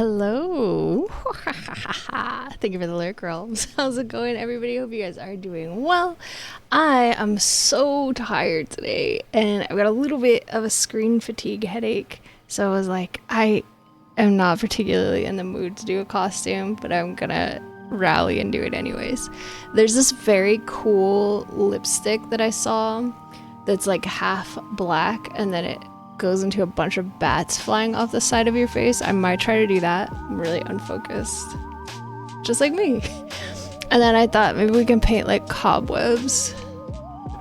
Hello. Thank you for the lyric girls. How's it going, everybody? Hope you guys are doing well. I am so tired today, and I've got a little bit of a screen fatigue headache. So I was like, I am not particularly in the mood to do a costume, but I'm gonna rally and do it anyways. There's this very cool lipstick that I saw that's like half black, and then it goes into a bunch of bats flying off the side of your face. I might try to do that. I'm really unfocused, just like me. And then I thought maybe we can paint like cobwebs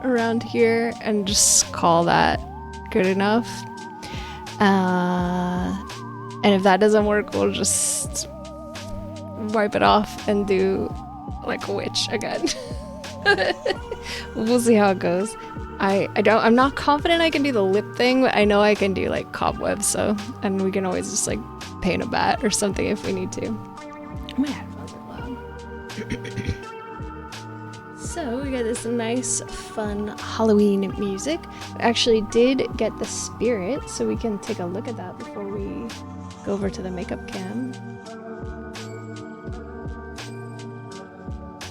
around here and just call that good enough. And if that doesn't work, we'll just wipe it off and do like a witch again. We'll see how it goes. I'm not confident I can do the lip thing, but I know I can do like cobwebs, so, and we can always just like paint a bat or something if we need to. My headphones are loud. So we got this nice fun Halloween music. I actually did get the spirit, so we can take a look at that before we go over to the makeup cam.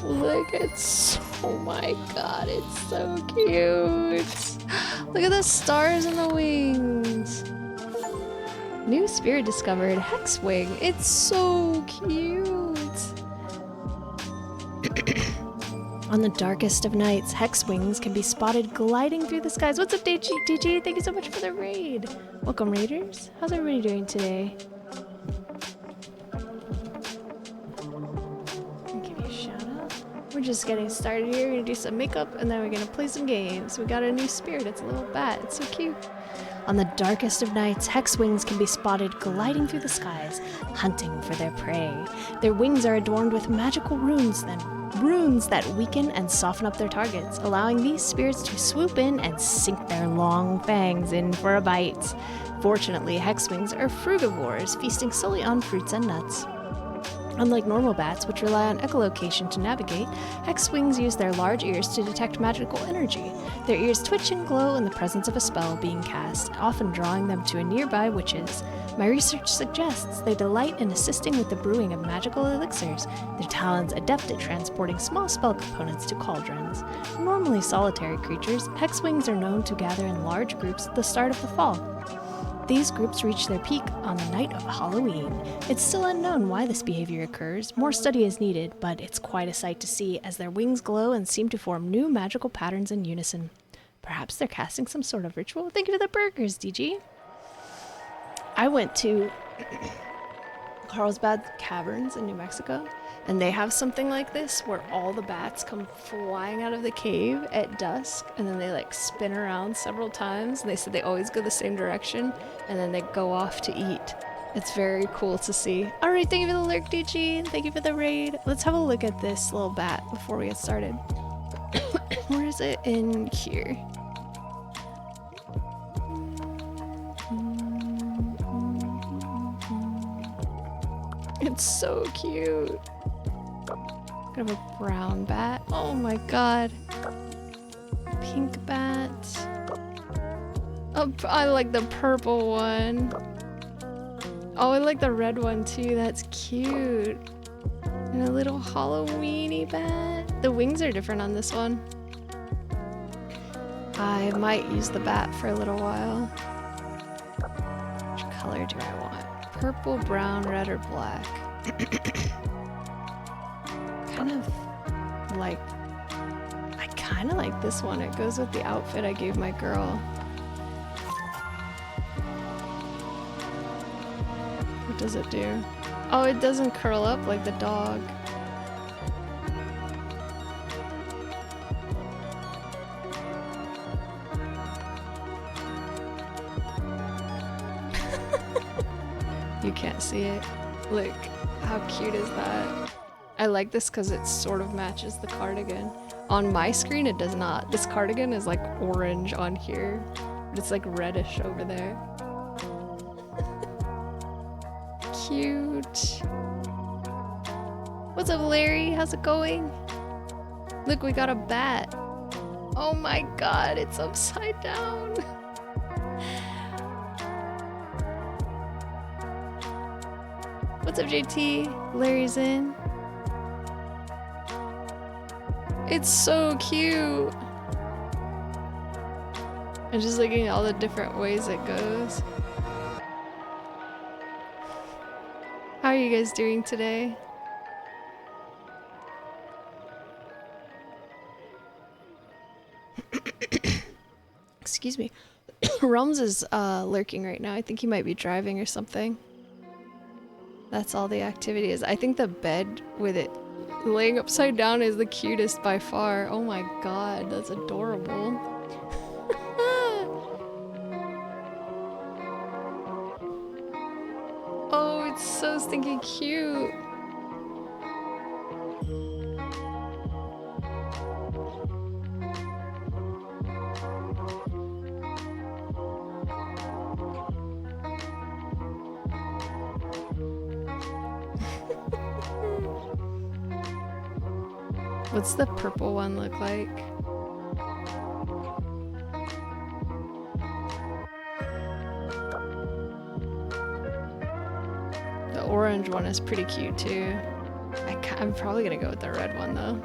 Look, oh my god, it's so cute. Look at the stars and the wings. New spirit discovered, Hexwing. It's so cute. On the darkest of nights, Hexwings can be spotted gliding through the skies. What's up, DG? DG, thank you so much for the raid. Welcome, raiders. How's everybody doing today? We're just getting started here. We're gonna do some makeup and then we're gonna play some games. We got a new spirit. It's a little bat. It's so cute. On the darkest of nights, Hexwings can be spotted gliding through the skies, hunting for their prey. Their wings are adorned with magical runes that weaken and soften up their targets, allowing these spirits to swoop in and sink their long fangs in for a bite. Fortunately, Hexwings are frugivores, feasting solely on fruits and nuts. Unlike normal bats, which rely on echolocation to navigate, Hexwings use their large ears to detect magical energy. Their ears twitch and glow in the presence of a spell being cast, often drawing them to a nearby witches. My research suggests they delight in assisting with the brewing of magical elixirs, their talents adept at transporting small spell components to cauldrons. Normally solitary creatures, Hexwings are known to gather in large groups at the start of the fall. These groups reach their peak on the night of Halloween. It's still unknown why this behavior occurs. More study is needed, but it's quite a sight to see as their wings glow and seem to form new magical patterns in unison. Perhaps they're casting some sort of ritual? Thank you for the burgers, DG. I went to Carlsbad Caverns in New Mexico, and they have something like this where all the bats come flying out of the cave at dusk, and then they like spin around several times, and they said they always go the same direction, and then they go off to eat. It's very cool to see. Alright, thank you for the lurk, DG, and thank you for the raid. Let's have a look at this little bat before we get started. Where is it? In here. It's so cute. Kind of a brown bat. Oh my god. Pink bat. Oh, I like the purple one. Oh, I like the red one too. That's cute. And a little Halloweeny bat. The wings are different on this one. I might use the bat for a little while. Which color do I want? Purple, brown, red, or black? I kind of like this one. It goes with the outfit I gave my girl. What does it do? Oh, it doesn't curl up like the dog. You can't see it. Look, how cute is that? I like this because it sort of matches the cardigan. On my screen, it does not. This cardigan is like orange on here, but it's like reddish over there. Cute. What's up, Larry? How's it going? Look, we got a bat. Oh my god, it's upside down. What's up, JT? Larry's in. It's so cute. I'm just looking at all the different ways it goes. How are you guys doing today? Excuse me. Realms is lurking right now. I think he might be driving or something. That's all the activity is. I think the bed with it laying upside down is the cutest by far. Oh my god, that's adorable. Oh, it's so stinking cute. What's the purple one look like? The orange one is pretty cute too. I'm probably gonna go with the red one though.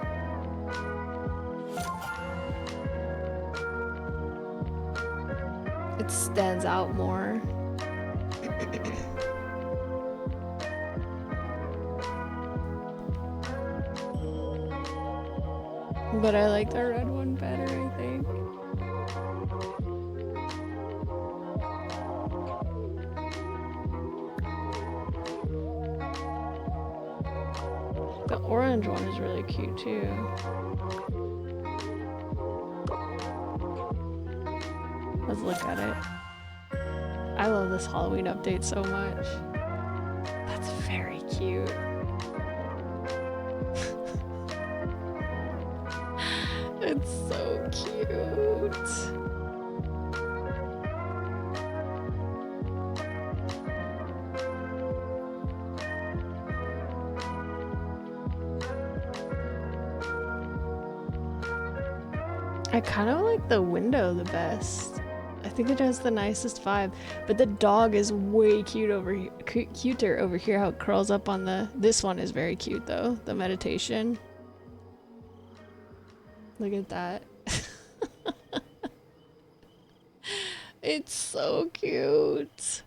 It stands out more. But I like the red one better, I think. The orange one is really cute too. Let's look at it. I love this Halloween update so much. That's very cute. It's so cute. I kind of like the window the best. I think it has the nicest vibe, but the dog is way cuter over here. How it curls up on the. This one is very cute though. The meditation. Look at that. It's so cute.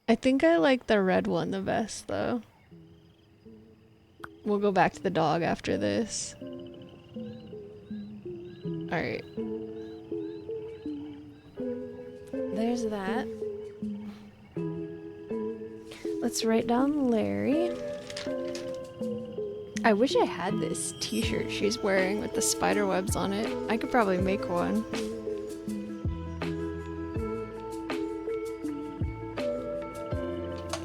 I think I like the red one the best though. We'll go back to the dog after this. Alright. There's that. Let's write down Larry. I wish I had this t-shirt she's wearing with the spiderwebs on it. I could probably make one.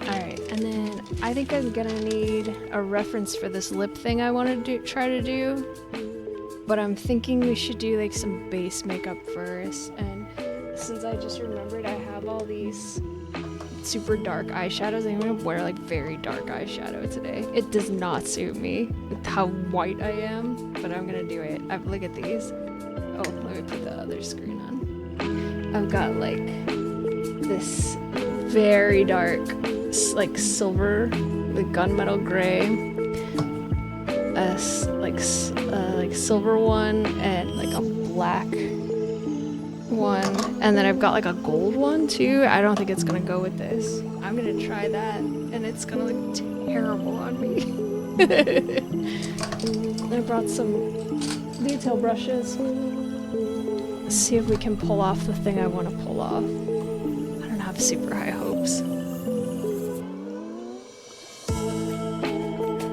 Alright, and then I think I'm gonna need a reference for this lip thing I want to try to do. But I'm thinking we should do like some base makeup first. And since I just remembered I have all these super dark eyeshadows, I'm gonna wear like very dark eyeshadow today. It does not suit me with how white I am, but I'm gonna do it. Look at these. Oh, let me put the other screen on. I've got like this very dark, like silver, like gunmetal gray, like silver one, and like a black one, and then I've got like a gold one too. I don't think it's gonna go with this. I'm gonna try that, and it's gonna look terrible on me. I brought some detail brushes. Let's see if we can pull off the thing I want to pull off. I don't have super high hopes.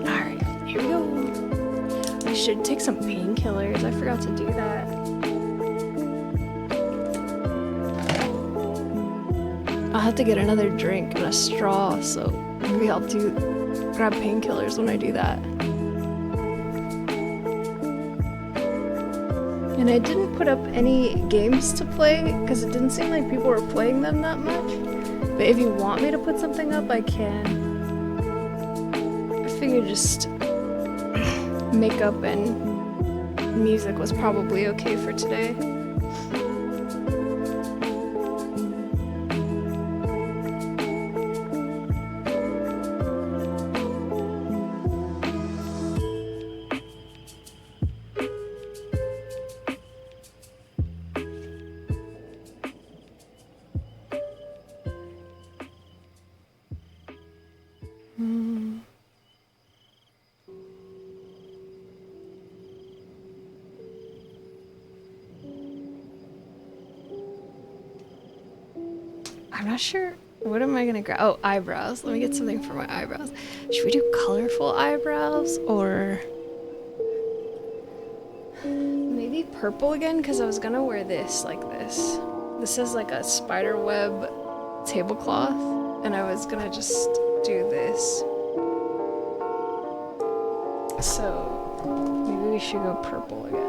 Alright, here we go. I should take some painkillers. I forgot to do that. I'll have to get another drink and a straw, so maybe I'll grab painkillers when I do that. And I didn't put up any games to play because it didn't seem like people were playing them that much. But if you want me to put something up, I can. I figured just makeup and music was probably okay for today. I'm not sure. What am I gonna grab? Oh, eyebrows. Let me get something for my eyebrows. Should we do colorful eyebrows or maybe purple again? Because I was gonna wear this like this. This is like a spiderweb tablecloth, and I was gonna just do this. So maybe we should go purple again.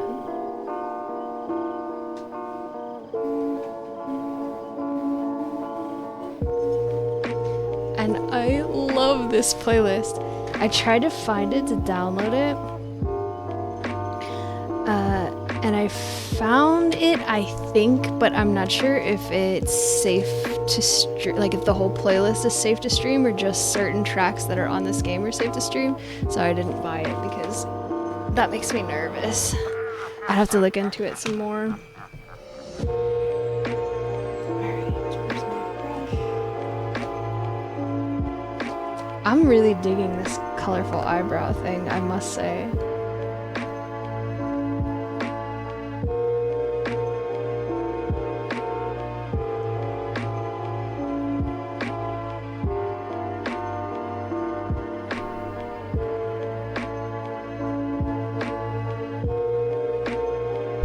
And I love this playlist. I tried to find it to download it. And I found it, I think, but I'm not sure if it's safe to stream, like if the whole playlist is safe to stream or just certain tracks that are on this game are safe to stream. So I didn't buy it because that makes me nervous. I'd have to look into it some more. I'm really digging this colorful eyebrow thing, I must say.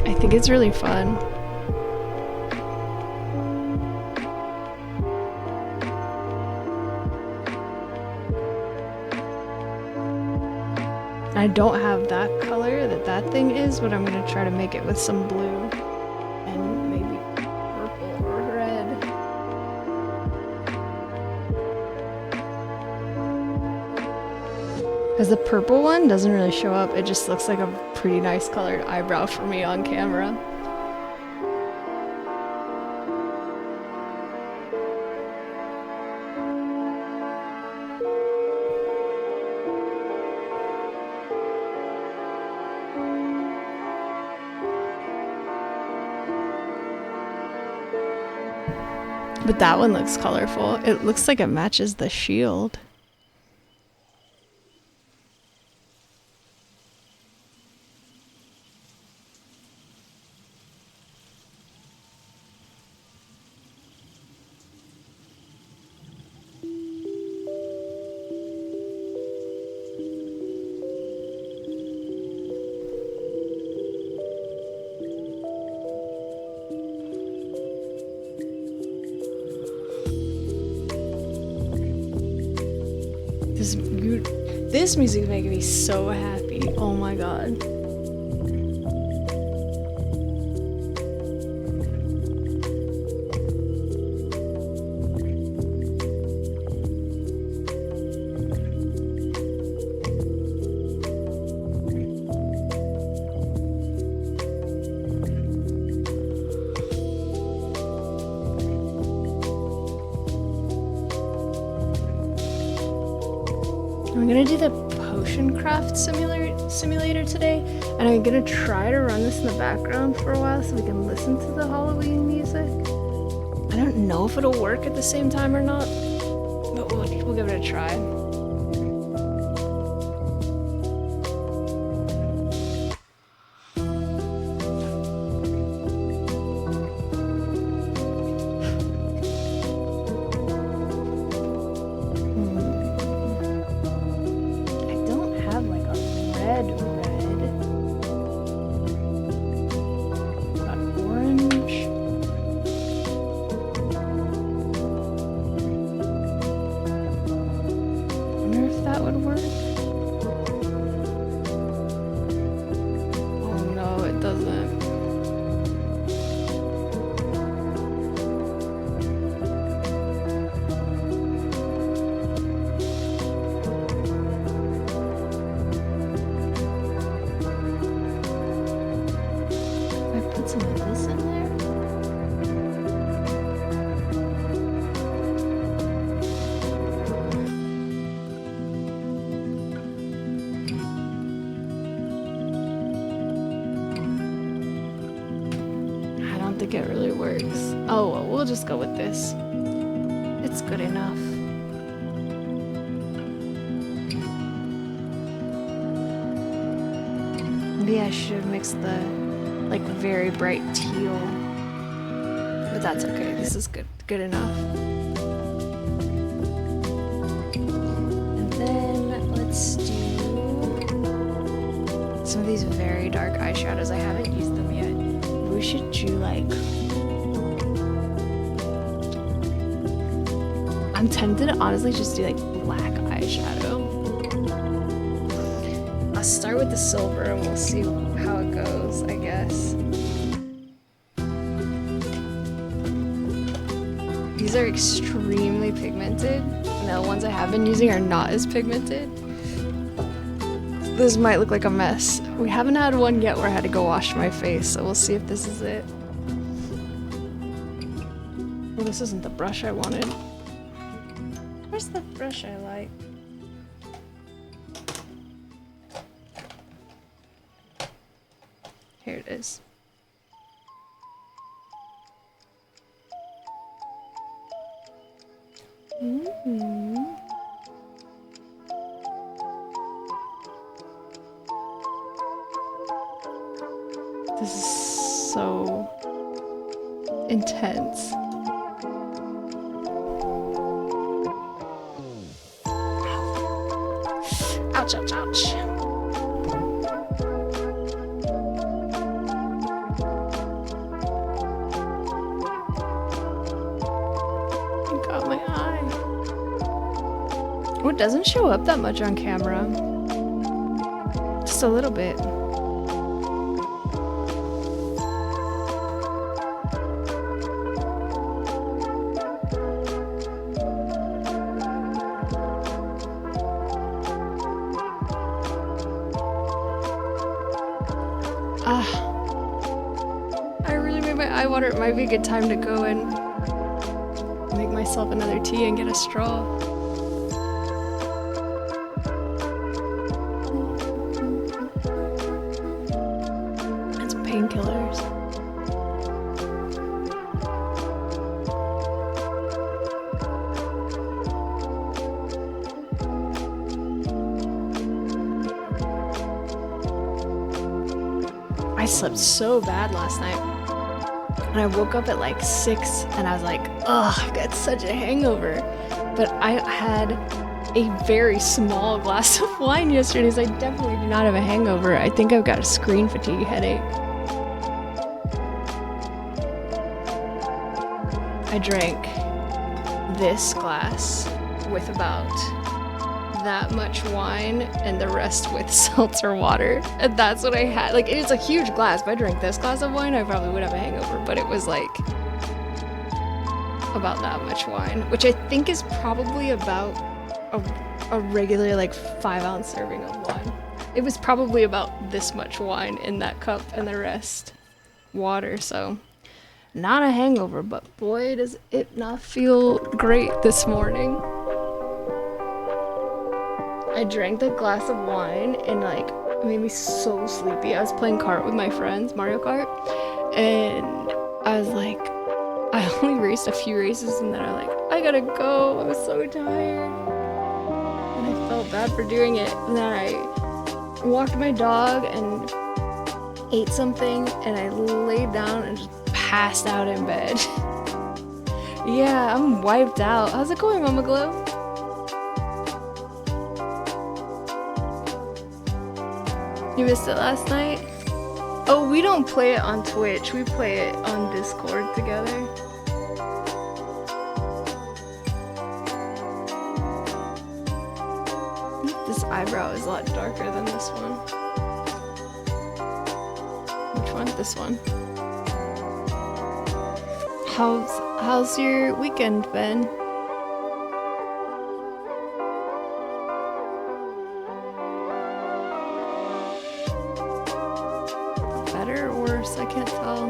I think it's really fun. I don't have that color that thing is, but I'm gonna try to make it with some blue and maybe purple or red. Because the purple one doesn't really show up, it just looks like a pretty nice colored eyebrow for me on camera. But that one looks colorful. It looks like it matches the shield. This music is making me so happy. Oh my god. I'm gonna do the potion craft simulator today, and I'm gonna try to run this in the background for a while so we can listen to the Halloween music. I don't know if it'll work at the same time or not, but we'll give it a try. It really works. Oh, well, we'll just go with this. It's good enough. Maybe I should have mixed the like very bright teal, but that's okay. This is good enough. let's do some of these very dark eyeshadows. I haven't used them yet. We should do like... I'm tempted to honestly just do like black eyeshadow. I'll start with the silver and we'll see how it goes, I guess. These are extremely pigmented, and the ones I have been using are not as pigmented. This might look like a mess. We haven't had one yet where I had to go wash my face, so we'll see if this is it. Well, this isn't the brush I wanted. Where's the brush I like? Here it is. This is so intense. Ouch, ouch, ouch. Got my eye. Oh, it doesn't show up that much on camera. Just a little bit. I really made my eye water. It might be a good time to go and make myself another tea and get a straw. It's painkillers. I slept so bad last night. And I woke up at like 6 and I was like, ugh, I got such a hangover. But I had a very small glass of wine yesterday, so I definitely do not have a hangover. I think I've got a screen fatigue headache. I drank this glass with about that much wine and the rest with seltzer water, and that's what I had. Like, it's a huge glass. If I drank this glass of wine, I probably would have a hangover, but it was like about that much wine, which I think is probably about a regular like 5-ounce serving of wine. It was probably about this much wine in that cup and the rest water, so not a hangover, but boy does it not feel great this morning. I drank the glass of wine and like it made me so sleepy. I was playing kart with my friends, Mario Kart, and I was like, I only raced a few races and then I was like, I gotta go. I was so tired. And I felt bad for doing it. And then I walked my dog and ate something and I laid down and just passed out in bed. Yeah, I'm wiped out. How's it going, Mama Glow? You missed it last night? Oh, we don't play it on Twitch. We play it on Discord together. This eyebrow is a lot darker than this one. Which one? This one. How's your weekend been? Better or worse? I can't tell.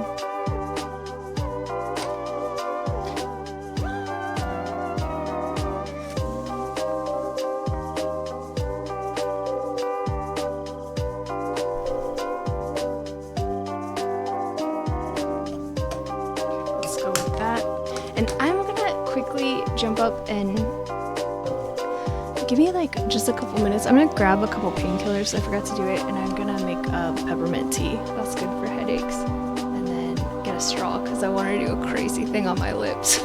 Let's go with that. And I'm gonna quickly jump up and give me like just a couple minutes. I'm gonna grab a couple painkillers. I forgot to do it, and I'm gonna make a peppermint tea. That's good for headaches. And then get a straw because I want to do a crazy thing on my lips.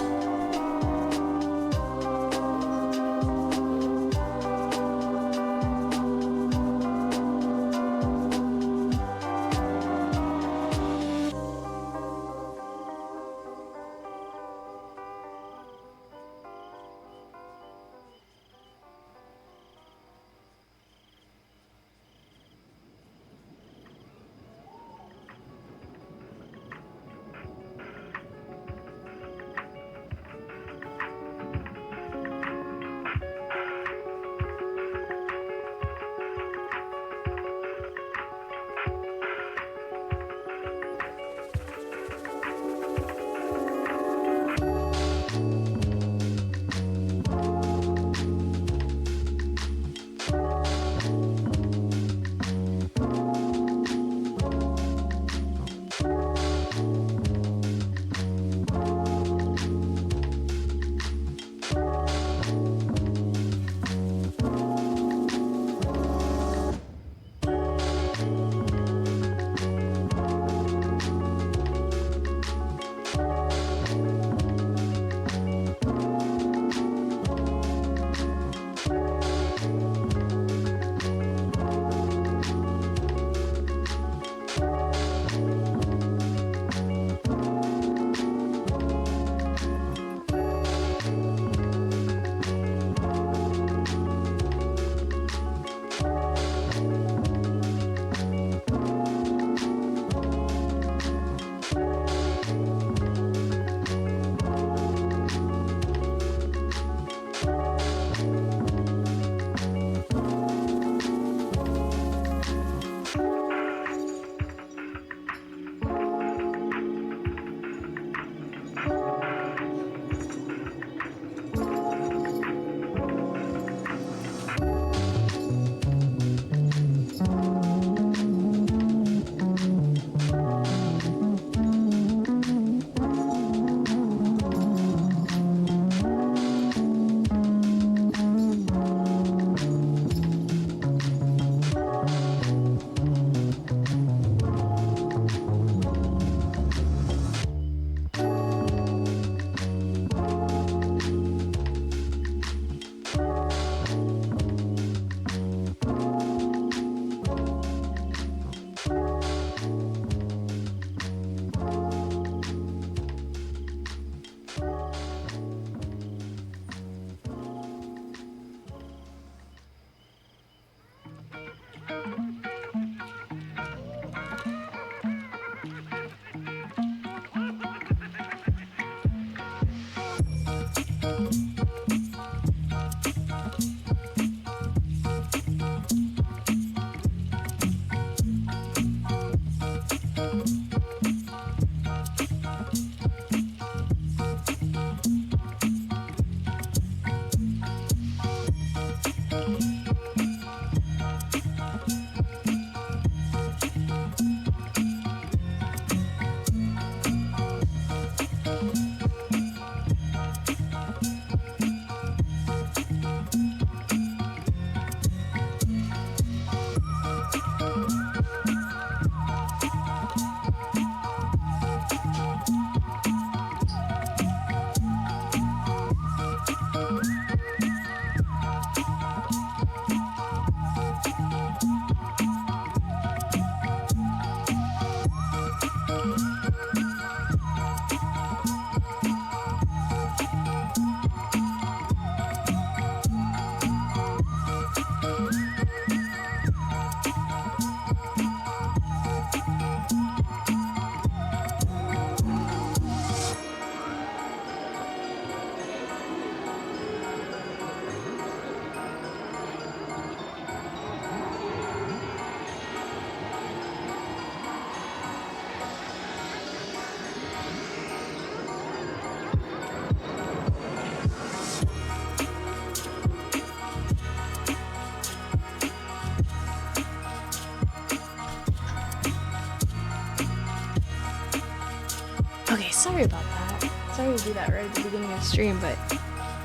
Okay, sorry about that. Sorry to do that right at the beginning of the stream, but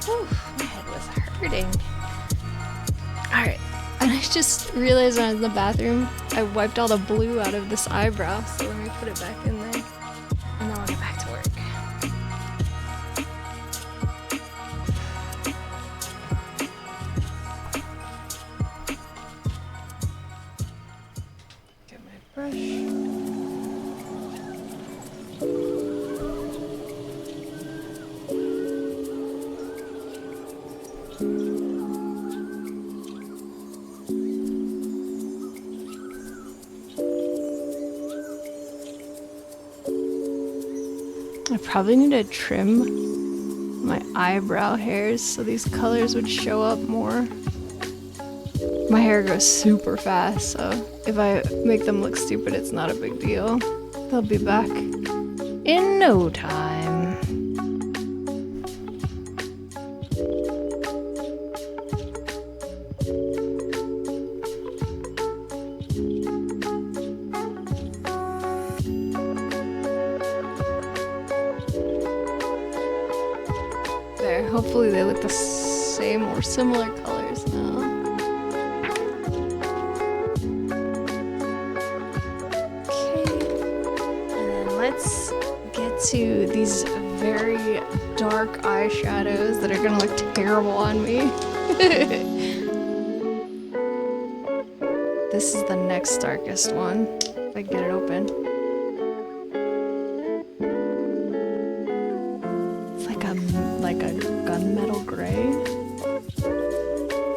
whew, my head was hurting. Alright, and I just realized when I was in the bathroom, I wiped all the blue out of this eyebrow, so let me put it back in there. And then I'll get back to work. Get my brush. I probably need to trim my eyebrow hairs so these colors would show up more. My hair grows super fast, so if I make them look stupid, it's not a big deal. They'll be back in no time. There, hopefully they look the same or similar colors now. Okay, and then let's get to these very dark eyeshadows that are gonna look terrible on me. This is the next darkest one, if I can get it open. Like a gunmetal gray.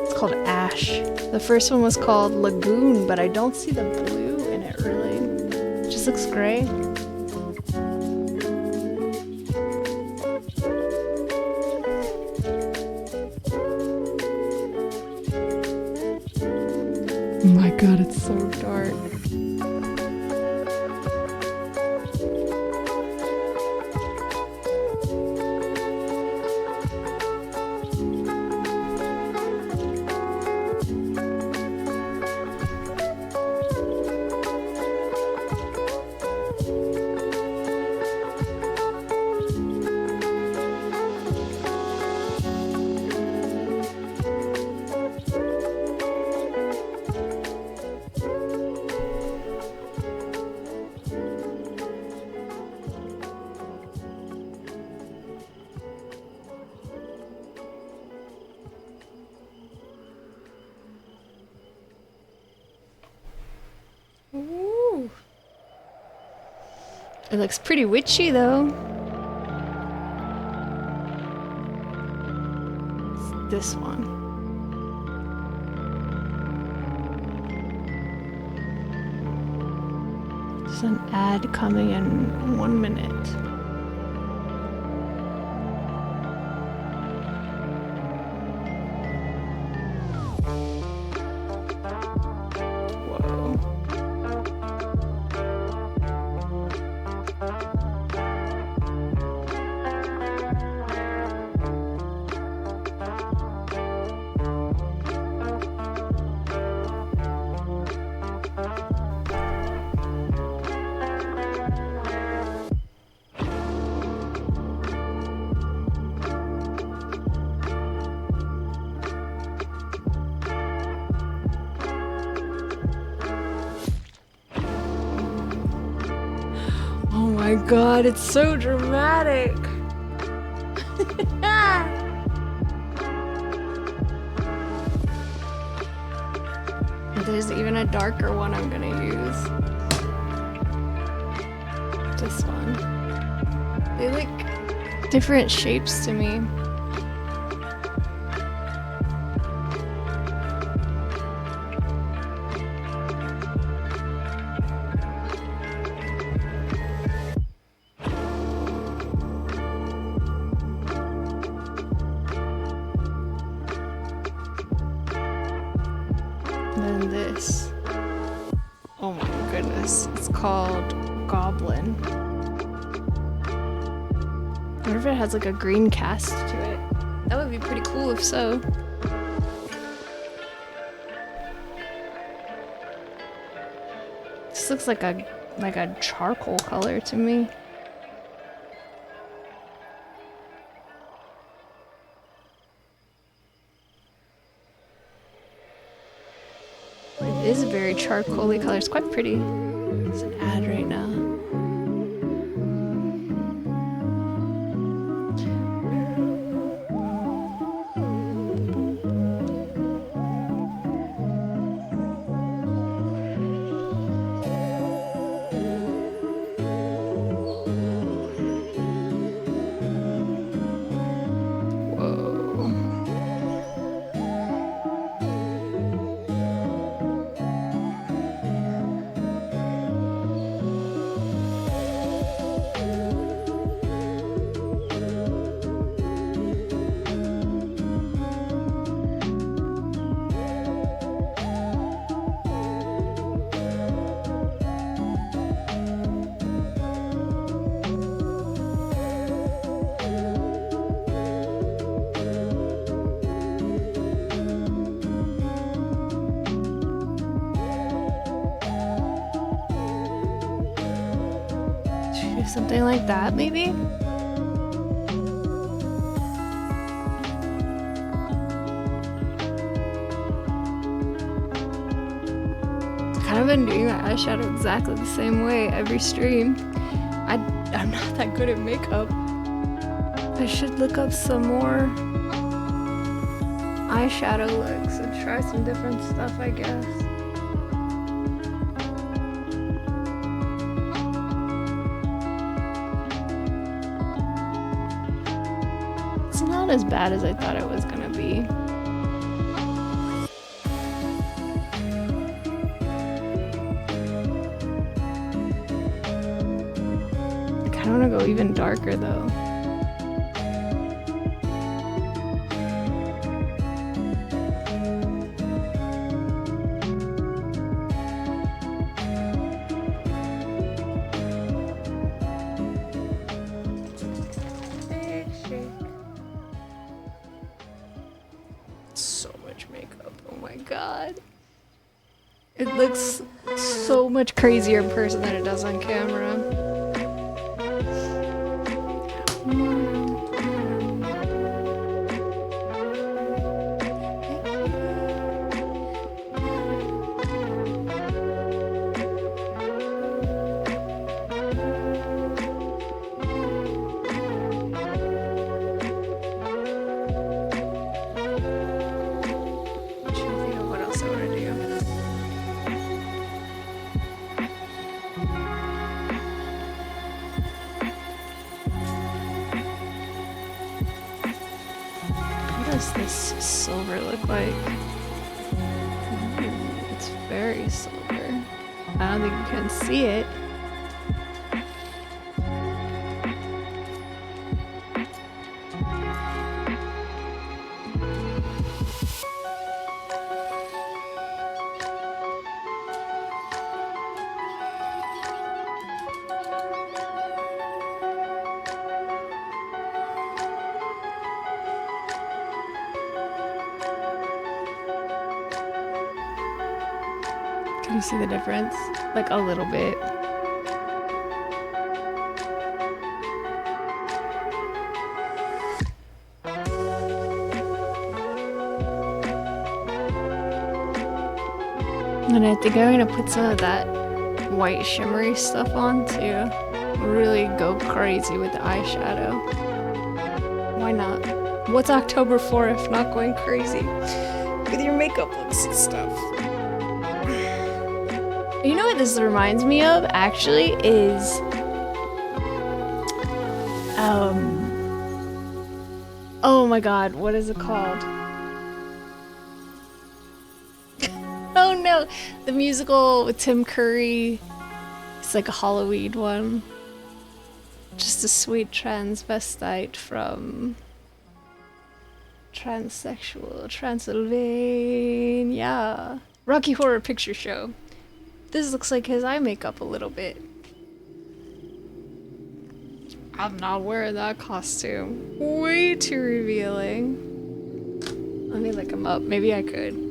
It's called Ash. The first one was called Lagoon, but I don't see the blue in it really. It just looks gray. Oh my god, it's so dark. Ooh. It looks pretty witchy though. It's this one. There's an ad coming in 1 minute. god, it's so dramatic. There's even a darker one I'm gonna use. This one. They look different shapes to me. Then this. Oh my goodness. It's called Goblin. I wonder if it has like a green cast to it. That would be pretty cool if so. This looks like a charcoal color to me. It is a very charcoaly color. It's quite pretty. It's an ad right now. Something like that, maybe? Kind of been doing my eyeshadow exactly the same way every stream. I'm not that good at makeup. I should look up some more eyeshadow looks and try some different stuff, I guess. It's not as bad as I thought it was gonna be. I kinda wanna go even darker though. It looks so much crazier in person than it does on camera. What does this silver look like? Ooh, it's very silver. I don't think you can see it. Can you see the difference? Like a little bit. And I think I'm gonna put some of that white shimmery stuff on too. really go crazy with the eyeshadow. Why not? What's October for if not going crazy with your makeup looks and stuff? You know what this reminds me of, actually, is... oh my god, what is it called? Oh no! The musical with Tim Curry. It's like a Halloween one. Just a sweet transvestite from Transsexual Transylvania. Rocky Horror Picture Show. This looks like his eye makeup a little bit. I'm not wearing that costume. Way too revealing. Let me look him up. Maybe I could.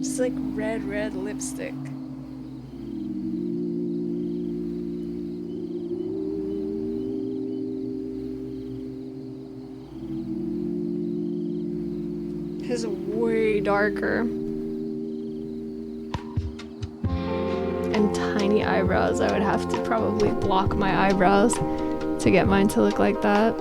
Just like red lipstick. His is way darker. And tiny eyebrows. I would have to probably block my eyebrows to get mine to look like that.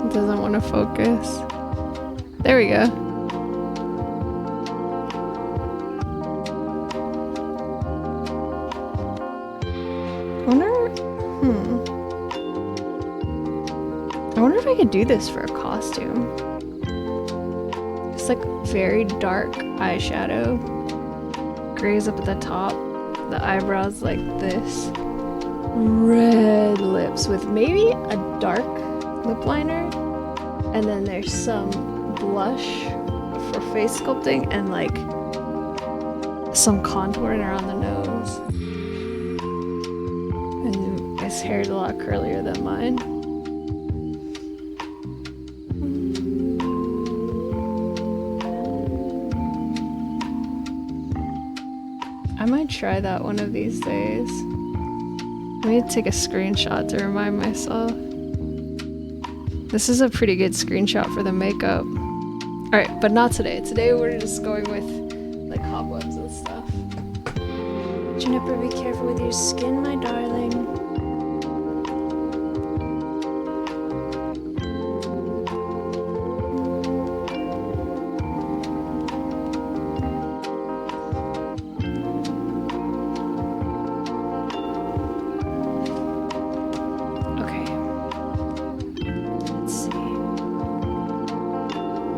It doesn't want to focus. There we go. I wonder if I could do this for a costume. It's like very dark eyeshadow. Grays up at the top. The eyebrows like this. Red lips with maybe a dark lip liner. And then there's some blush for face sculpting and like some contouring around the nose. And his hair's a lot curlier than mine. I might try that one of these days. I need to take a screenshot to remind myself. This is a pretty good screenshot for the makeup. Alright, but not today. Today we're just going with like cobwebs and stuff. Juniper, be careful with your skin, my darling.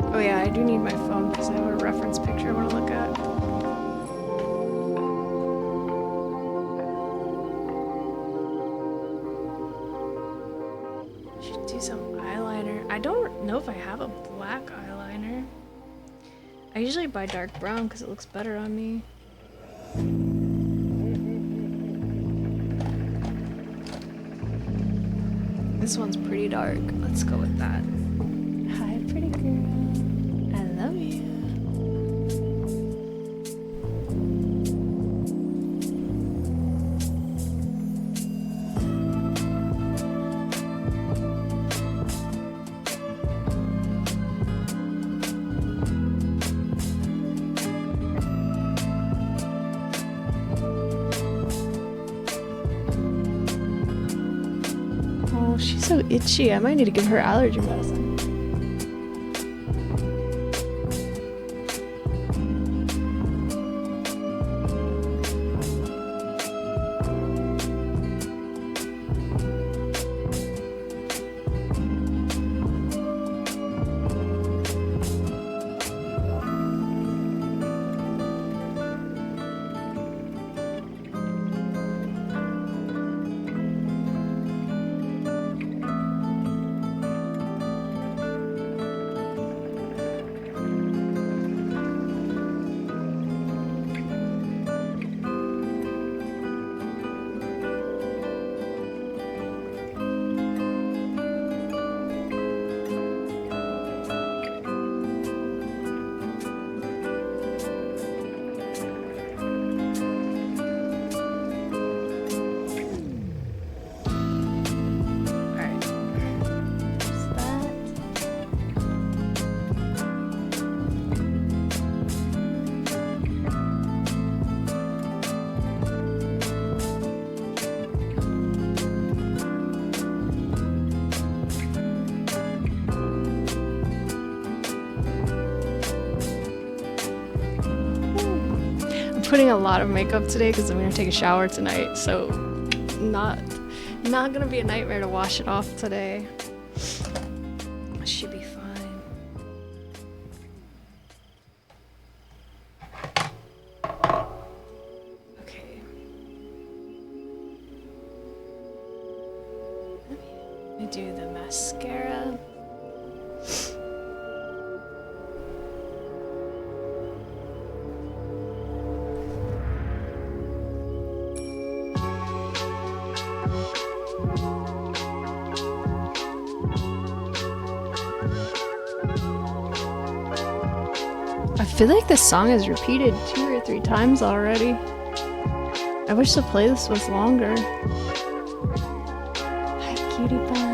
Oh yeah, I do need my phone because I have a reference picture I want to look at. Should do some eyeliner. I don't know if I have a black eyeliner. I usually buy dark brown because it looks better on me. This one's pretty dark. Let's go with that. Hi, pretty girl. I love you. Oh, she's so itchy. I might need to give her allergy medicine. putting a lot of makeup today because I'm gonna take a shower tonight, so not gonna be a nightmare to wash it off today. Should be fine. Okay. Let me do the mascara. I feel like this song is repeated 2 or 3 times already. I wish the playlist was longer. Hi, cutie pie.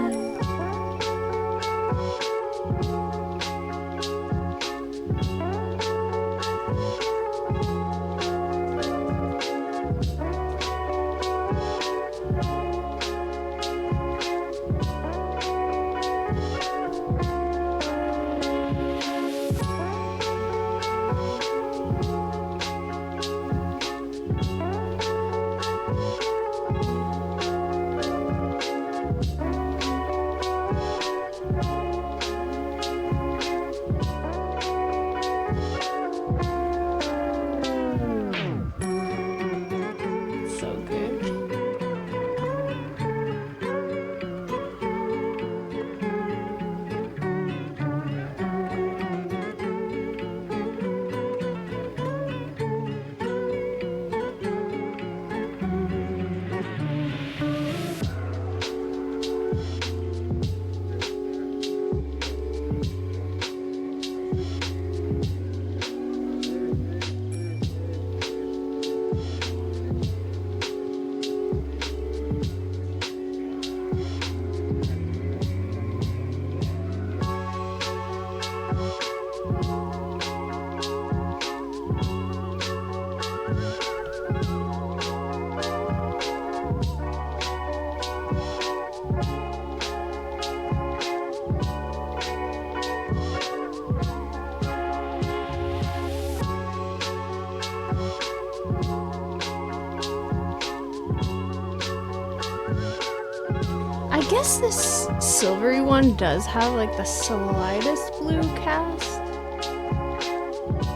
I guess this silvery one does have like the slightest blue cast,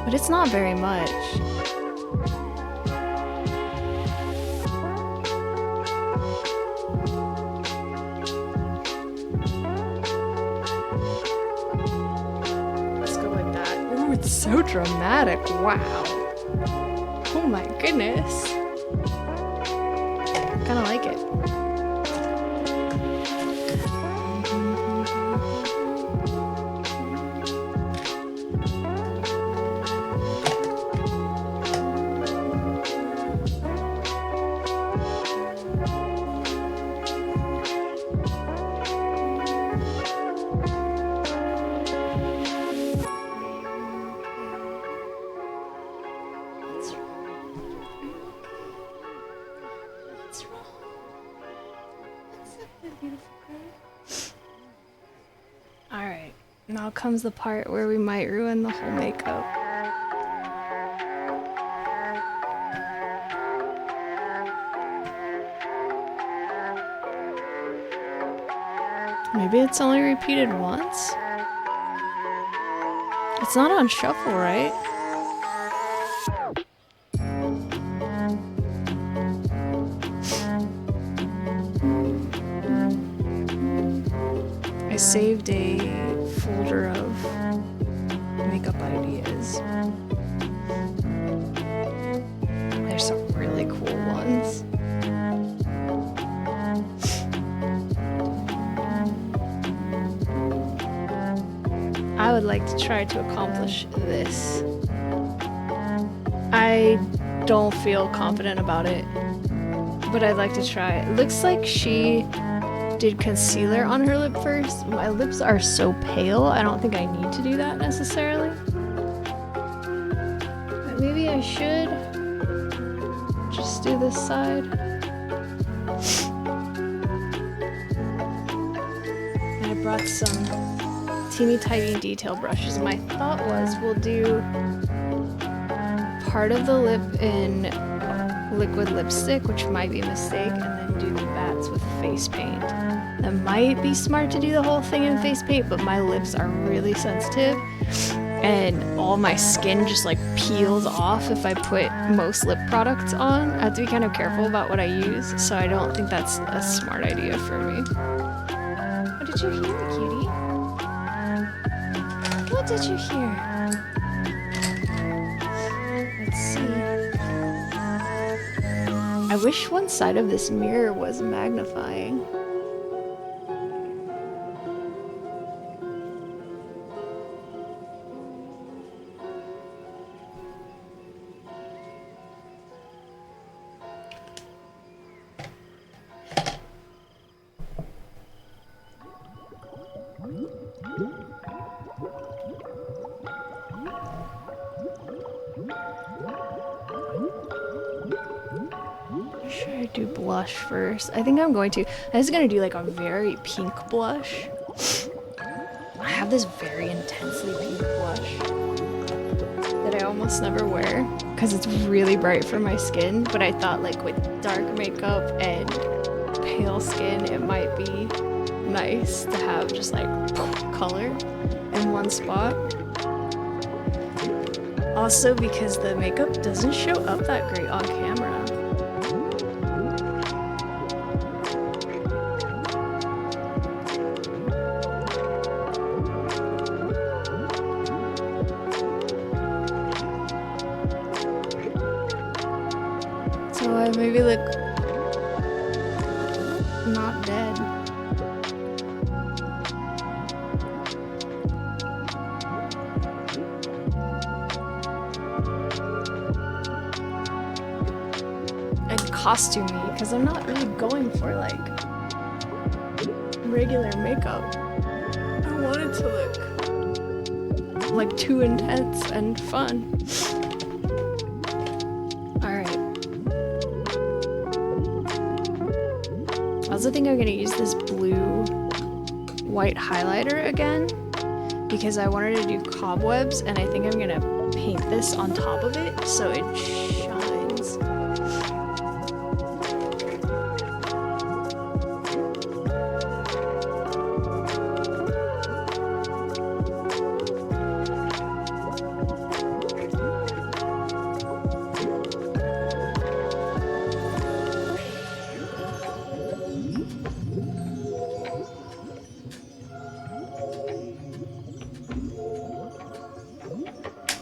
but it's not very much. Let's go like that. Ooh, it's so dramatic. Wow. Oh my goodness. I kind of like it. Alright, now comes the part where we might ruin the whole makeup. Maybe it's only repeated once? It's not on shuffle, right? I saved a folder of makeup ideas. There's some really cool ones. I would like to try to accomplish this. I don't feel confident about it, but I'd like to try. It looks like she did concealer on her lip first. My lips are so pale, I don't think I need to do that necessarily. But maybe I should just do this side. And I brought some teeny tiny detail brushes. My thought was we'll do part of the lip in liquid lipstick, which might be a mistake, and then do the bats with face paint. That might be smart to do the whole thing in face paint, but my lips are really sensitive and all my skin just like peels off if I put most lip products on. I have to be kind of careful about what I use, so I don't think that's a smart idea for me. What did you hear, cutie? What did you hear? Let's see. I wish one side of this mirror was magnifying. Should I do blush first? I think I'm going to. I was gonna do like a very pink blush. I have this very intensely pink blush that I almost never wear because it's really bright for my skin, but I thought like with dark makeup and pale skin it might be nice to have just like color in one spot. Also because the makeup doesn't show up that great on camera. So I maybe look not dead. And costumey, because I'm not really going for like regular makeup. I want it to look like too intense and fun. I also think I'm gonna use this blue white highlighter again because I wanted to do cobwebs, and I think I'm gonna paint this on top of it so it shines.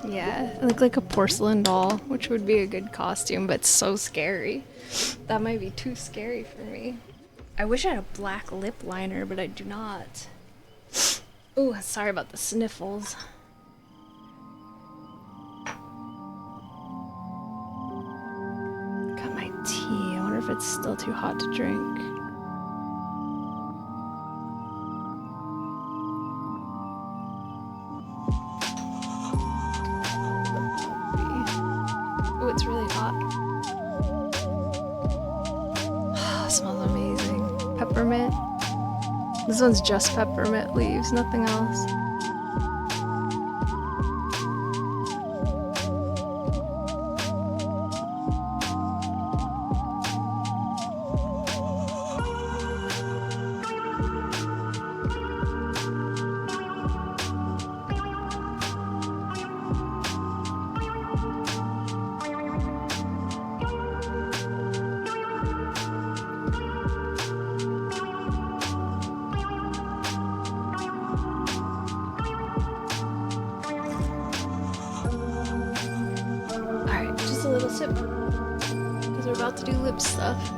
Yeah, I look like a porcelain doll, which would be a good costume, but so scary. That might be too scary for me. I wish I had a black lip liner, but I do not. Ooh, sorry about the sniffles. Got my tea. I wonder if it's still too hot to drink. Oh, it's really hot. Smells amazing. Peppermint. This one's just peppermint leaves, nothing else. A little sip because we're about to do lip stuff.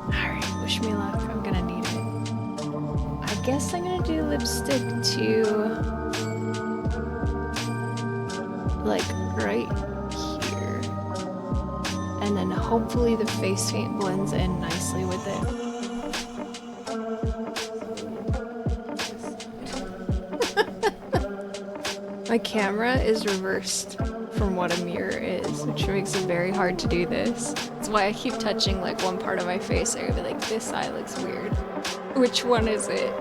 Alright, wish me luck. I'm gonna need it. I guess I'm gonna do lipstick to like right here, and then hopefully the face paint blends in nicely with it. My camera is reversed from what a mirror is, which makes it very hard to do this. That's why I keep touching like one part of my face. I'm gonna be like, this eye looks weird. Which one is it?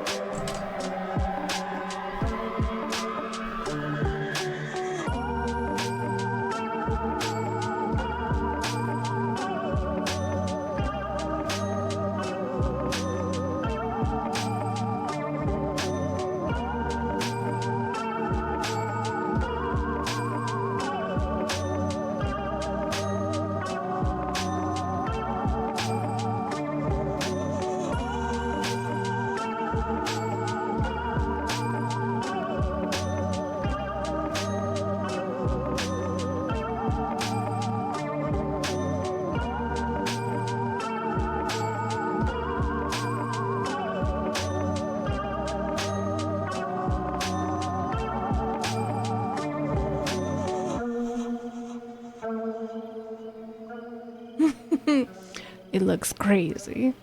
It looks crazy.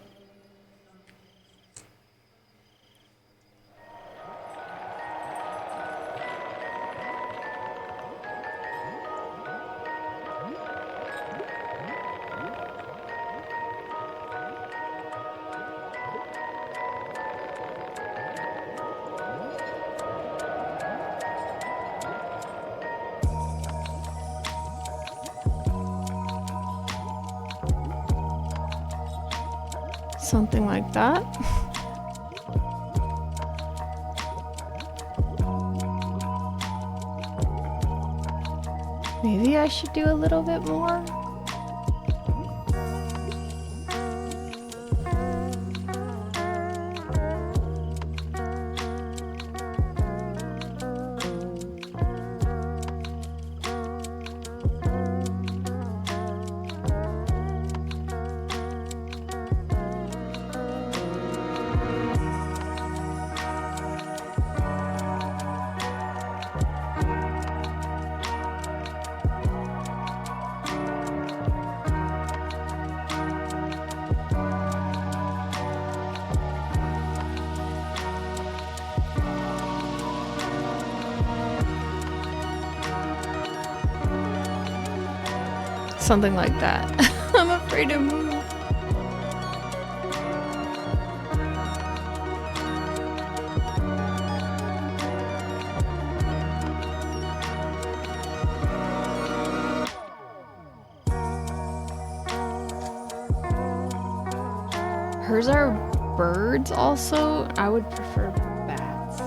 Something like that. Maybe I should do a little bit more. Something like that. I'm afraid to move. Hers are birds also. I would prefer bats.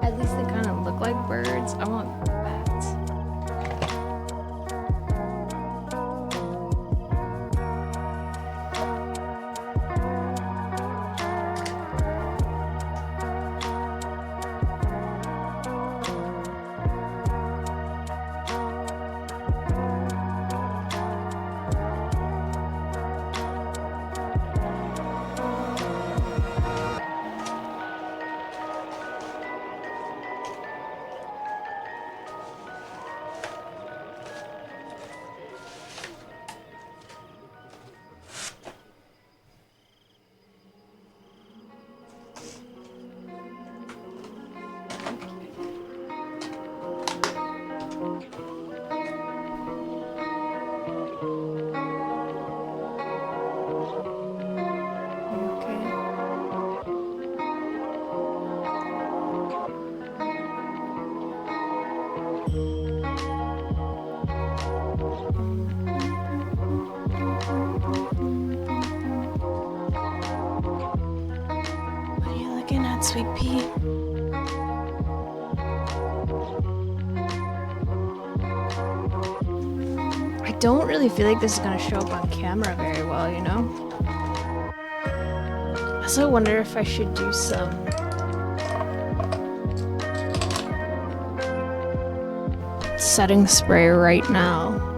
At least they kind of look like birds. I want bats. Sweet pea. I don't really feel like this is gonna show up on camera very well, you know? I also wonder if I should do some setting spray right now.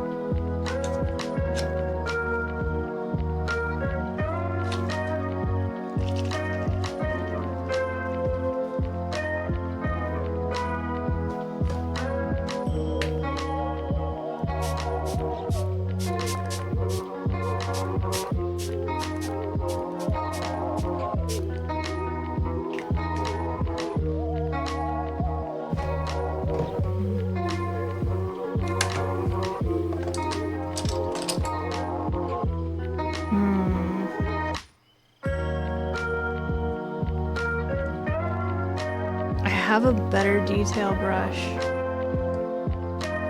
I have a better detail brush.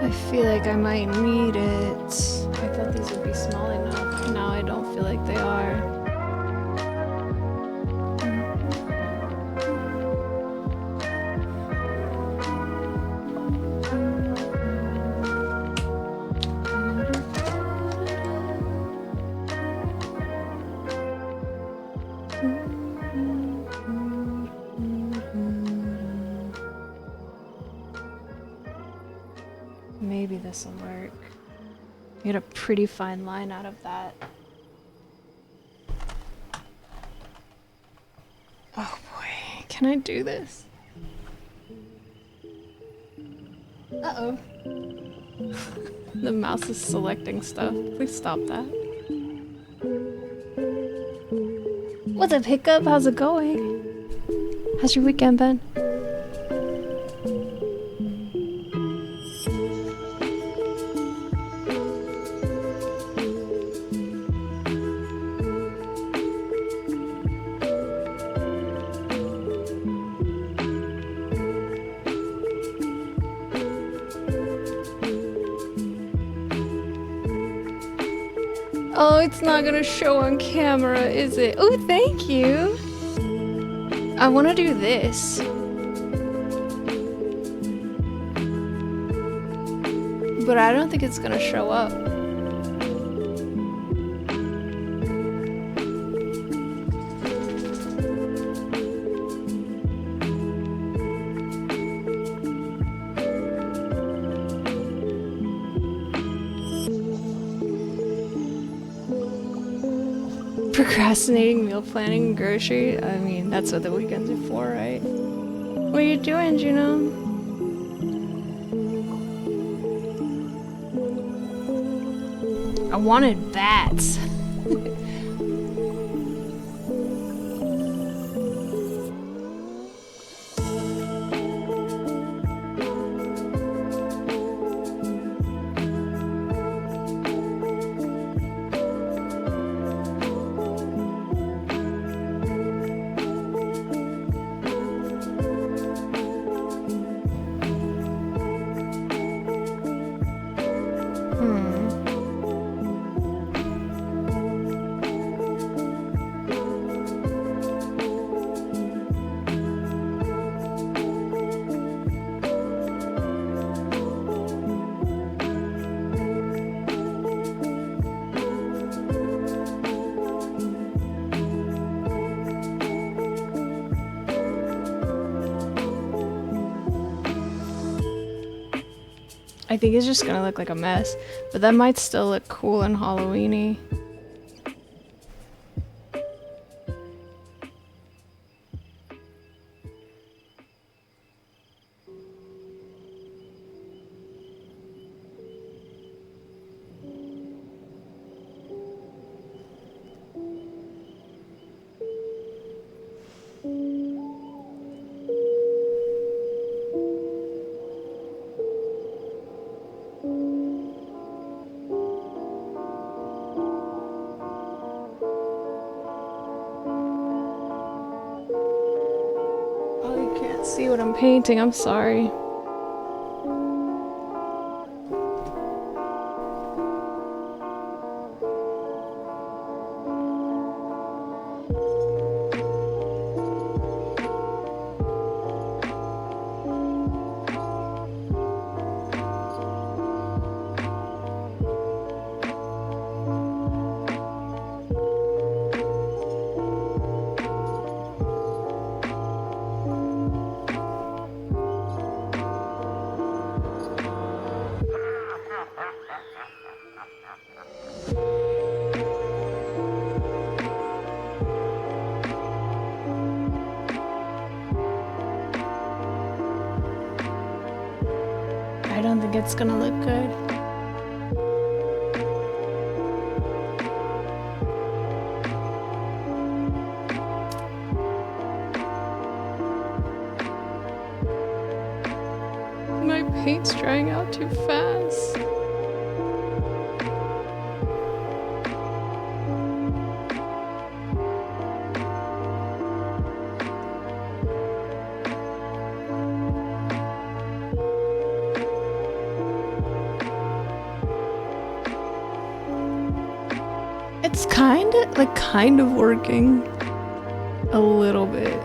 I feel like I might need it. I thought these would be small enough. Now I don't feel like they are. Maybe this will work. Get a pretty fine line out of that. Oh boy, can I do this? Uh-oh. The mouse is selecting stuff. Please stop that. What's up, Hiccup? How's it going? How's your weekend been? Oh, it's not gonna show on camera, is it? Oh, thank you! I wanna do this. But I don't think it's gonna show up. Procrastinating meal planning and grocery. I mean, that's what the weekends are for, right? What are you doing, Juno? I wanted bats. I think it's just gonna look like a mess, but that might still look cool and Halloween-y. See what I'm painting, I'm sorry. I don't think it's gonna look good. My paint's drying out too fast. It's kind of working a little bit.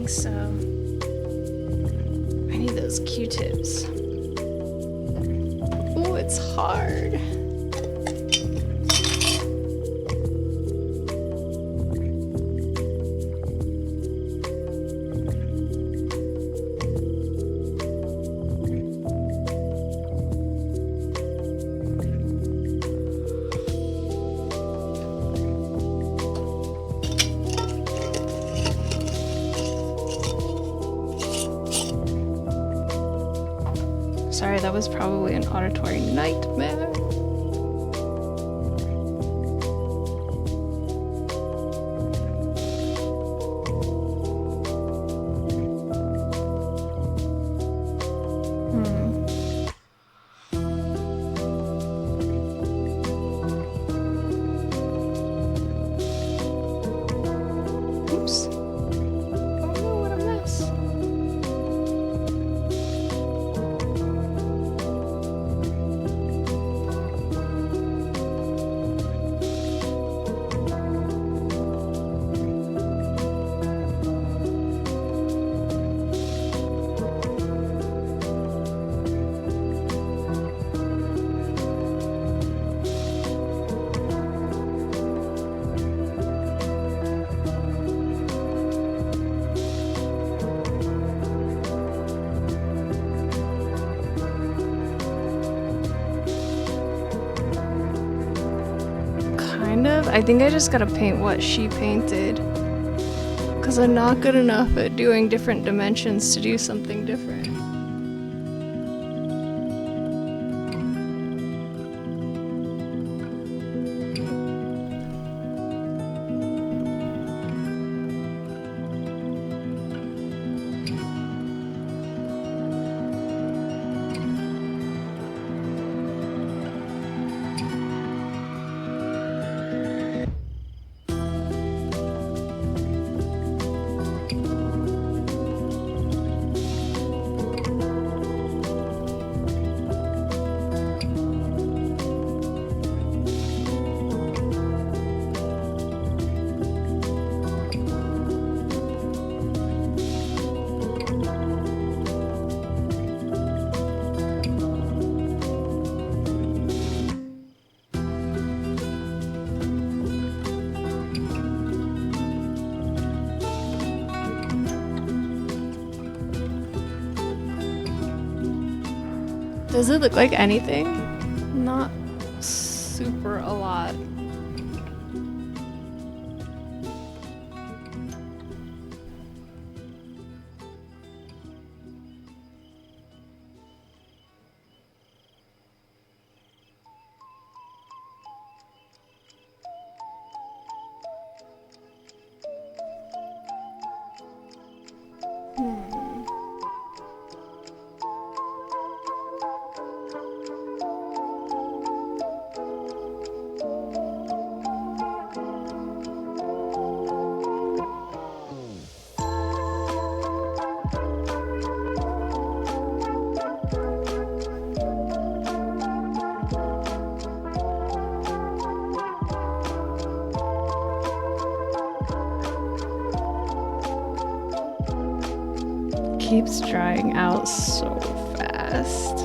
bleeding, so I need those Q-tips. Ooh, it's hard. Sorry, that was probably an auditory nightmare. Oops. Oh no, what a mess. Kind of. I think I just gotta paint what she painted. Because I'm not good enough at doing different dimensions to do something different. Does it look like anything? Not super a lot. Keeps drying out so fast.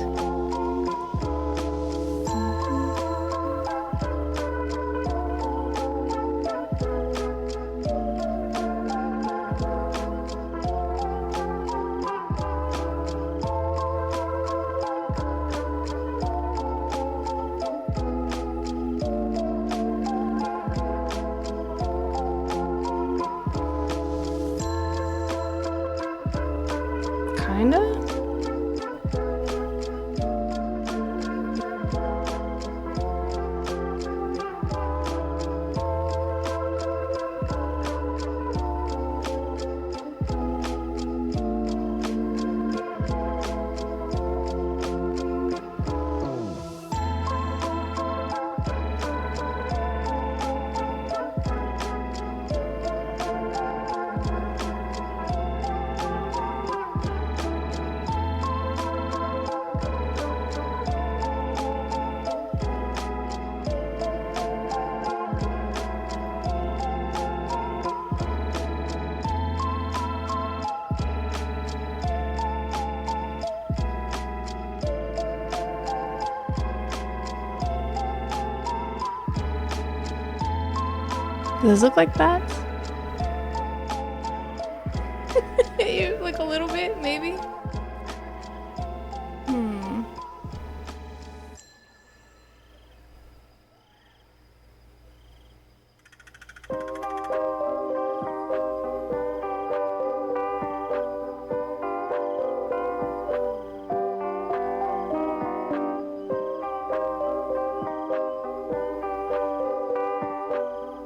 Kinda? Does this look like bats? Like a little bit, maybe? Hmm.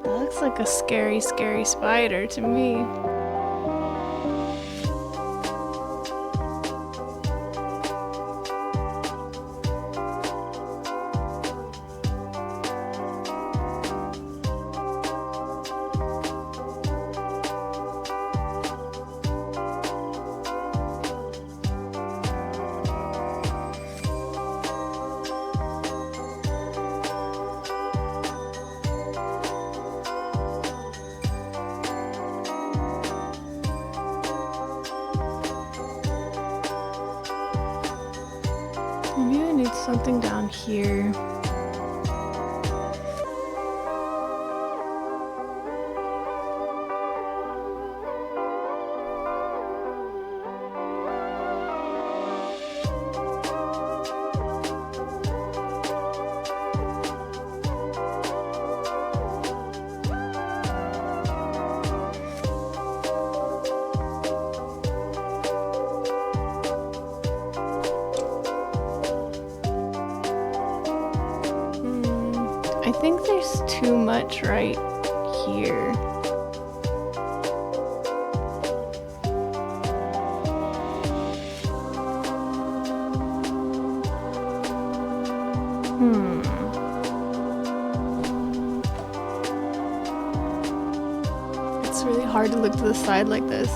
That looks like a scary, scary spider to me. Maybe I need something down here. I think there's too much right here. It's really hard to look to the side like this.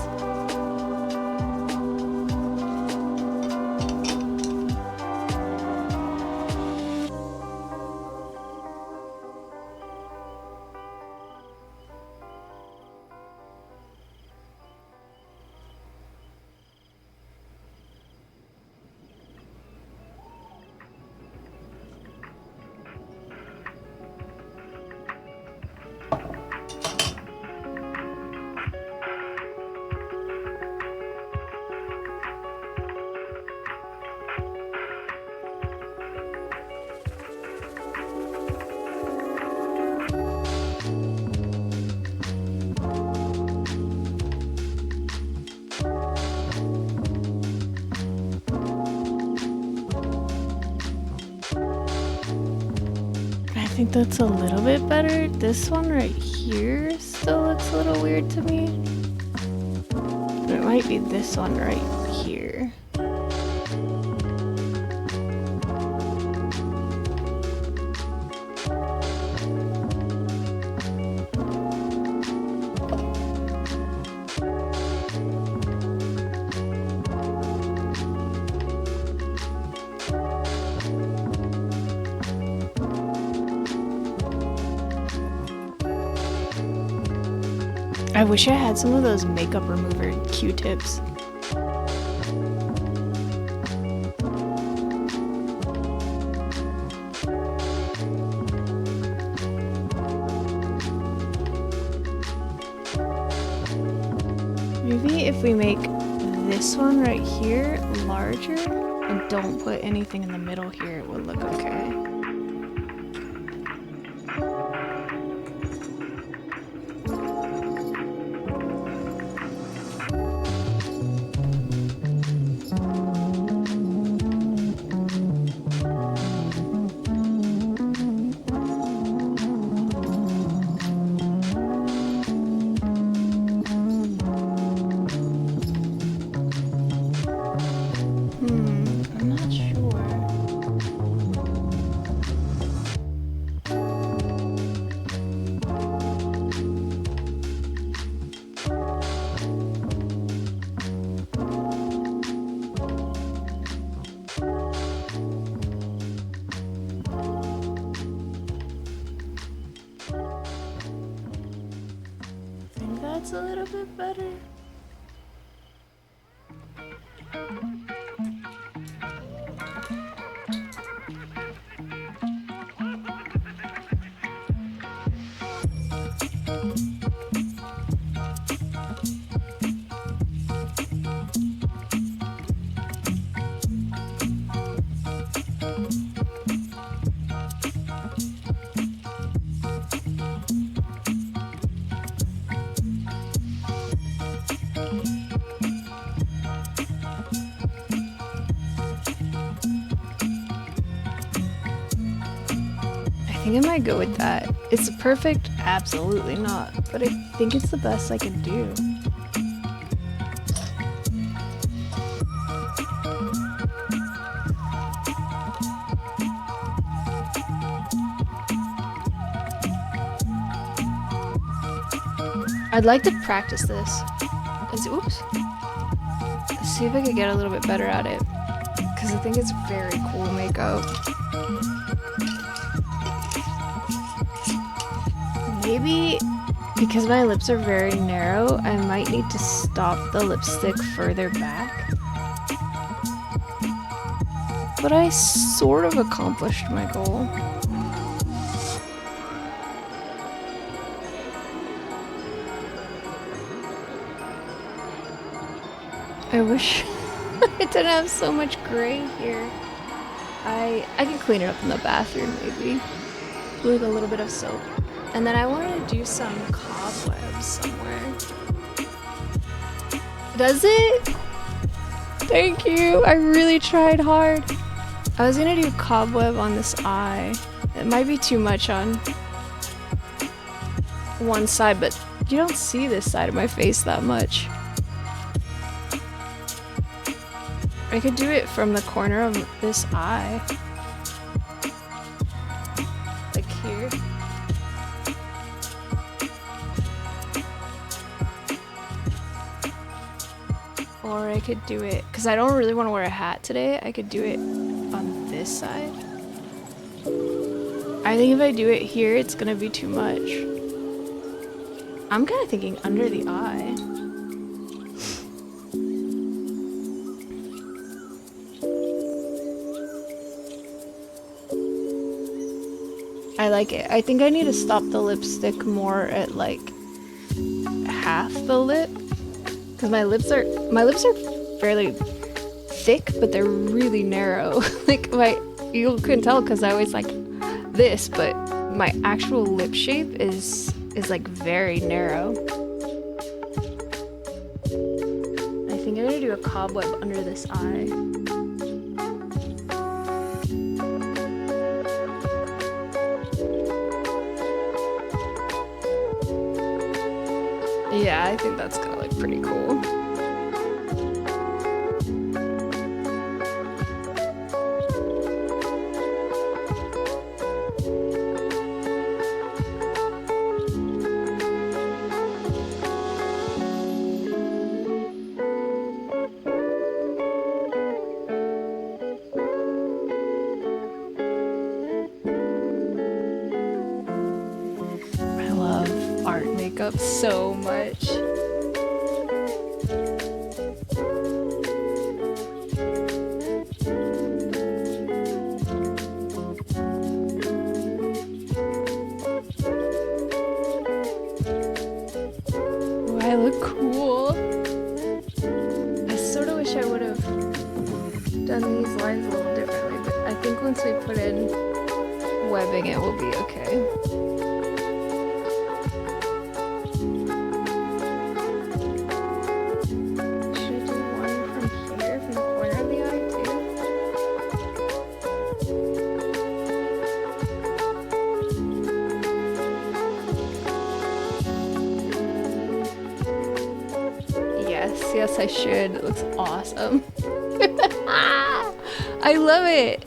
I think that's a little bit better. This one right here still looks a little weird to me. It might be this one right here. I wish I had some of those makeup remover Q-tips. Maybe if we make this one right here larger and don't put anything in the middle here, it would look okay. I'm not sure. I think that's a little bit better. think I might go with that. It's perfect? Absolutely not. But I think it's the best I can do. I'd like to practice this. Oops. Let's see if I could get a little bit better at it. Because I think it's very cool makeup. Maybe because my lips are very narrow, I might need to stop the lipstick further back. But I sort of accomplished my goal. I wish I didn't have so much gray here. I can clean it up in the bathroom maybe with a little bit of soap. And then I wanted to do some cobwebs somewhere. Does it? Thank you. I really tried hard. I was gonna do cobweb on this eye. It might be too much on one side, but you don't see this side of my face that much. I could do it from the corner of this eye. Like here. Or I could do it, because I don't really want to wear a hat today, I could do it on this side. I think if I do it here, it's gonna be too much. I'm kind of thinking under the eye. I like it. I think I need to stop the lipstick more at like half the lip, because my lips are fairly thick, but they're really narrow. Like you couldn't tell because I was like this, but my actual lip shape is like very narrow. I think I'm gonna do a cobweb under this eye. Yeah, I think that's gonna look pretty cool. I love art makeup so much. I look cool. I sort of wish I would have done these lines a little differently, but I think once we put in webbing, it will be okay. Should I do one from here, from the corner of the eye too? Yes, I should. It looks awesome. I love it.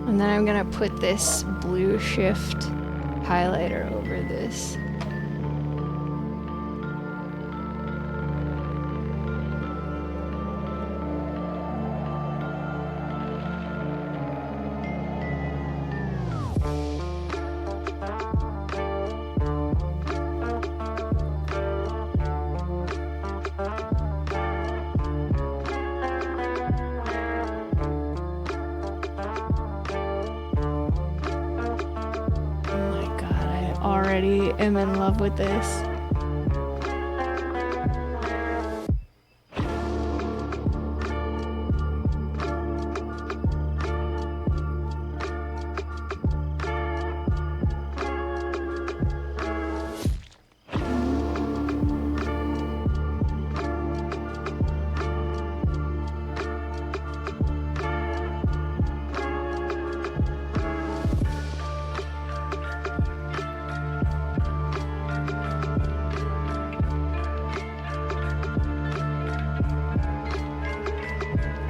And then I'm gonna put this blue shift highlighter over this. Already am in love with this.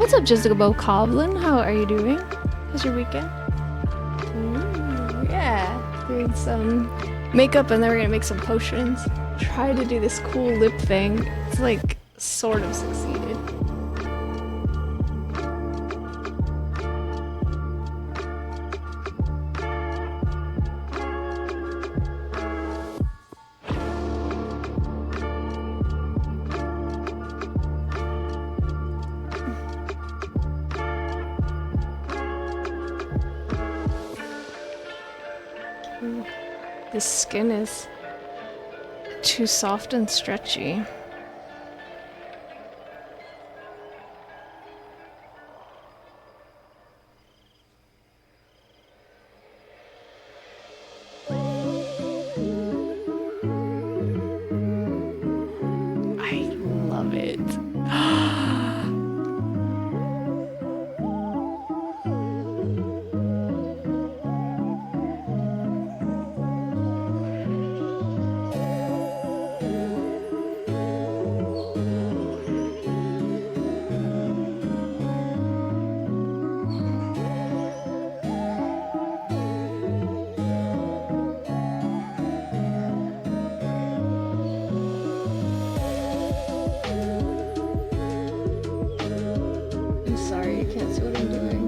What's up, Jessica Bo Coblin? How are you doing? How's your weekend? Ooh, yeah, doing some makeup and then we're gonna make some potions. Try to do this cool lip thing. It's like sort of succeeded. The skin is too soft and stretchy. I love it. I'm sorry, you can't see what I'm doing.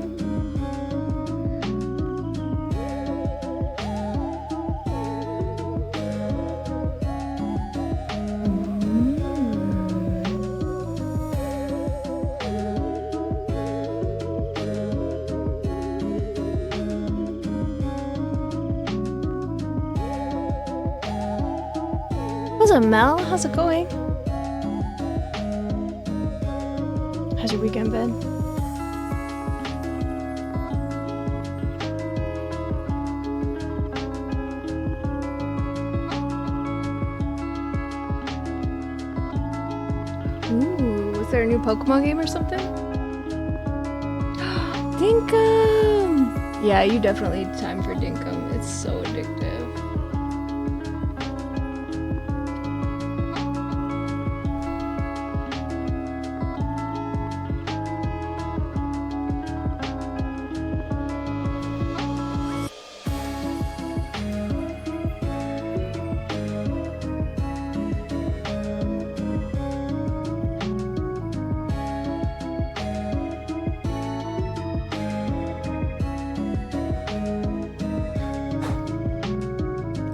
What's up, Mel? How's it going? How's your weekend been? Ooh, is there a new Pokemon game or something? Dinkum! Yeah, you definitely need time for Dinkum. It's so addictive.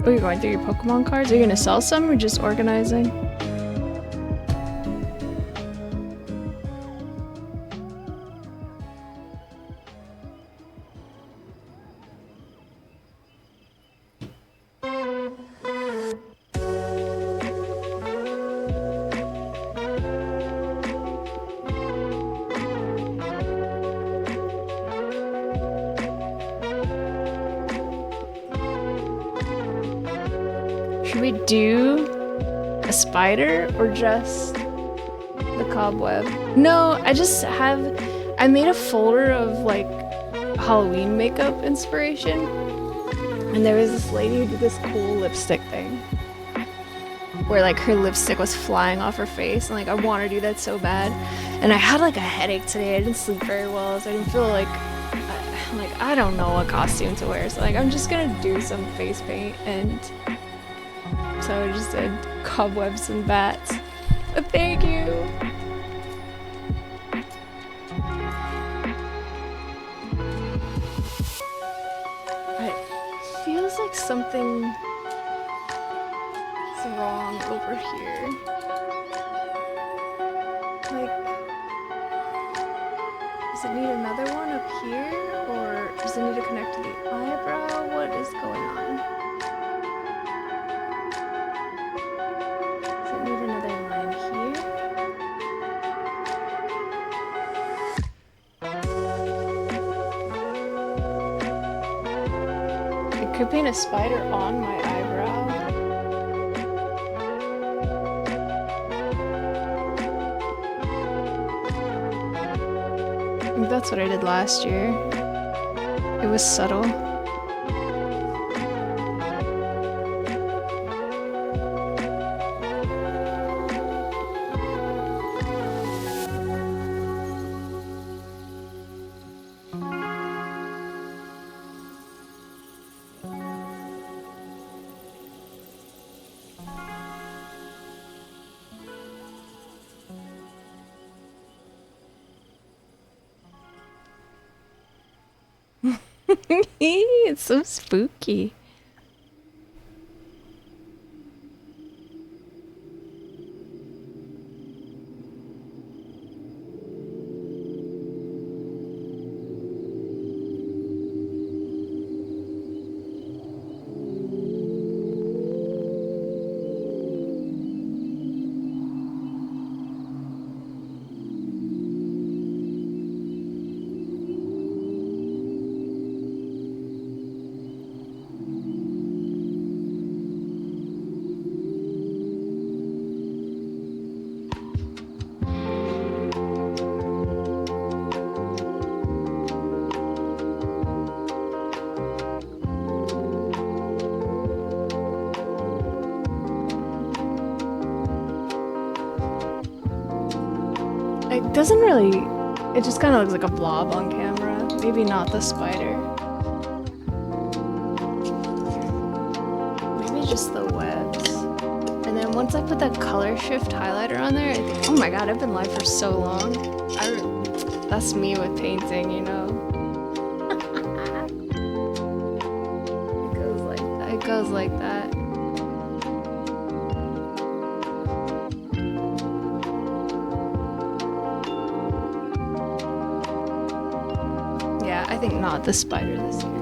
Oh, you're going through your Pokemon cards? Are you gonna sell some or just organizing? Should we do a spider or just the cobweb? No, I made a folder of like Halloween makeup inspiration, and there was this lady who did this cool lipstick thing where like her lipstick was flying off her face, and like I want to do that so bad. And I had like a headache today. I didn't sleep very well, so I didn't feel like I don't know what costume to wear. So like I'm just gonna do some face paint, and so I just did cobwebs and bats. But thank you. It feels like something is wrong over here. Like, does it need another one up here? Or does it need to connect to the eyebrow? What is going on? Does it need another line here? I could paint a spider on my eyebrow. I think that's what I did last year. It was subtle. It's so spooky. It doesn't really, it just kind of looks like a blob on camera. Maybe not the spider. Maybe just the webs. And then once I put that color shift highlighter on there, I think, oh my god, I've been live for so long. That's me with painting, you know? It goes like that. It goes like that. I think not the spider this year.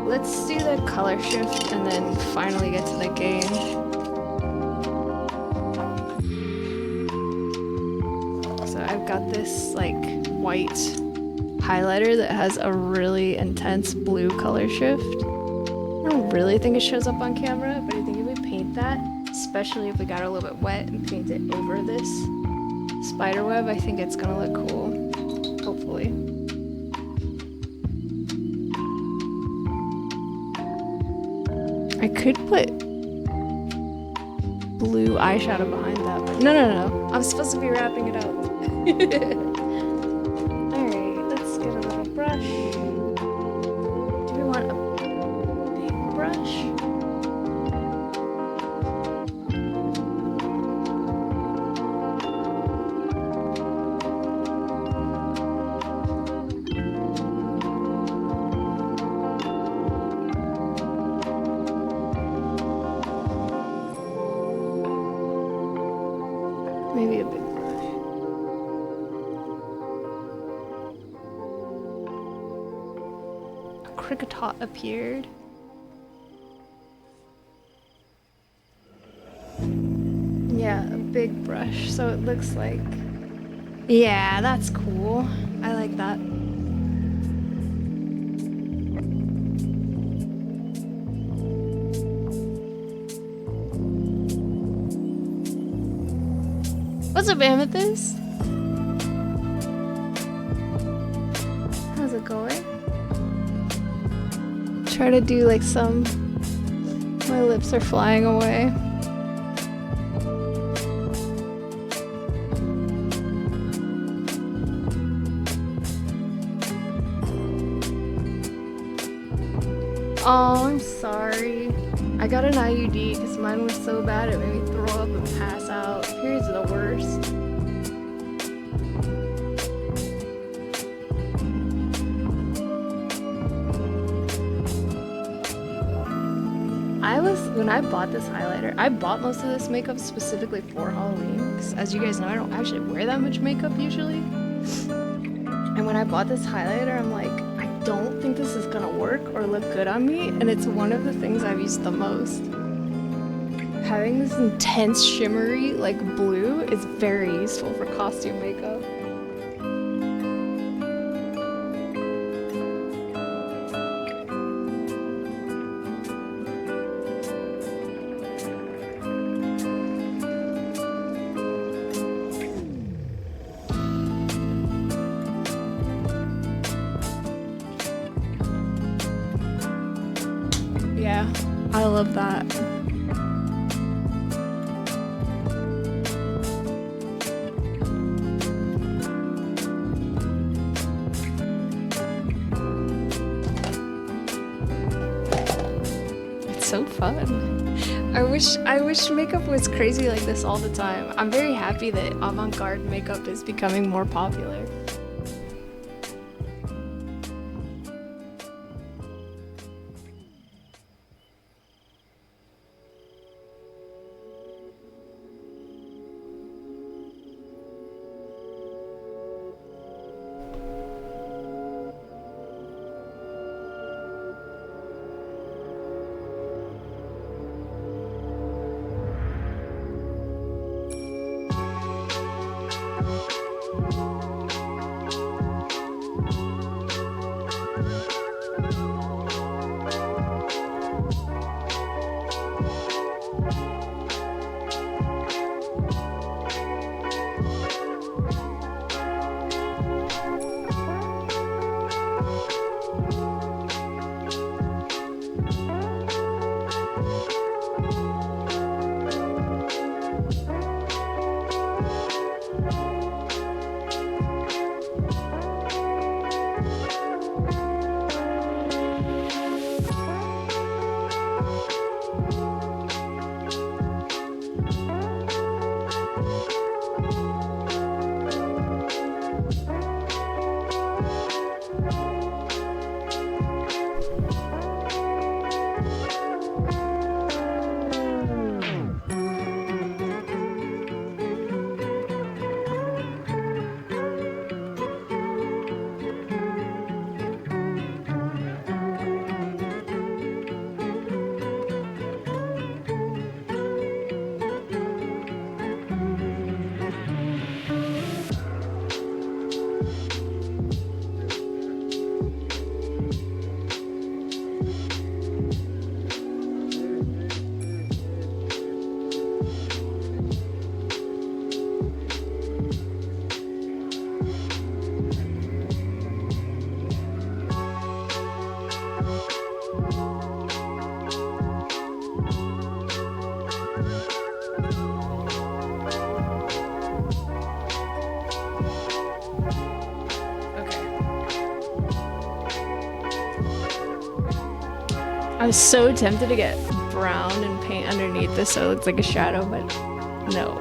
Let's do the color shift and then finally get to the game. So I've got this like white highlighter that has a really intense blue color shift. I don't really think it shows up on camera, but I think if we paint that, especially if we got it a little bit wet and paint it over this spiderweb, I think it's gonna look cool. Hopefully. I could put blue eyeshadow behind that, but no. I'm supposed to be wrapping it up. Alright, let's get a little brush. Do we want a big brush? Maybe a big brush. A cricket appeared. Yeah, a big brush. So it looks like... Yeah, that's cool. I like that. What's up, Amethyst? How's it going? Try to do like some... My lips are flying away. Oh, I'm sorry. I got an IUD because mine was so bad it made me throw up and pass out. Periods are the worst. When I bought this highlighter, I bought most of this makeup specifically for Halloween, because as you guys know, I don't actually wear that much makeup usually. And when I bought this highlighter, I'm like, I don't think this is gonna work or look good on me, and it's one of the things I've used the most. Having this intense shimmery like blue is very useful for costume makeup. Yeah, I love that. It's so fun. I wish makeup was crazy like this all the time. I'm very happy that avant-garde makeup is becoming more popular. I was so tempted to get brown and paint underneath this so it looks like a shadow, but no.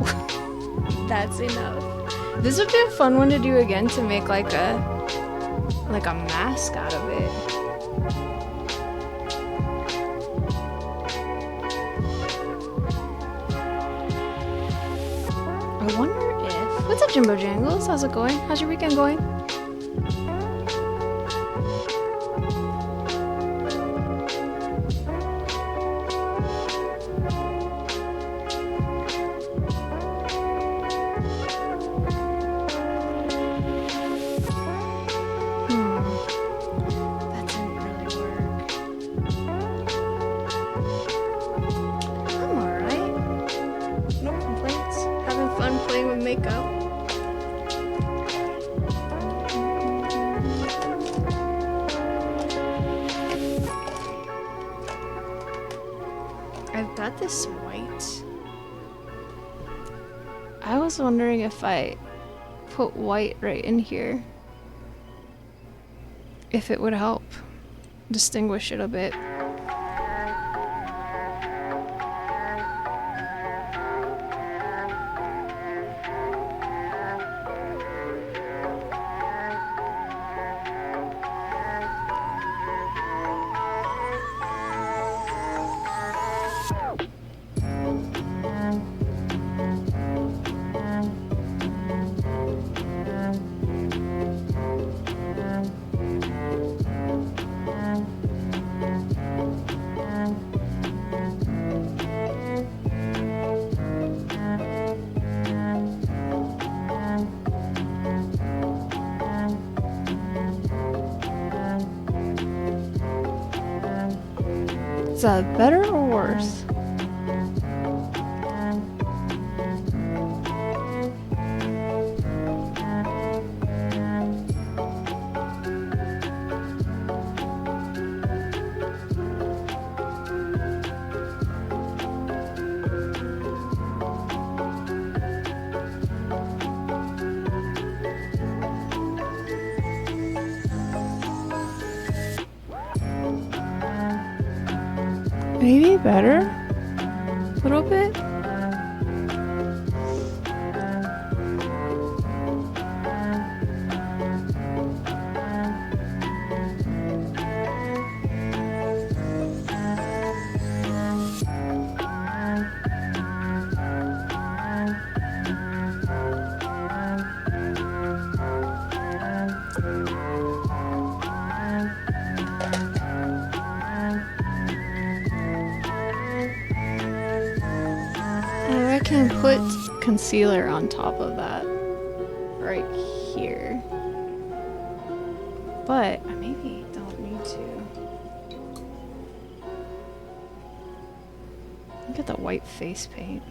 That's enough. This would be a fun one to do again, to make like a mask out of it. I wonder if... What's up, Jimbo Jangles? How's it going? How's your weekend going? This white. I was wondering if I put white right in here, if it would help distinguish it a bit. Is that better or worse? Maybe better? A little bit? I can put concealer on top of that right here, but I maybe don't need to. Look at the white face paint.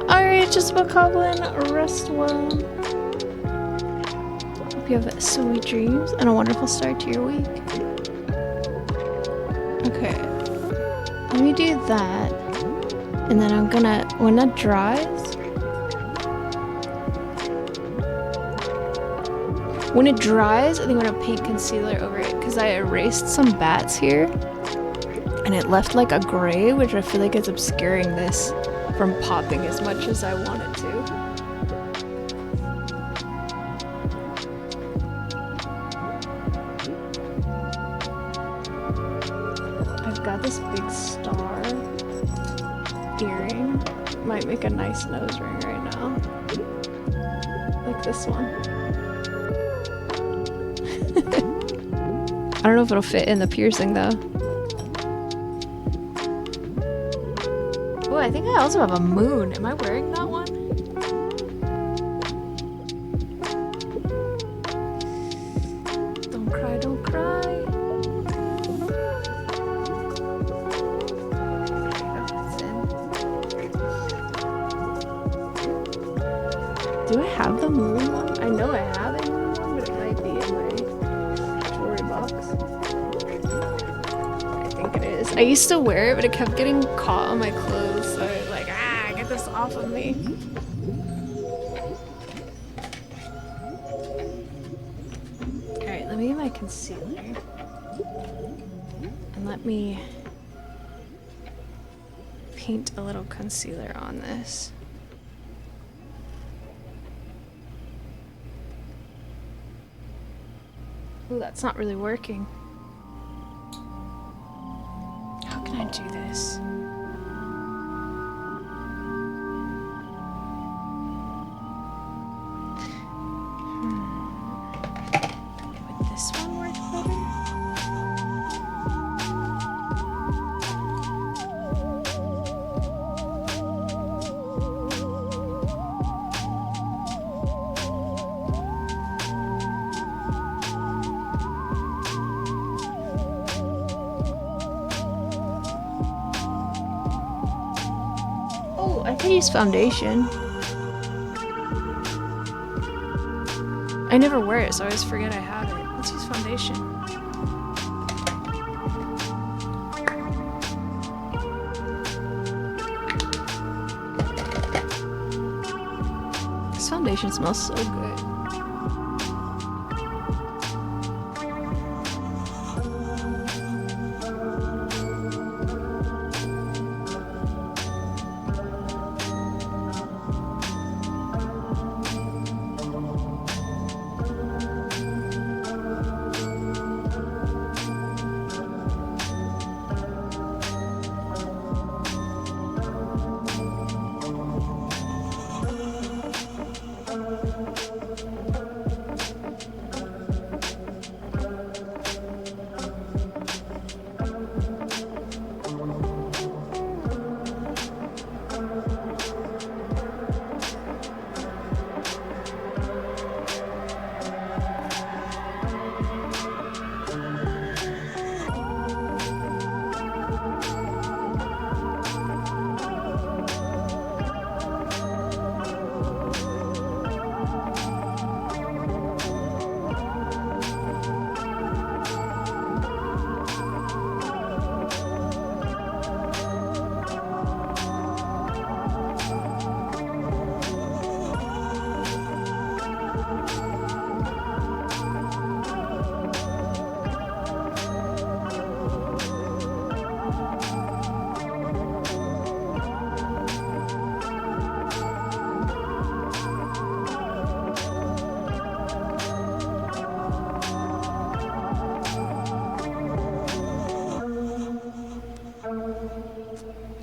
Alright, just about Coblin, rest well. Hope you have sweet dreams and a wonderful start to your week. Okay, let me do that. And then I'm gonna, when that dries, I think I'm gonna paint concealer over it, because I erased some bats here and it left like a gray, which I feel like is obscuring this from popping as much as I want it to. I've got this big star earring. Might make a nice nose ring right now. Like this one. I don't know if it'll fit in the piercing though. Oh, I think I also have a moon. Am I wearing that one? Don't cry, don't cry. Do I have the moon one? I know I have a moon one, but it might be in my jewelry box. I think it is. I used to wear it, but it kept getting caught on my clothes, so I was like, get this off of me. Alright, let me get my concealer. And let me paint a little concealer on this. Ooh, that's not really working. How can I do this? Would this one work better? I could use foundation. I never wear it, so I always forget I have it. Let's use foundation. This foundation smells so good.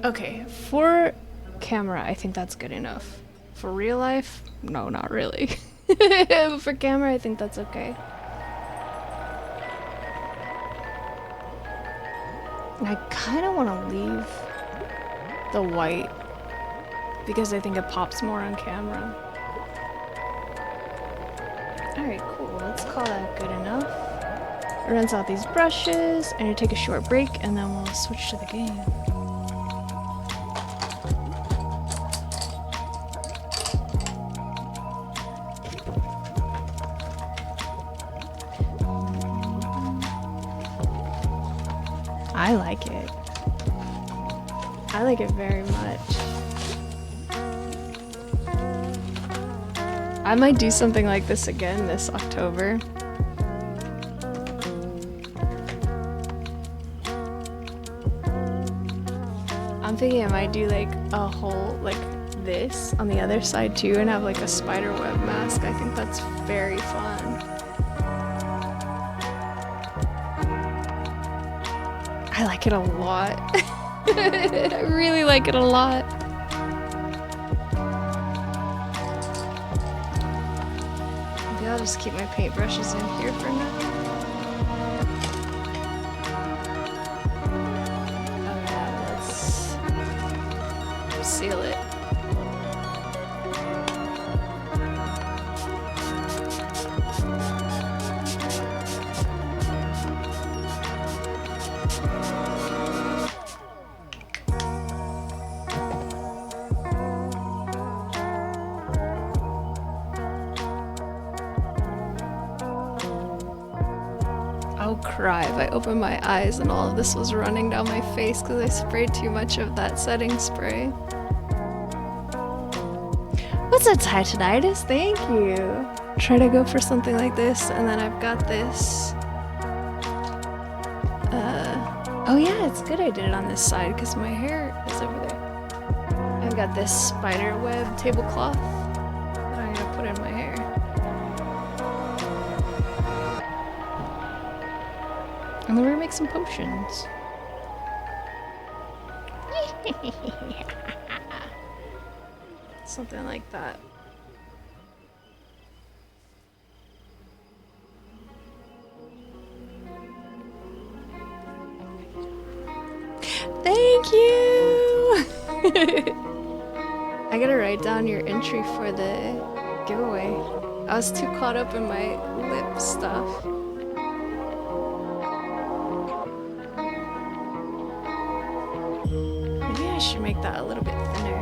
Okay, for camera, I think that's good enough. For real life, no, not really. But for camera, I think that's okay. I kind of want to leave the white because I think it pops more on camera. Alright, cool. Let's call that good enough. Rinse out these brushes. I need to take a short break and then we'll switch to the game. I like it. I like it very much. I might do something like this again this October. I'm thinking I might do like a whole, like this on the other side too and have like a spiderweb mask. I think that's very fun. I like it a lot. I really like it a lot. Maybe I'll just keep my paintbrushes in here for now. Okay, let's seal it. cry if I opened my eyes and all of this was running down my face because I sprayed too much of that setting spray. What's up, Titanitis? Thank you. Try to go for something like this, and then I've got this. Oh yeah, it's good I did it on this side because my hair is over there. I've got this spiderweb tablecloth that I'm gonna put in my hair. And then we're gonna make some potions. Something like that. Thank you! I gotta write down your entry for the giveaway. I was too caught up in my lip stuff. Maybe I should make that a little bit thinner.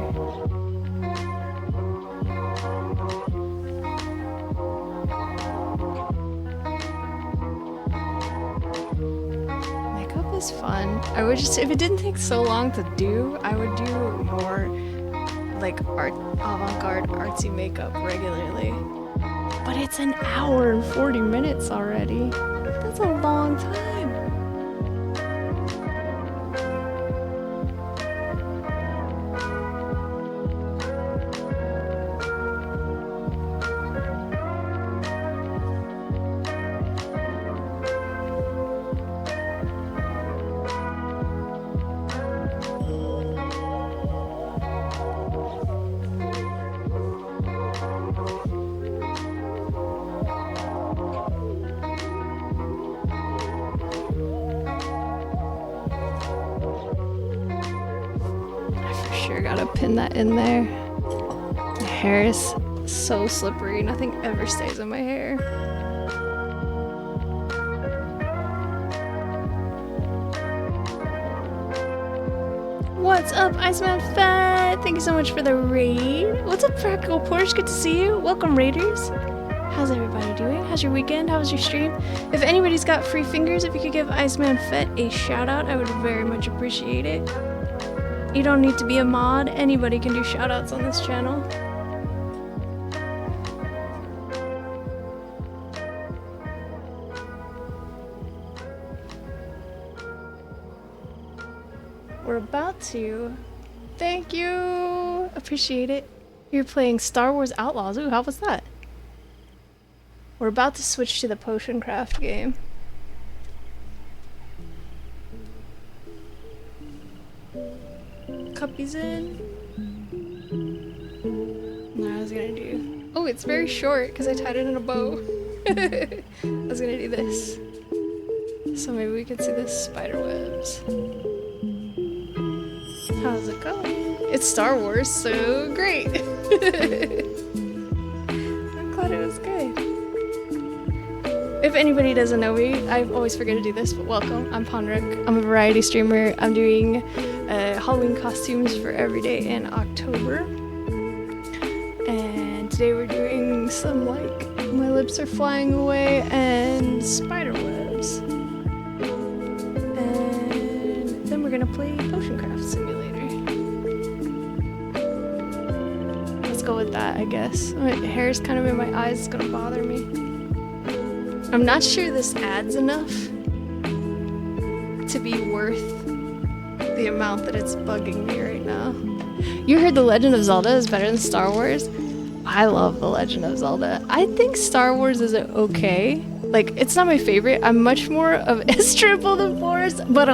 Is fun. I would just, if it didn't take so long to do, I would do more like avant-garde artsy makeup regularly. But it's an hour and 40 minutes already. That's a long time. Gotta pin that in there. My hair is so slippery, nothing ever stays in my hair. What's up, Iceman Fat? Thank you so much for the raid. What's up, Practical Porsche? Good to see you. Welcome, Raiders. How's everybody doing? How's your weekend? How was your stream? If anybody's got free fingers, if you could give Iceman Fett a shout out, I would very much appreciate it. You don't need to be a mod, anybody can do shoutouts on this channel. We're about to. Thank you! Appreciate it. You're playing Star Wars Outlaws. Ooh, how was that? We're about to switch to the potion craft game. Cuppy's in. No, I was gonna do. Oh, it's very short because I tied it in a bow. I was gonna do this. So maybe we could see the spiderwebs. How's it going? It's Star Wars, so great. I'm glad it was good. If anybody doesn't know me, I always forget to do this, but welcome. I'm Ponrick. I'm a variety streamer. I'm doing Halloween costumes for every day in October. And today we're doing some, like, my lips are flying away and spiderwebs. And then we're gonna play Potion Craft Simulator. Let's go with that, I guess. My hair's kind of in my eyes, it's gonna bother me. I'm not sure this adds enough to be worth the amount that it's bugging me right now. You heard The Legend of Zelda is better than Star Wars? I love The Legend of Zelda. I think Star Wars is okay. Like, it's not my favorite. I'm much more of a triple the force, but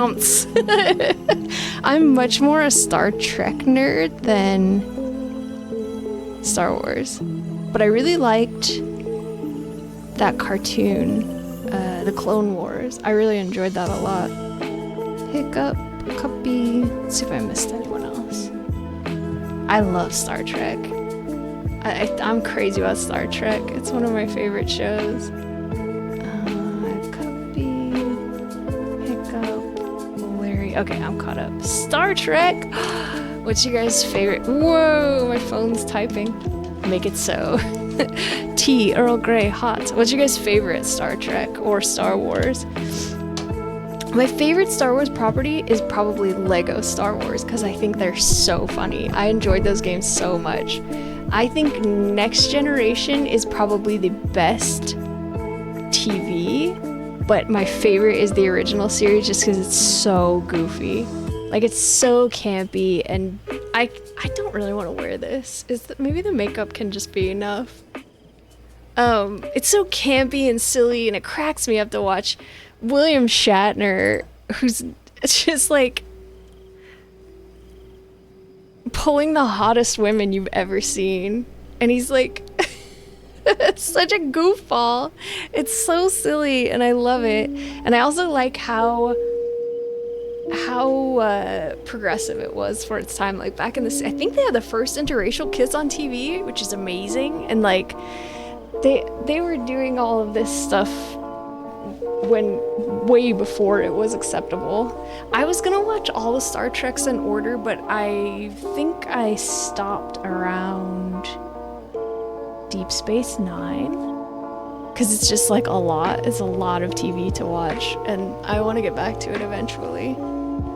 I'm much more a Star Trek nerd than Star Wars. But I really liked that cartoon, the Clone Wars. I really enjoyed that a lot. Hiccup, Cuppy. Let's see if I missed anyone else. I love Star Trek. I'm crazy about Star Trek. It's one of my favorite shows. Cuppy, Hiccup, Larry. Okay, I'm caught up. Star Trek. What's your guys' favorite? Whoa, my phone's typing. Make it so. Tea, Earl Grey, hot. What's your guys' favorite Star Trek or Star Wars? My favorite Star Wars property is probably Lego Star Wars because I think they're so funny. I enjoyed those games so much. I think Next Generation is probably the best TV, but my favorite is the original series just because it's so goofy. Like, it's so campy, and I don't really want to wear this. Maybe the makeup can just be enough. It's so campy and silly, and it cracks me up to watch William Shatner, who's just like pulling the hottest women you've ever seen, and he's like such a goofball. It's so silly, and I love it. And I also like how progressive it was for its time. Like back in the, I think they had the first interracial kiss on TV, which is amazing. And like they were doing all of this stuff when way before it was acceptable. I was gonna watch all the Star Treks in order, but I think I stopped around Deep Space Nine because it's just like a lot. It's a lot of TV to watch, and I want to get back to it eventually.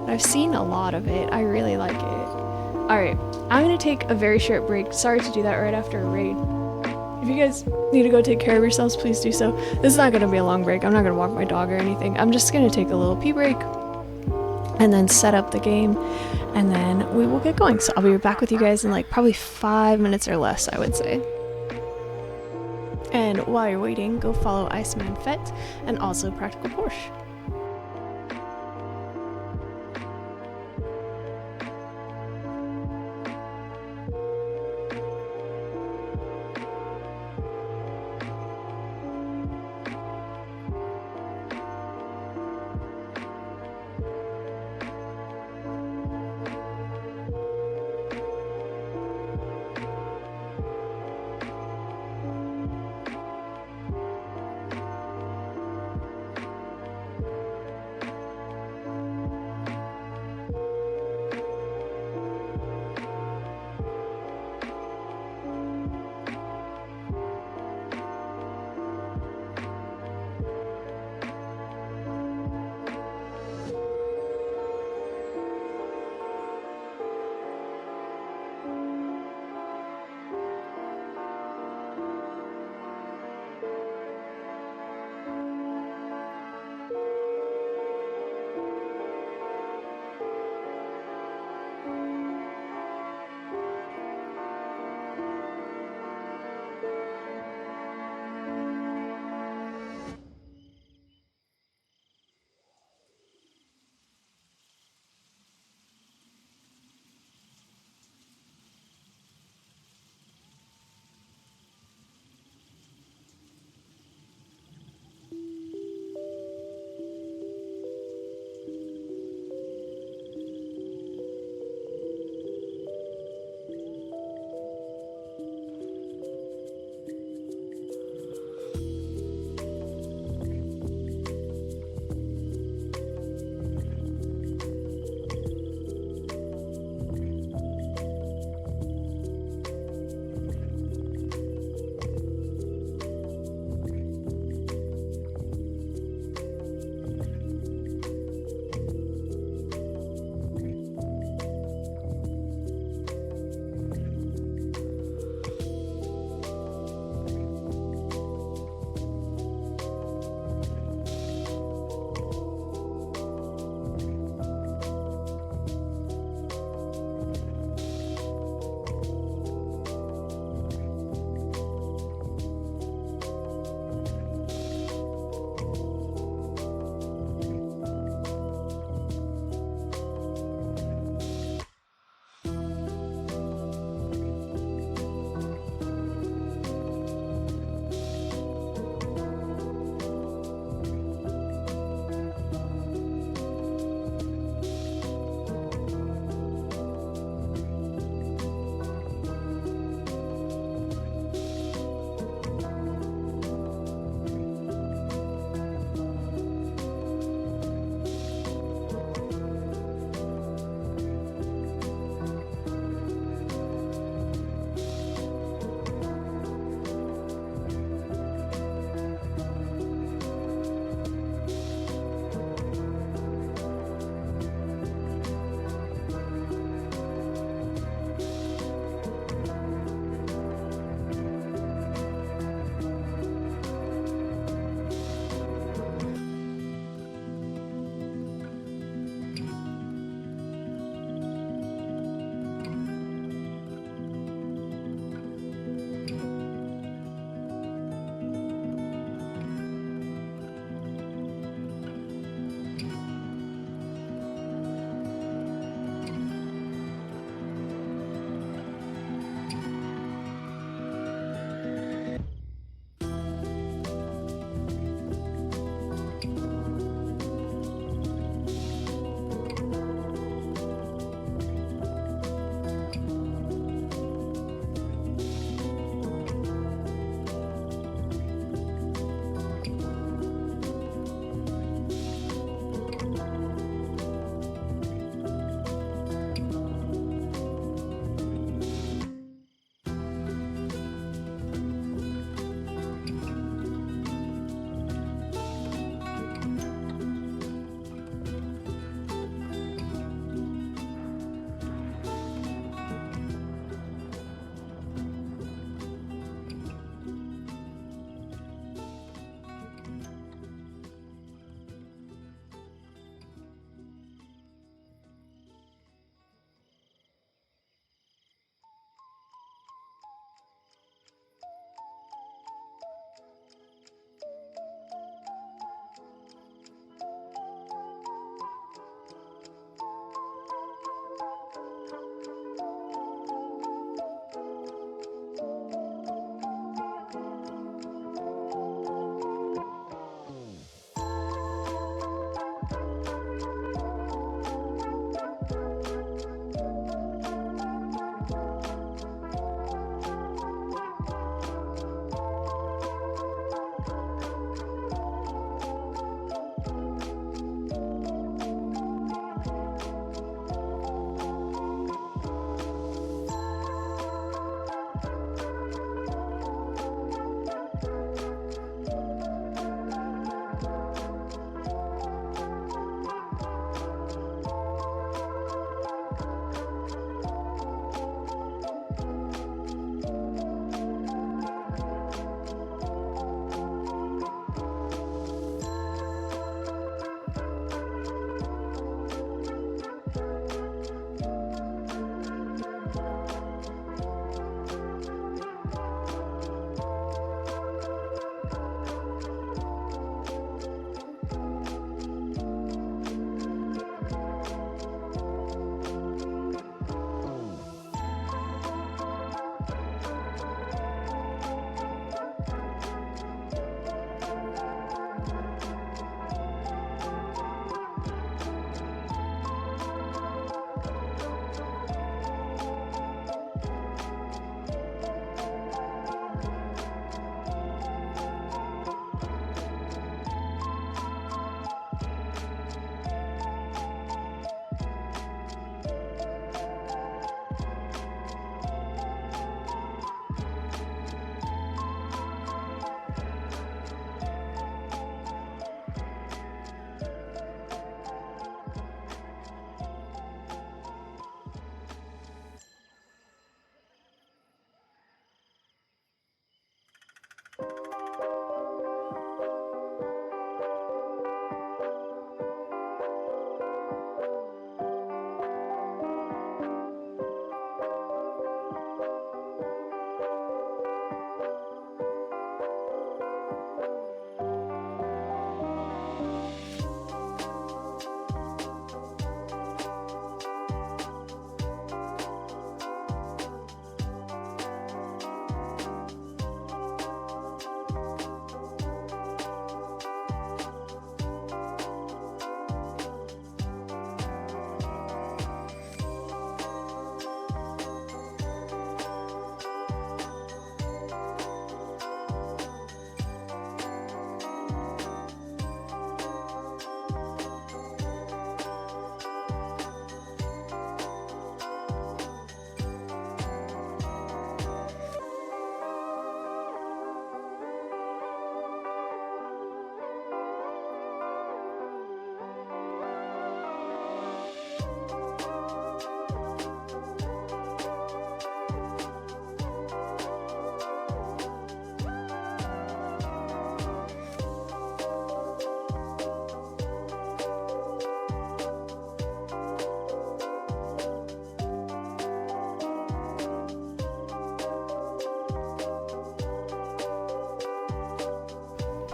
I've seen a lot of it. I really like it. All right, I'm gonna take a very short break. Sorry to do that right after a raid. If you guys need to go take care of yourselves, please do so. This is not going to be a long break. I'm not going to walk my dog or anything. I'm just going to take a little pee break and then set up the game, and then we will get going. So I'll be back with you guys in like probably 5 minutes or less, I would say. And while you're waiting, go follow Iceman Fett and also Practical Porsche.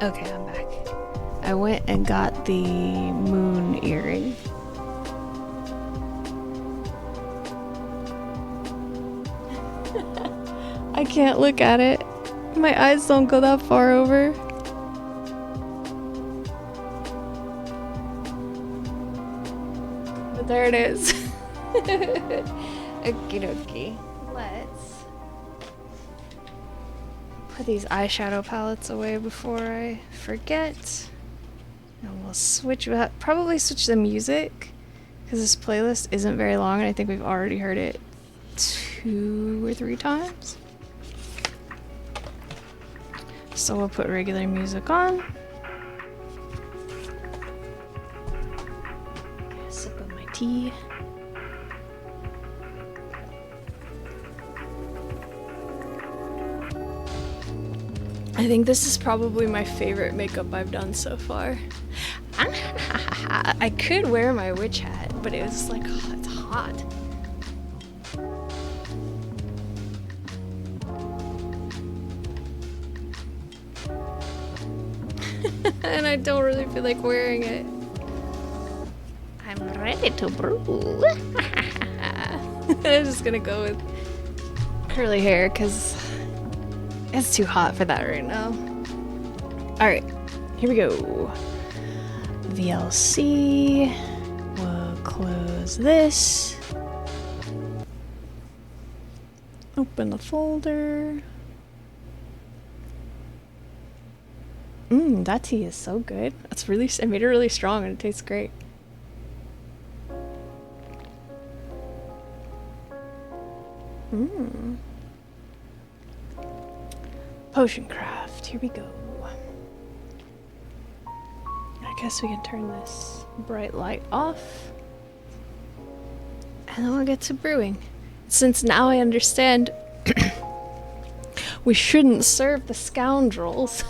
Okay, I'm back. I went and got the moon earring. I can't look at it. My eyes don't go that far over. But there it is. Okie dokie. Let's put these eyeshadow palettes away before I forget. And we'll switch, probably switch the music, because this playlist isn't very long and I think we've already heard it 2 or 3 times. So we'll put regular music on. Sip of my tea. I think this is probably my favorite makeup I've done so far. I could wear my witch hat, but it was like, oh, it's hot. And I don't really feel like wearing it. I'm ready to brew. I'm just gonna go with curly hair because it's too hot for that right now. Alright, here we go. VLC. We'll close this. Open the folder. That tea is so good. It's really, I made it really strong and it tastes great. Potion craft, here we go. I guess we can turn this bright light off. And then we'll get to brewing. Since now I understand we shouldn't serve the scoundrels.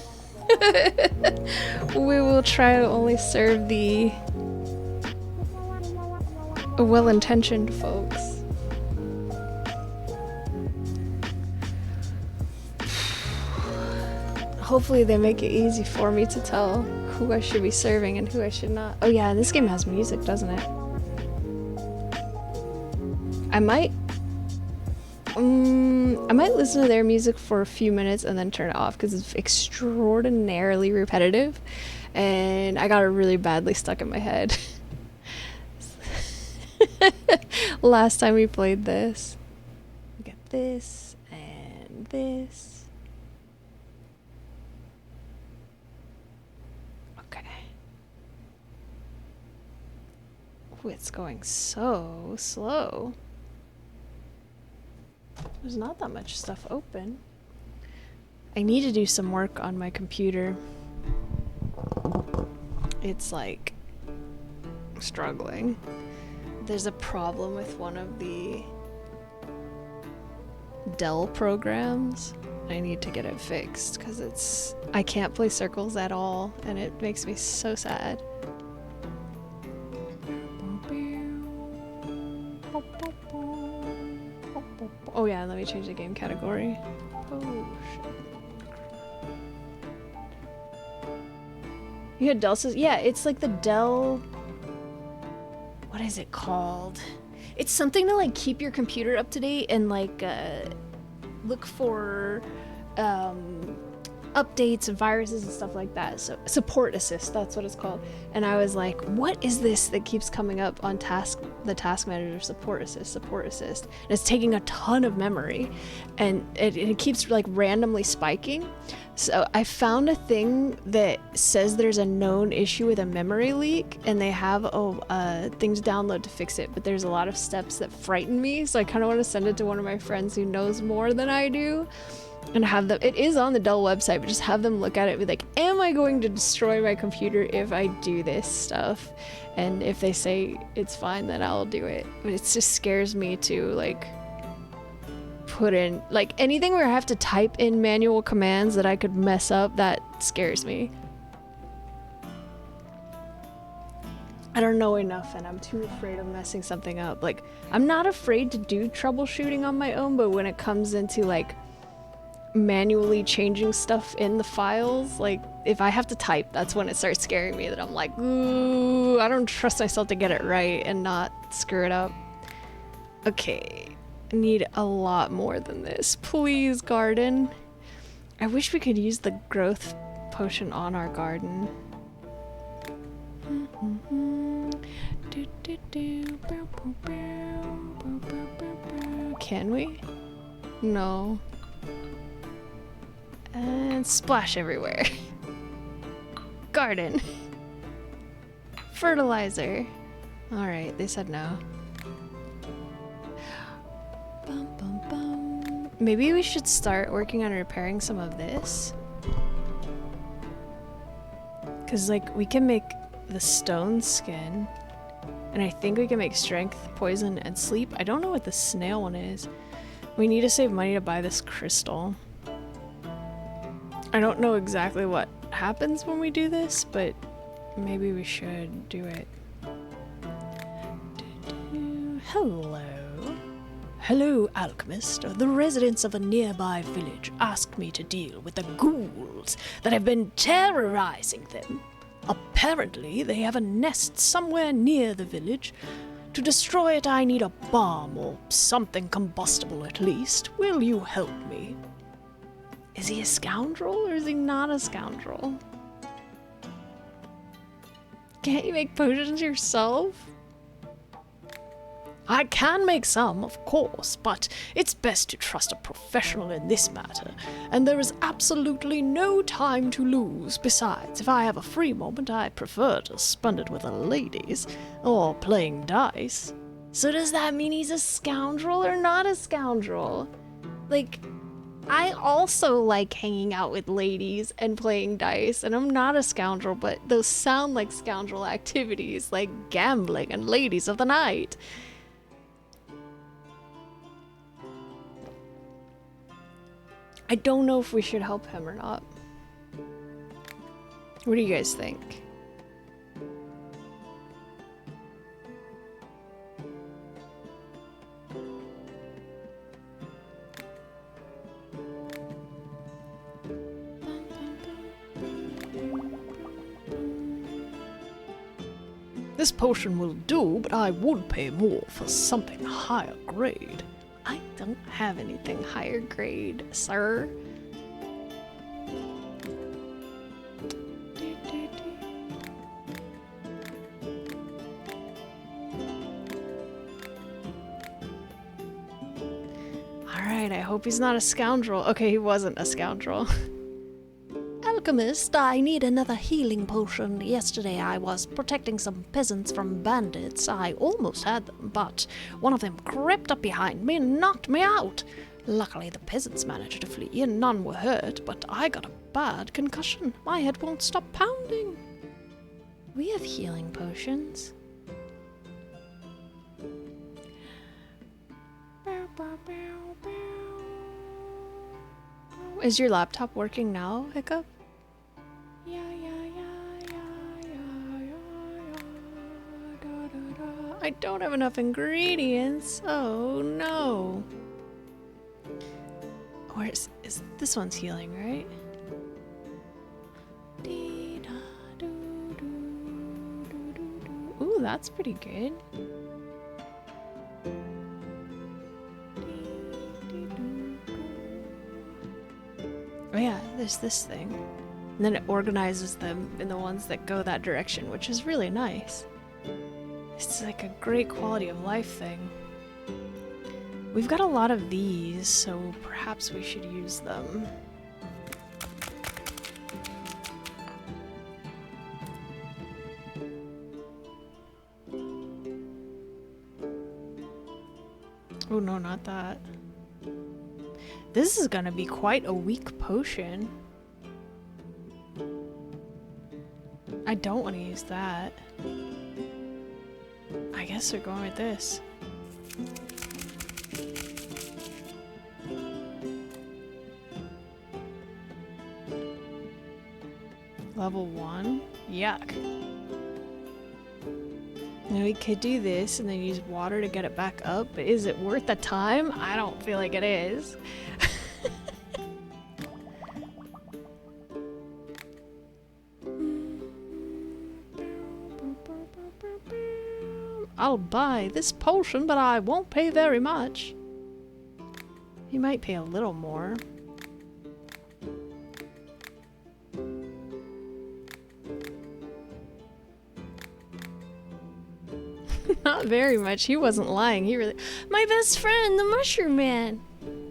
We will try to only serve the well-intentioned folks. Hopefully they make it easy for me to tell who I should be serving and who I should not. Oh yeah, this game has music, doesn't it? I might listen to their music for a few minutes and then turn it off because it's extraordinarily repetitive and I got it really badly stuck in my head. Last time we played this. We got this and this. Okay. Ooh, it's going so slow. There's not that much stuff open. I need to do some work on my computer. It's like struggling. There's a problem with one of the Dell programs. I need to get it fixed because I can't play circles at all and it makes me so sad. Oh yeah, let me change the game category. Oh shit. You had Dell says, yeah, it's like the Dell, what is it called? It's something to like keep your computer up to date and like look for updates and viruses and stuff like that. So support assist, that's what it's called. And I was like, what is this that keeps coming up on the task manager? Support assist. And it's taking a ton of memory and it keeps like randomly spiking. So I found a thing that says there's a known issue with a memory leak and they have things to download to fix it, but there's a lot of steps that frighten me, so I kind of want to send it to one of my friends who knows more than I do and have them, it is on the Dell website, but just have them look at it and be like, am I going to destroy my computer if I do this stuff? And if they say it's fine, then I'll do it. But it just scares me to like put in like anything where I have to type in manual commands that I could mess up. That scares me. I don't know enough and I'm too afraid of messing something up. Like I'm not afraid to do troubleshooting on my own, but when it comes into like manually changing stuff in the files. Like, if I have to type, that's when it starts scaring me, that I'm like, ooh, I don't trust myself to get it right and not screw it up. Okay, I need a lot more than this. Please, garden. I wish we could use the growth potion on our garden. Can we? No. And splash everywhere. Garden. Fertilizer. Alright, they said no. Bum, bum, bum. Maybe we should start working on repairing some of this. Because, like, we can make the stone skin. And I think we can make strength, poison, and sleep. I don't know what the snail one is. We need to save money to buy this crystal. I don't know exactly what happens when we do this, but maybe we should do it. Hello. Hello, alchemist. The residents of a nearby village asked me to deal with the ghouls that have been terrorizing them. Apparently, they have a nest somewhere near the village. To destroy it, I need a bomb or something combustible at least. Will you help me? Is he a scoundrel or is he not a scoundrel? Can't you make potions yourself? I can make some, of course, but it's best to trust a professional in this matter, and there is absolutely no time to lose. Besides, if I have a free moment, I prefer to spend it with the ladies, or playing dice. So does that mean he's a scoundrel or not a scoundrel? Like, I also like hanging out with ladies and playing dice, and I'm not a scoundrel, but those sound like scoundrel activities, like gambling and ladies of the night. I don't know if we should help him or not. What do you guys think? This potion will do, but I would pay more for something higher grade. I don't have anything higher grade, sir. Alright, I hope he's not a scoundrel. Okay, he wasn't a scoundrel. Alchemist, I need another healing potion. Yesterday I was protecting some peasants from bandits. I almost had them, but one of them crept up behind me and knocked me out. Luckily the peasants managed to flee and none were hurt, but I got a bad concussion. My head won't stop pounding. We have healing potions. Is your laptop working now, Hiccup? I don't have enough ingredients. Oh no. Or is this one's healing, right? Ooh, that's pretty good. Oh yeah, there's this thing. And then it organizes them in the ones that go that direction, which is really nice. It's like a great quality of life thing. We've got a lot of these, so perhaps we should use them. Oh no, not that. This is gonna be quite a weak potion. I don't want to use that. I guess we're going with this. Level 1? Yuck. Now we could do this and then use water to get it back up, but is it worth the time? I don't feel like it is. I'll buy this potion, but I won't pay very much. He might pay a little more. Not very much. He wasn't lying. He really... My best friend, the Mushroom Man.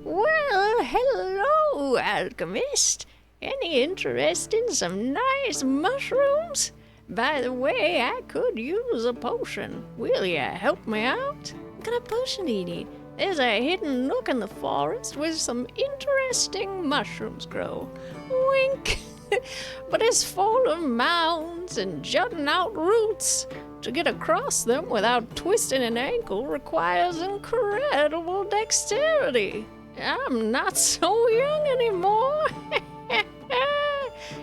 Well, hello, alchemist. Any interest in some nice mushrooms? By the way, I could use a potion. Will ya help me out? What kind of potion do you need? There's a hidden nook in the forest where some interesting mushrooms grow. Wink! But it's full of mounds and jutting out roots. To get across them without twisting an ankle requires incredible dexterity. I'm not so young anymore.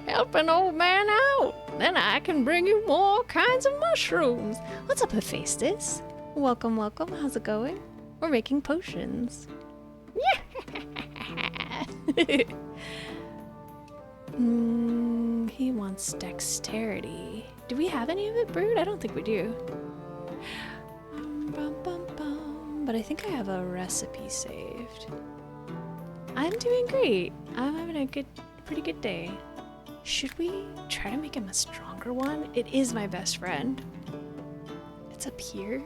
Help an old man out, then I can bring you more kinds of mushrooms. What's up, Hephaestus? Welcome, welcome. How's it going? We're making potions. He wants dexterity. Do we have any of it brewed? I don't think we do. But I think I have a recipe saved. I'm doing great. I'm having a pretty good day. Should we try to make him a stronger one? It is my best friend. It's up here.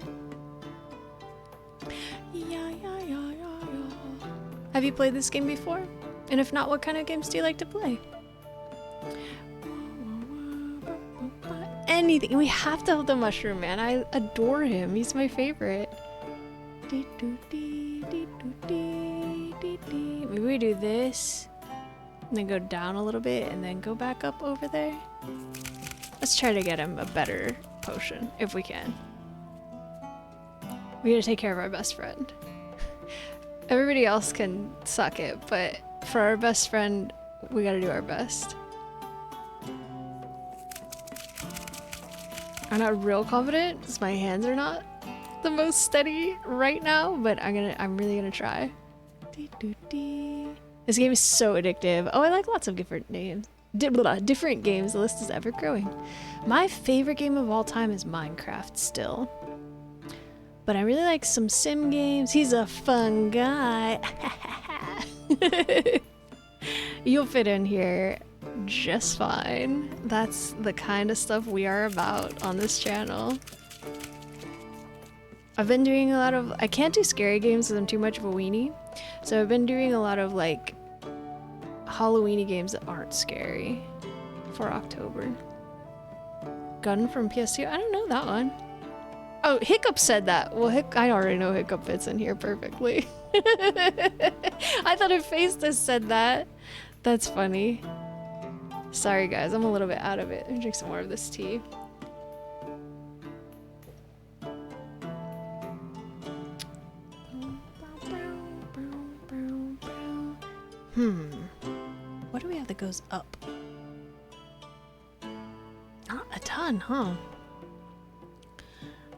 Yeah. Have you played this game before? And if not, what kind of games do you like to play? Anything. We have to help the Mushroom Man. I adore him. He's my favorite. Maybe we do this, and then go down a little bit, and then go back up over there. Let's try to get him a better potion, if we can. We gotta take care of our best friend. Everybody else can suck it, but for our best friend, we gotta do our best. I'm not real confident because my hands are not the most steady right now, but I'm really gonna try. This game is so addictive. Oh, I like lots of different names. Different games. The list is ever growing. My favorite game of all time is Minecraft still. But I really like some sim games. He's a fun guy. You'll fit in here just fine. That's the kind of stuff we are about on this channel. I've been doing a lot of... I can't do scary games because I'm too much of a weenie. So I've been doing a lot of like Halloween-y games that aren't scary for October. Gun from PS2? I don't know that one. Oh, Hiccup said that. Well, I already know Hiccup fits in here perfectly. I thought Hephaestus said that. That's funny. Sorry guys, I'm a little bit out of it. Let me drink some more of this tea. What do we have that goes up? Not a ton, huh?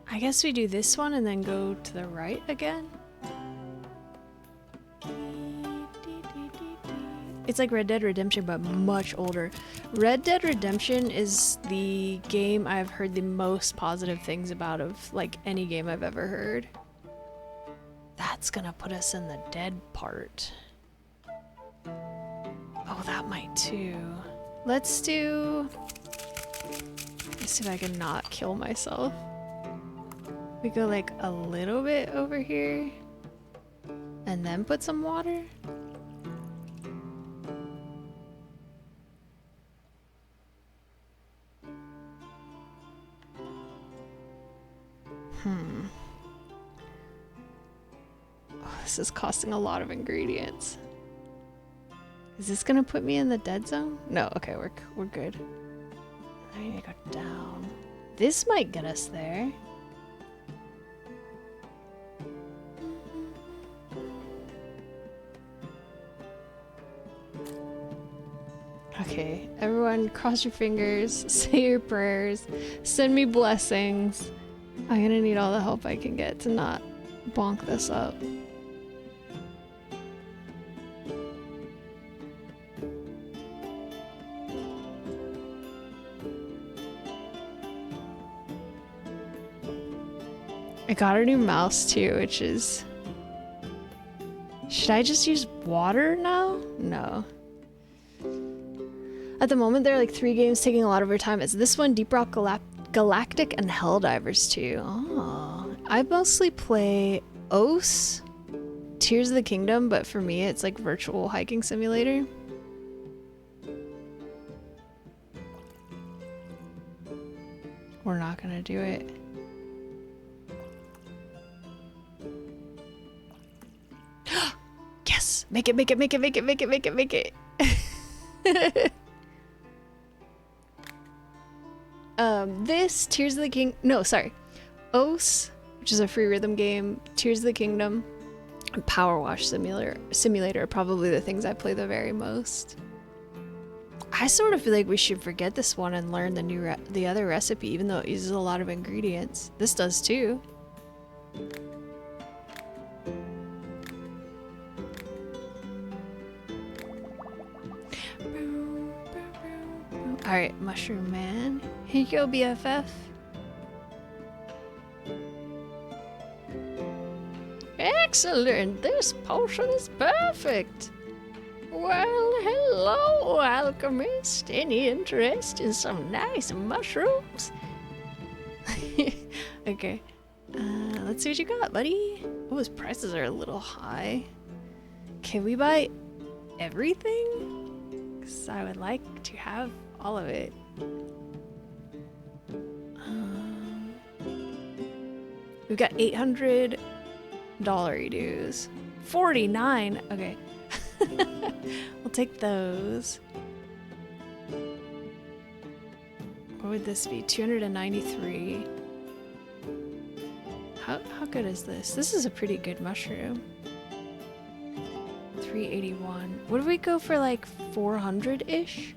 I guess we do this one and then go to the right again. It's like Red Dead Redemption, but much older. Red Dead Redemption is the game I've heard the most positive things about of like any game I've ever heard. That's gonna put us in the dead part. Oh, that might too. Let's see if I can not kill myself. We go like a little bit over here and then put some water. Oh, this is costing a lot of ingredients. Is this gonna put me in the dead zone? No, okay, we're good. I need to go down. This might get us there. Okay, everyone cross your fingers, say your prayers, send me blessings. I'm gonna need all the help I can get to not bonk this up. I got a new mouse too, which is... Should I just use water now? No. At the moment, there are like 3 games taking a lot of our time. It's this one, Deep Rock Galactic, and Helldivers 2. Oh. I mostly play OS, Tears of the Kingdom, but for me, it's like virtual hiking simulator. We're not gonna do it. Yes! Make it, make it, make it, make it, make it, make it, make it! This, Tears of the King... No, sorry. OS, which is a free rhythm game, Tears of the Kingdom, and Power Wash Simulator are probably the things I play the very most. I sort of feel like we should forget this one and learn the other recipe, even though it uses a lot of ingredients. This does too. Alright, Mushroom Man. Here you go, BFF. Excellent! This potion is perfect! Well, hello, alchemist. Any interest in some nice mushrooms? Okay. Let's see what you got, buddy. Oh, his prices are a little high. Can we buy everything? Because I would like to have all of it. We've got $800 dues. 49. Okay. We'll take those. What would this be? 293. How good is this? This is a pretty good mushroom. 381. What do we go for, like 400-ish?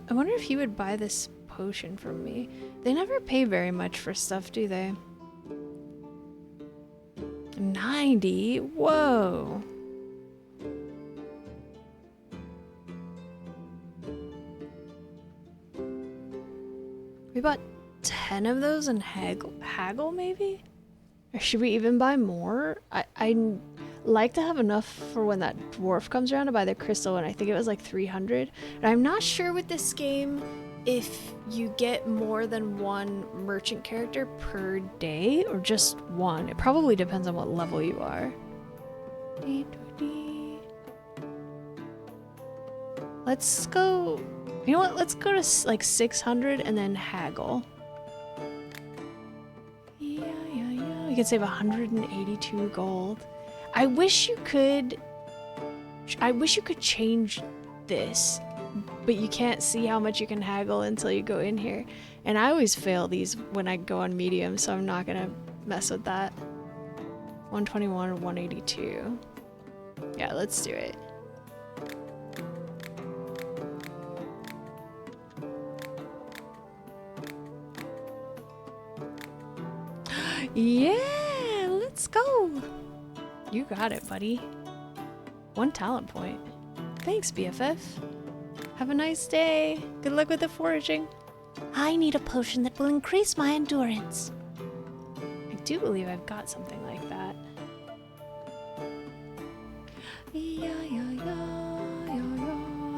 I wonder if he would buy this potion from me. They never pay very much for stuff, do they? 90? Whoa! We bought 10 of those and haggle maybe? Or should we even buy more? I'd like to have enough for when that dwarf comes around to buy the crystal, and I think it was like 300. And I'm not sure with this game if you get more than one merchant character per day or just one. It probably depends on what level you are. Let's go, you know what, let's go to like 600 and then haggle. Yeah. We can save 182 gold. I wish you could change this, but you can't see how much you can haggle until you go in here. And I always fail these when I go on medium, so I'm not gonna mess with that. 121 or 182. Yeah, let's do it. Yeah, let's go. You got it, buddy. 1 talent point. Thanks, BFF. Have a nice day. Good luck with the foraging. I need a potion that will increase my endurance. I do believe I've got something like that.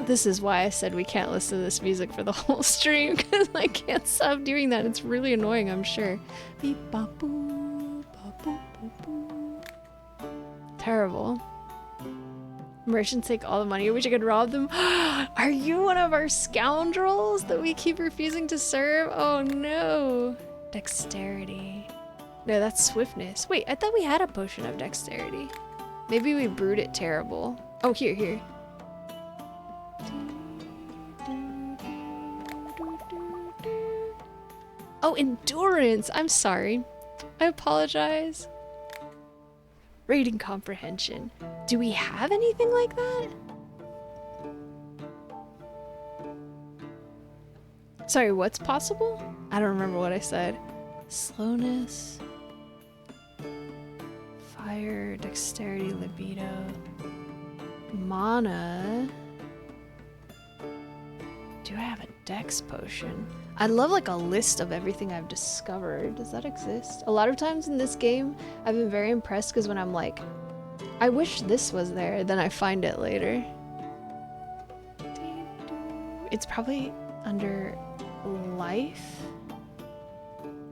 This is why I said we can't listen to this music for the whole stream, because I can't stop doing that. It's really annoying, I'm sure. Beep, bop, boo, bop, boo, boo, boo. Terrible. Merchants take all the money. I wish I could rob them. Are you one of our scoundrels that we keep refusing to serve? Oh no. Dexterity. No, that's swiftness. Wait, I thought we had a potion of dexterity. Maybe we brewed it terrible. Oh, here. Oh, endurance. I'm sorry. I apologize. Reading comprehension. Do we have anything like that? Sorry, what's possible? I don't remember what I said. Slowness. Fire, dexterity, libido. Mana. Do I have a dex potion? I'd love like a list of everything I've discovered. Does that exist? A lot of times in this game, I've been very impressed because when I'm like, I wish this was there, then I find it later. It's probably under life,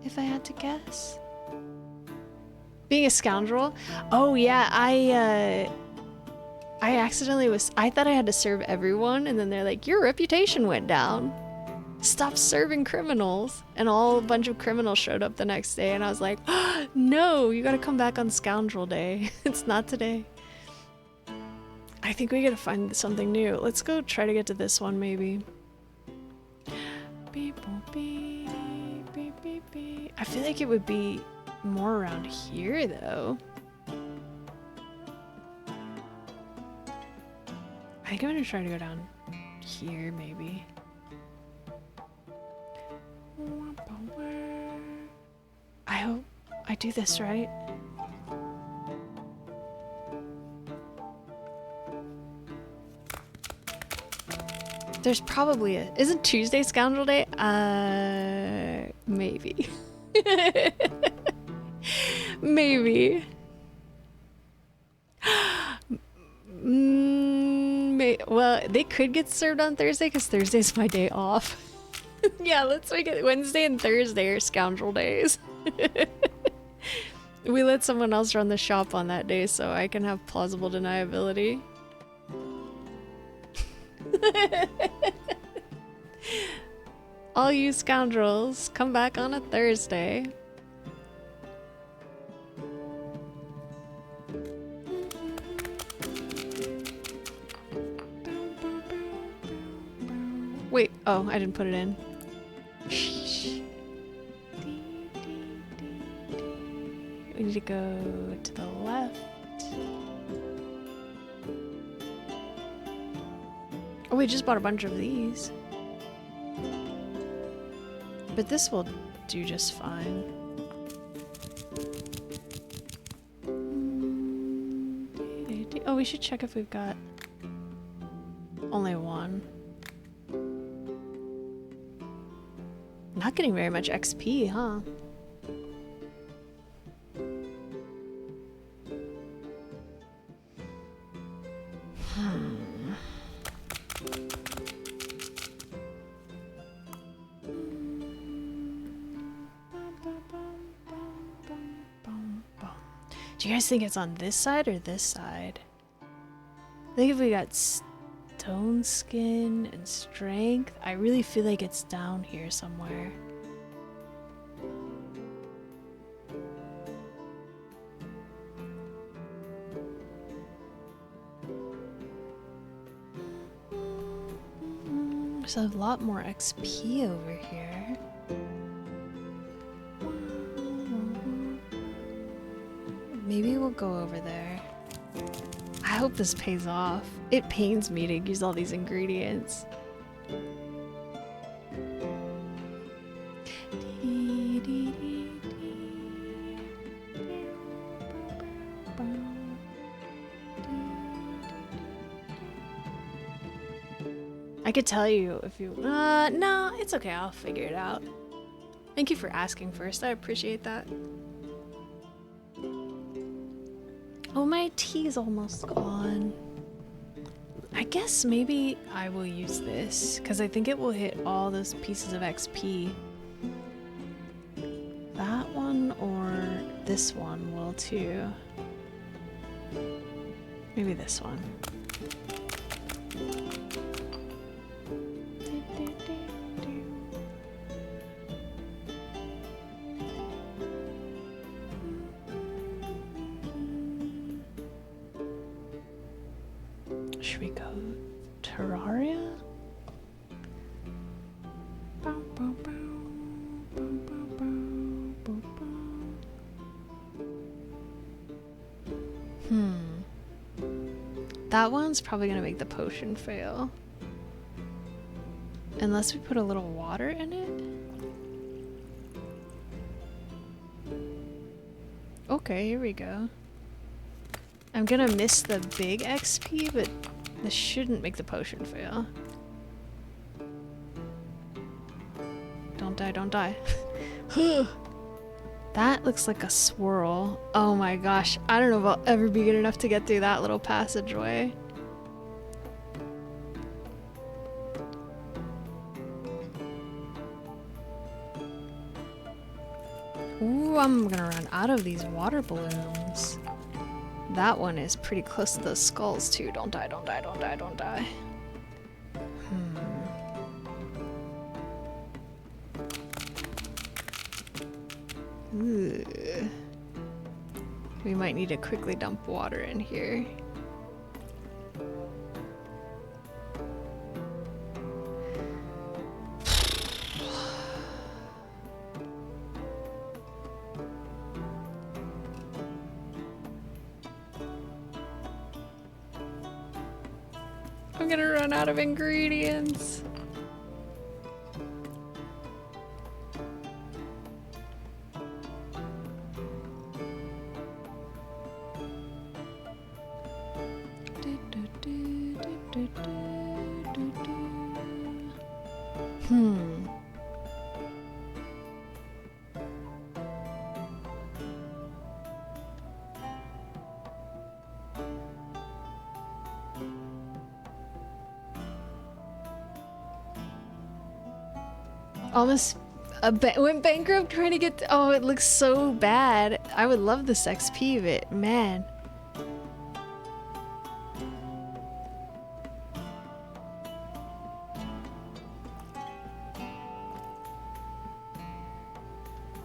if I had to guess. Being a scoundrel? Oh yeah, I accidentally I thought I had to serve everyone, and then they're like, your reputation went down. Stop serving criminals. And a bunch of criminals showed up the next day, and I was like, oh, no, you gotta come back on Scoundrel Day. It's not today. I think we gotta find something new. Let's go try to get to this one, maybe. Beep, boop, beep, beep, beep, beep. I feel like it would be more around here, though. I think I'm gonna try to go down here, maybe. I hope I do this right. There's probably isn't Tuesday Scoundrel Day? Maybe. Maybe. Well, they could get served on Thursday because Thursday's my day off. Yeah, let's make it Wednesday and Thursday are Scoundrel Days. We let someone else run the shop on that day so I can have plausible deniability. All you scoundrels, come back on a Thursday. Wait, oh, I didn't put it in. We need to go to the left. Oh, we just bought a bunch of these. But this will do just fine. Oh, we should check if we've got only one. Not getting very much XP, huh? Do you guys think it's on this side or this side? I think if we got stone skin and strength, I really feel like it's down here somewhere. There's a lot more XP over here. Maybe we'll go over there. I hope this pays off. It pains me to use all these ingredients. I could tell you if you... no, it's okay. I'll figure it out. Thank you for asking first. I appreciate that. Oh, my tea's almost gone. I guess maybe I will use this, because I think it will hit all those pieces of XP. That one or this one will too. Maybe this one. Should we go Terraria? That one's probably gonna make the potion fail. Unless we put a little water in it. Okay, here we go. I'm gonna miss the big XP, but this shouldn't make the potion fail. Don't die, don't die. That looks like a swirl. Oh my gosh. I don't know if I'll ever be good enough to get through that little passageway. Ooh, I'm gonna run out of these water balloons. That one is pretty close to those skulls too. Don't die, don't die, don't die, don't die. Ooh. We might need to quickly dump water in here. I'm gonna run out of ingredients. Almost went bankrupt trying to get. Oh, it looks so bad. I would love this XP of it, man.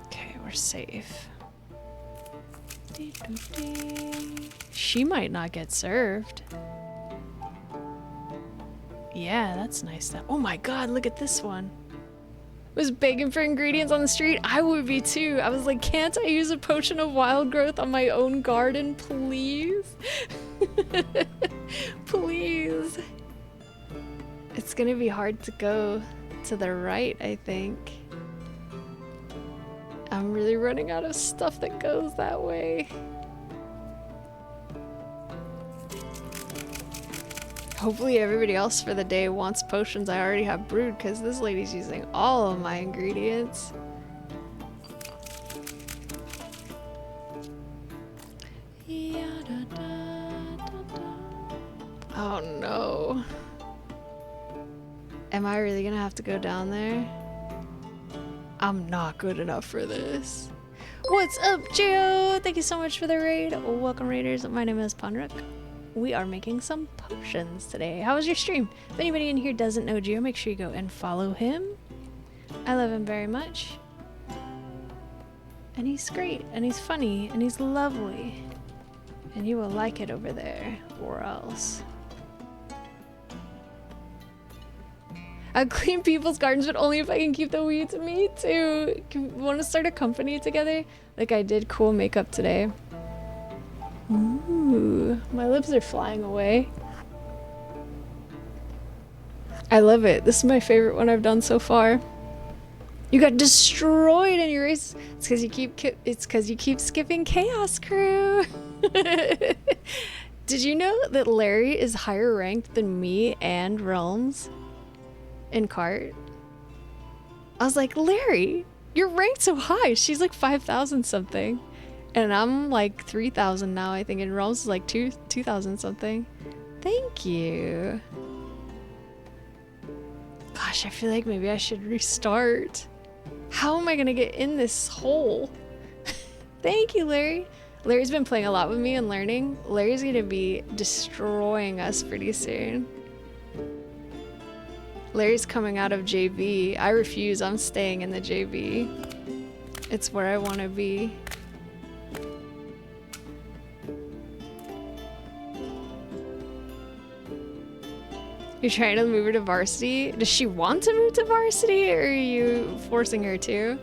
Okay, we're safe. She might not get served. Yeah, that's nice. Oh my god, look at this one. Was begging for ingredients on the street. I would be too. I was like, can't I use a potion of wild growth on my own garden, please? Please. It's gonna be hard to go to the right, I think. I'm really running out of stuff that goes that way. Hopefully everybody else for the day wants potions I already have brewed, because this lady's using all of my ingredients. Oh no. Am I really gonna have to go down there? I'm not good enough for this. What's up, Geo? Thank you so much for the raid. Welcome, raiders. My name is Panruk. We are making some potions today. How was your stream? If anybody in here doesn't know Geo, make sure you go and follow him. I love him very much. And he's great, and he's funny, and he's lovely. And you will like it over there, or else. I'll clean people's gardens, but only if I can keep the weeds. Me too. Want to start a company together? Like I did cool makeup today. Ooh, my lips are flying away. I love it. This is my favorite one I've done so far. You got destroyed in your race. It's because you keep skipping Chaos Crew. Did you know that Larry is higher ranked than me and Realms in Cart? I was like, Larry, you're ranked so high. She's like 5,000 something. And I'm like 3,000 now, I think, and Realms is like 2,000 something. Thank you. Gosh, I feel like maybe I should restart. How am I gonna get in this hole? Thank you, Larry. Larry's been playing a lot with me and learning. Larry's gonna be destroying us pretty soon. Larry's coming out of JV. I refuse, I'm staying in the JV. It's where I wanna be. You're trying to move her to varsity? Does she want to move to varsity, or are you forcing her to?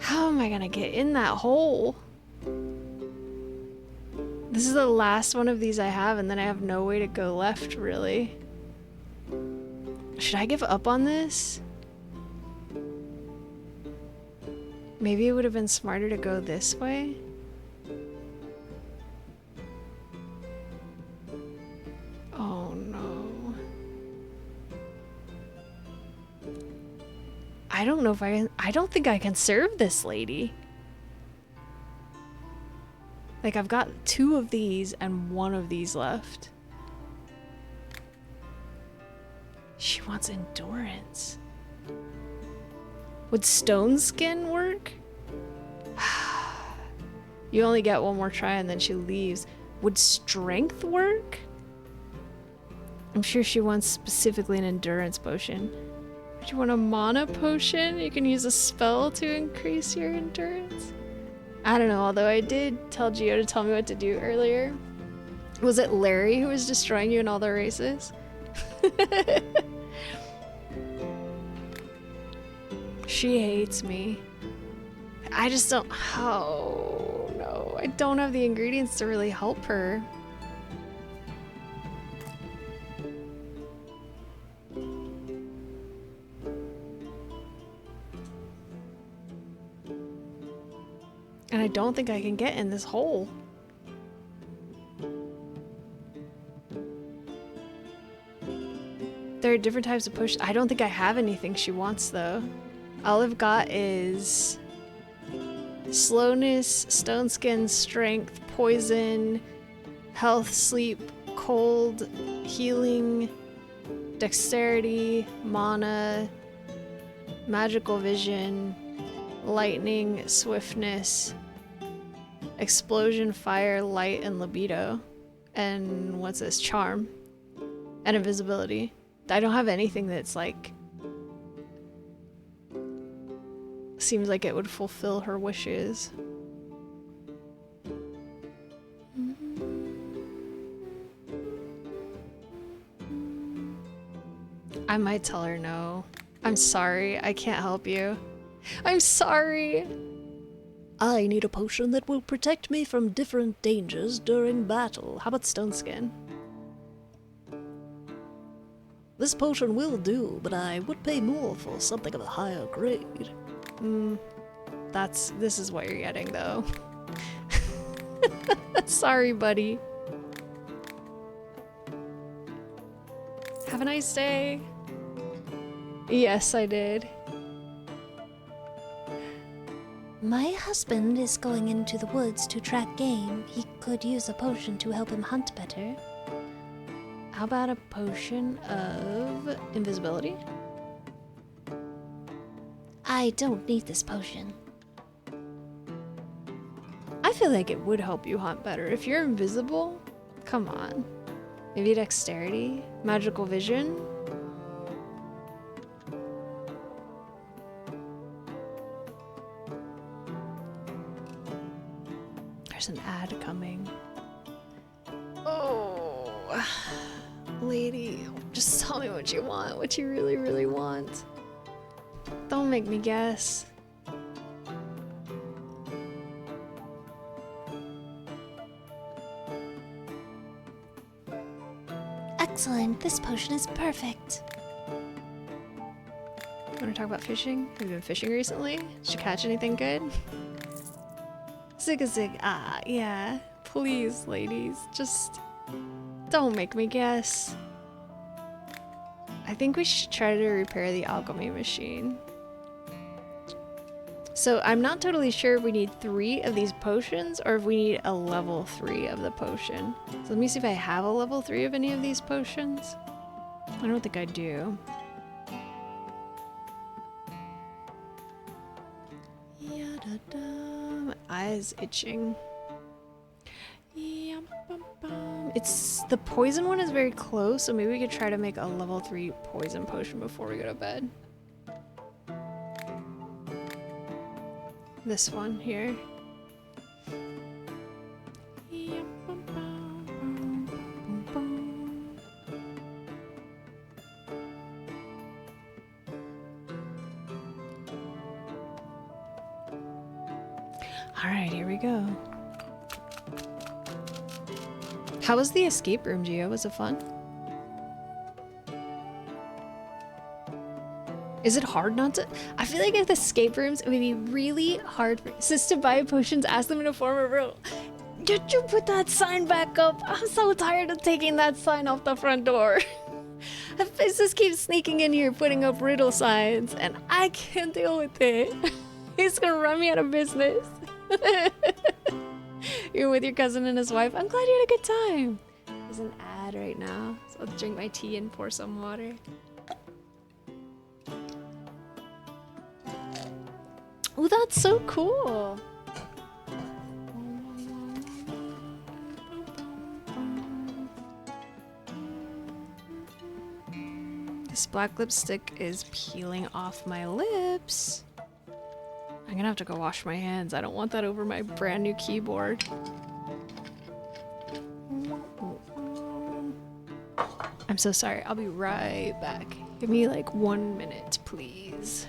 How am I gonna get in that hole? This is the last one of these I have, and then I have no way to go left, really. Should I give up on this? Maybe it would have been smarter to go this way? Oh no. I don't know if I don't think I can serve this lady. Like, I've got 2 of these and 1 of these left. She wants endurance. Would stone skin work? You only get 1 more try and then she leaves. Would strength work? I'm sure she wants specifically an endurance potion. Would you want a mana potion? You can use a spell to increase your endurance. I don't know, although I did tell Gio to tell me what to do earlier. Was it Larry who was destroying you in all the races? She hates me. I just don't... Oh, no. I don't have the ingredients to really help her. And I don't think I can get in this hole. There are different types of push. I don't think I have anything she wants, though. All I've got is slowness, stone skin, strength, poison, health, sleep, cold, healing, dexterity, mana, magical vision, lightning, swiftness, explosion, fire, light, and libido. And what's this? Charm. And invisibility. I don't have anything that's like... seems like it would fulfill her wishes. I might tell her no. I'm sorry, I can't help you. I'm sorry! I need a potion that will protect me from different dangers during battle. How about stone skin? This potion will do, but I would pay more for something of a higher grade. This is what you're getting, though. Sorry, buddy. Have a nice day. Yes, I did. My husband is going into the woods to track game. He could use a potion to help him hunt better. How about a potion of invisibility? I don't need this potion. I feel like it would help you hunt better. If you're invisible, come on. Maybe dexterity, magical vision. There's an ad coming. Oh, lady, just tell me what you want, what you really, really want. Don't make me guess. Excellent, this potion is perfect. Want to talk about fishing? Have you been fishing recently? Did you catch anything good? Zig-a-zig, yeah. Please, ladies, just don't make me guess. I think we should try to repair the alchemy machine. So I'm not totally sure if we need 3 of these potions or if we need a level 3 of the potion. So let me see if I have a level 3 of any of these potions. I don't think I do. My eye's itching. It's the poison one is very close, so maybe we could try to make a level 3 poison potion before we go to bed. This one here. Alright, here we go. How was the escape room, Gio? Was it fun? Is it hard not to? I feel like at the escape rooms, it would be really hard for sis to buy potions, ask them in a form of real. Did you put that sign back up? I'm so tired of taking that sign off the front door. This just keeps sneaking in here, putting up riddle signs, and I can't deal with it. He's gonna run me out of business. You're with your cousin and his wife. I'm glad you had a good time. There's an ad right now, so I'll drink my tea and pour some water. Oh, that's so cool. This black lipstick is peeling off my lips. I'm gonna have to go wash my hands. I don't want that over my brand new keyboard. I'm so sorry. I'll be right back. Give me like 1 minute, please.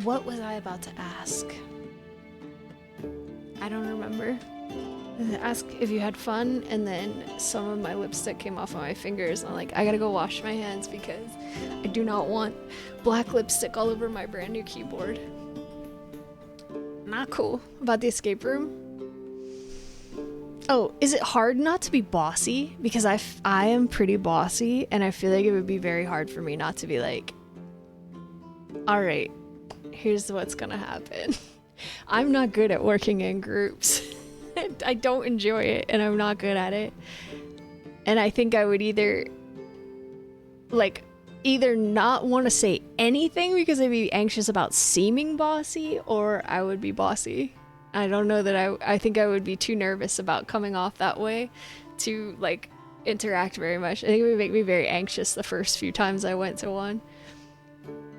What was I about to ask? I don't remember. Ask if you had fun, and then some of my lipstick came off of my fingers. And I'm like, I gotta go wash my hands because I do not want black lipstick all over my brand new keyboard. Not cool. About the escape room? Oh, is it hard not to be bossy? Because I am pretty bossy, and I feel like it would be very hard for me not to be like, alright, here's what's gonna happen. I'm not good at working in groups. I don't enjoy it, and I'm not good at it. And I think I would either not want to say anything because I'd be anxious about seeming bossy, or I would be bossy. I don't know that I think I would be too nervous about coming off that way to like interact very much. I think it would make me very anxious the first few times I went to one.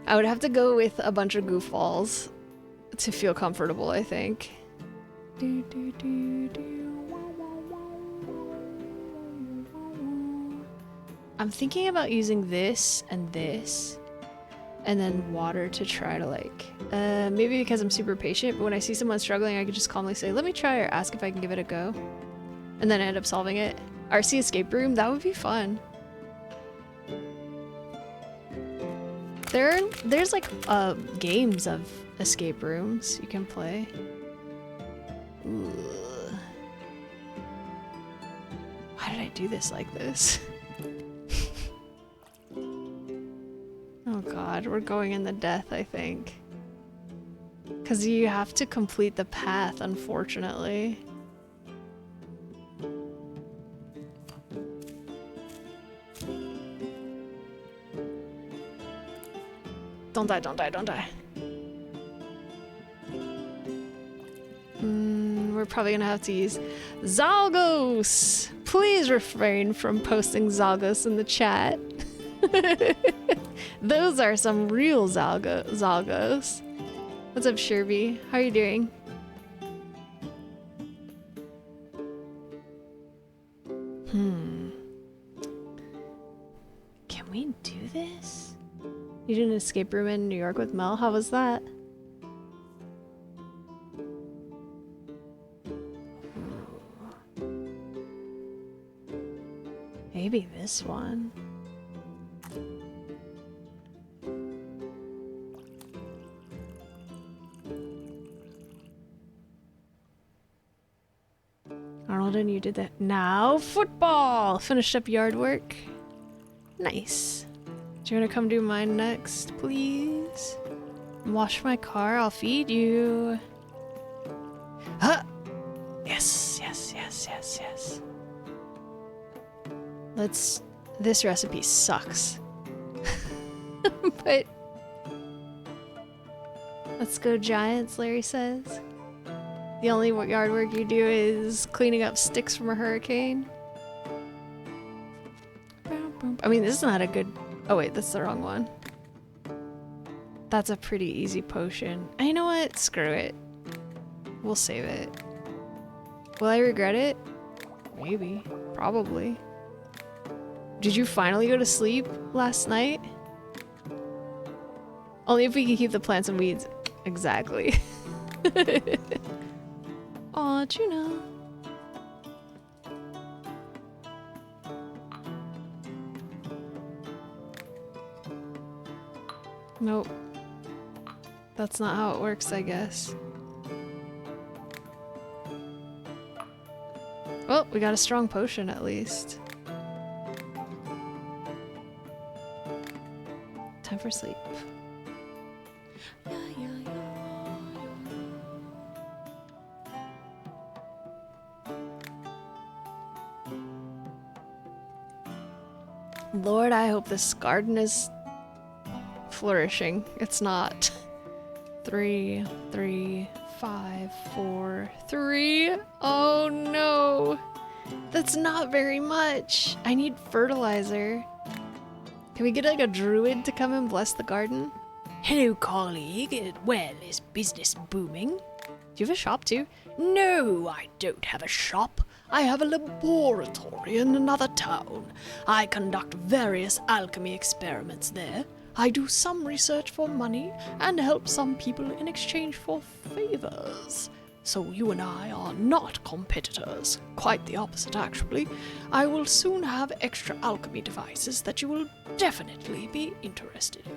I would have to go with a bunch of goofballs to feel comfortable, I think. I'm thinking about using this, and then water to try to like, maybe because I'm super patient, but when I see someone struggling, I could just calmly say, let me try, or ask if I can give it a go. And then I end up solving it. RC escape room, that would be fun. There's like games of escape rooms you can play. Ooh. Why did I do this like this? Oh god, we're going in the death, I think. Because you have to complete the path, unfortunately. Don't die, don't die, don't die. We're probably gonna have to use Zalgos! Please refrain from posting Zalgos in the chat. Those are some real Zalgos. What's up, Sherby? How are you doing? Can we do this? You did an escape room in New York with Mel? How was that? Maybe this one. Arnold, and you did that. Now football! Finished up yard work. Nice. Do you want to come do mine next, please? Wash my car, I'll feed you. Huh! Yes, yes, yes, yes, yes. This recipe sucks. But let's go Giants, Larry says. The only yard work you do is cleaning up sticks from a hurricane. boom. I mean, this is not a good... Oh, wait, that's the wrong one. That's a pretty easy potion. You know what? Screw it. We'll save it. Will I regret it? Maybe. Probably. Did you finally go to sleep last night? Only if we can keep the plants and weeds. Exactly. Aw, Juno. Nope. That's not how it works, I guess. Well, we got a strong potion at least. Time for sleep. Lord, I hope this garden is flourishing. It's not. 3, 3, 5, 4, 3. Oh no! That's not very much. I need fertilizer. Can we get like a druid to come and bless the garden? Hello, colleague. Well, is business booming? Do you have a shop too? No, I don't have a shop. I have a laboratory in another town. I conduct various alchemy experiments there. I do some research for money and help some people in exchange for favors. So you and I are not competitors. Quite the opposite, actually. I will soon have extra alchemy devices that you will definitely be interested in.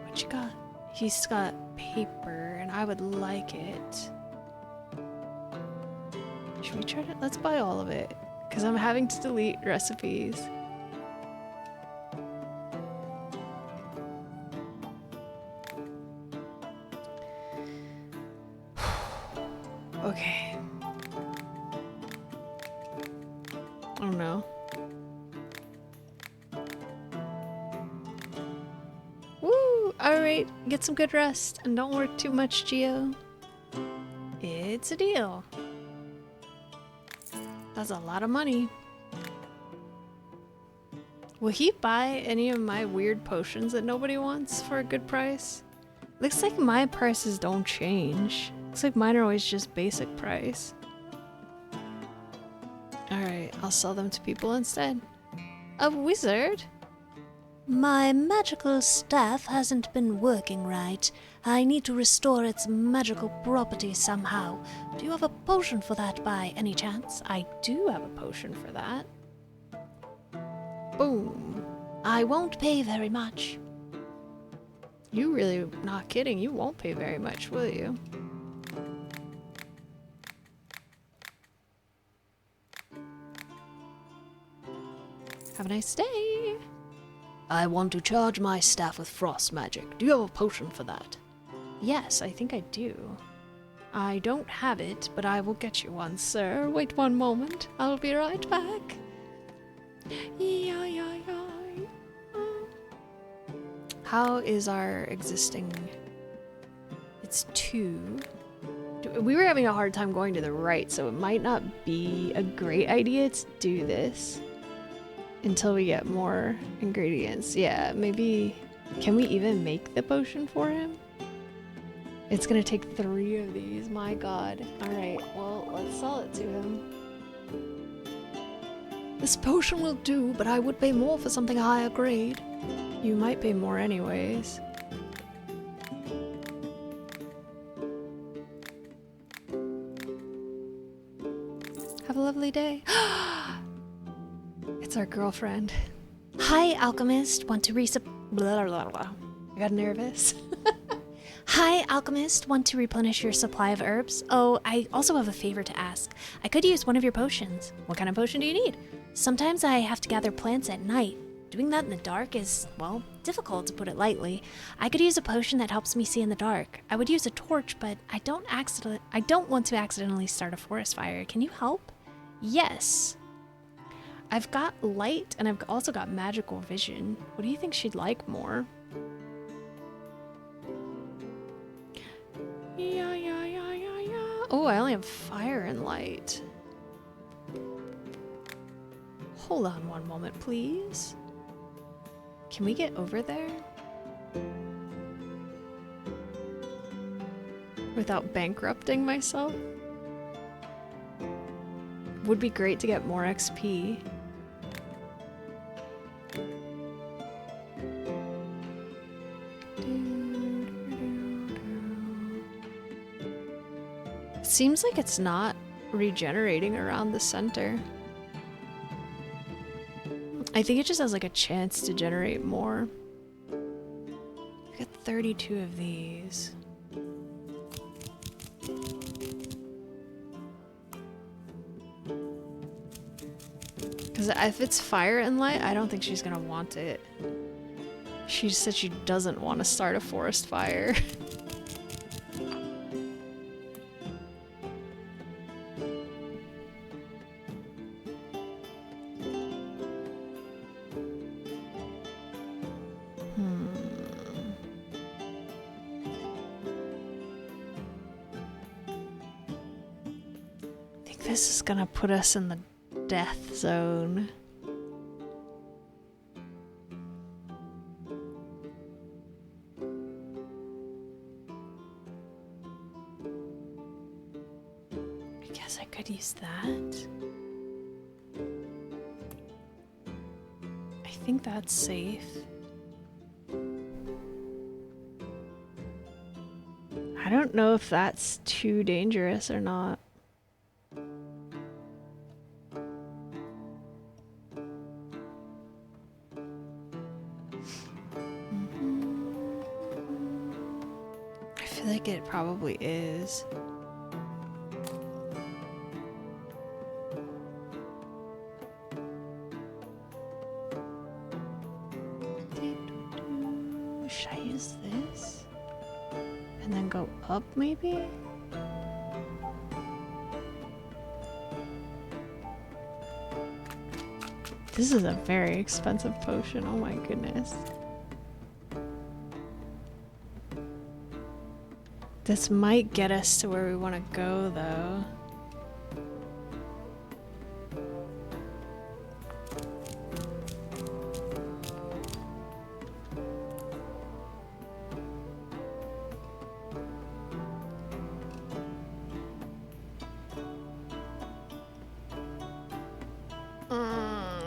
What you got? He's got paper, and I would like it. Should we try to? Let's buy all of it, because I'm having to delete recipes. Okay. Oh no. Woo! Alright, get some good rest and don't work too much, Geo. It's a deal. That's a lot of money. Will he buy any of my weird potions that nobody wants for a good price? Looks like my prices don't change. Looks like mine are always just basic price. Alright, I'll sell them to people instead. A wizard? My magical staff hasn't been working right. I need to restore its magical properties somehow. Do you have a potion for that by any chance? I do have a potion for that. Boom. I won't pay very much. You really not kidding. You won't pay very much, will you? Have a nice day. I want to charge my staff with frost magic. Do you have a potion for that? Yes, I think I do. I don't have it, but I will get you one, sir. Wait one moment. I'll be right back. How is our existing... It's 2. We were having a hard time going to the right, so it might not be a great idea to do this until we get more ingredients. Yeah, maybe... Can we even make the potion for him? It's gonna take 3 of these, my god. Alright, well, let's sell it to him. This potion will do, but I would pay more for something higher grade. You might pay more anyways. Have a lovely day. It's our girlfriend. Hi, alchemist. Want to Blah, blah, blah. I got nervous. Hi, alchemist. Want to replenish your supply of herbs? Oh, I also have a favor to ask. I could use one of your potions. What kind of potion do you need? Sometimes I have to gather plants at night. Doing that in the dark is, well, difficult to put it lightly. I could use a potion that helps me see in the dark. I would use a torch, but I don't want to accidentally start a forest fire. Can you help? Yes. I've got light and I've also got magical vision. What do you think she'd like more? Yeah. Oh, I only have fire and light. Hold on one moment, please. Can we get over there? Without bankrupting myself? Would be great to get more XP. It seems like it's not regenerating around the center. I think it just has like a chance to generate more. I got 32 of these. Because if it's fire and light, I don't think she's gonna want it. She said she doesn't want to start a forest fire. I think this is gonna put us in the death zone. I guess I could use that. I think that's safe. I don't know if that's too dangerous or not. I feel like it probably is. Should I use this? And then go up, maybe? This is a very expensive potion, oh my goodness. This might get us to where we want to go, though.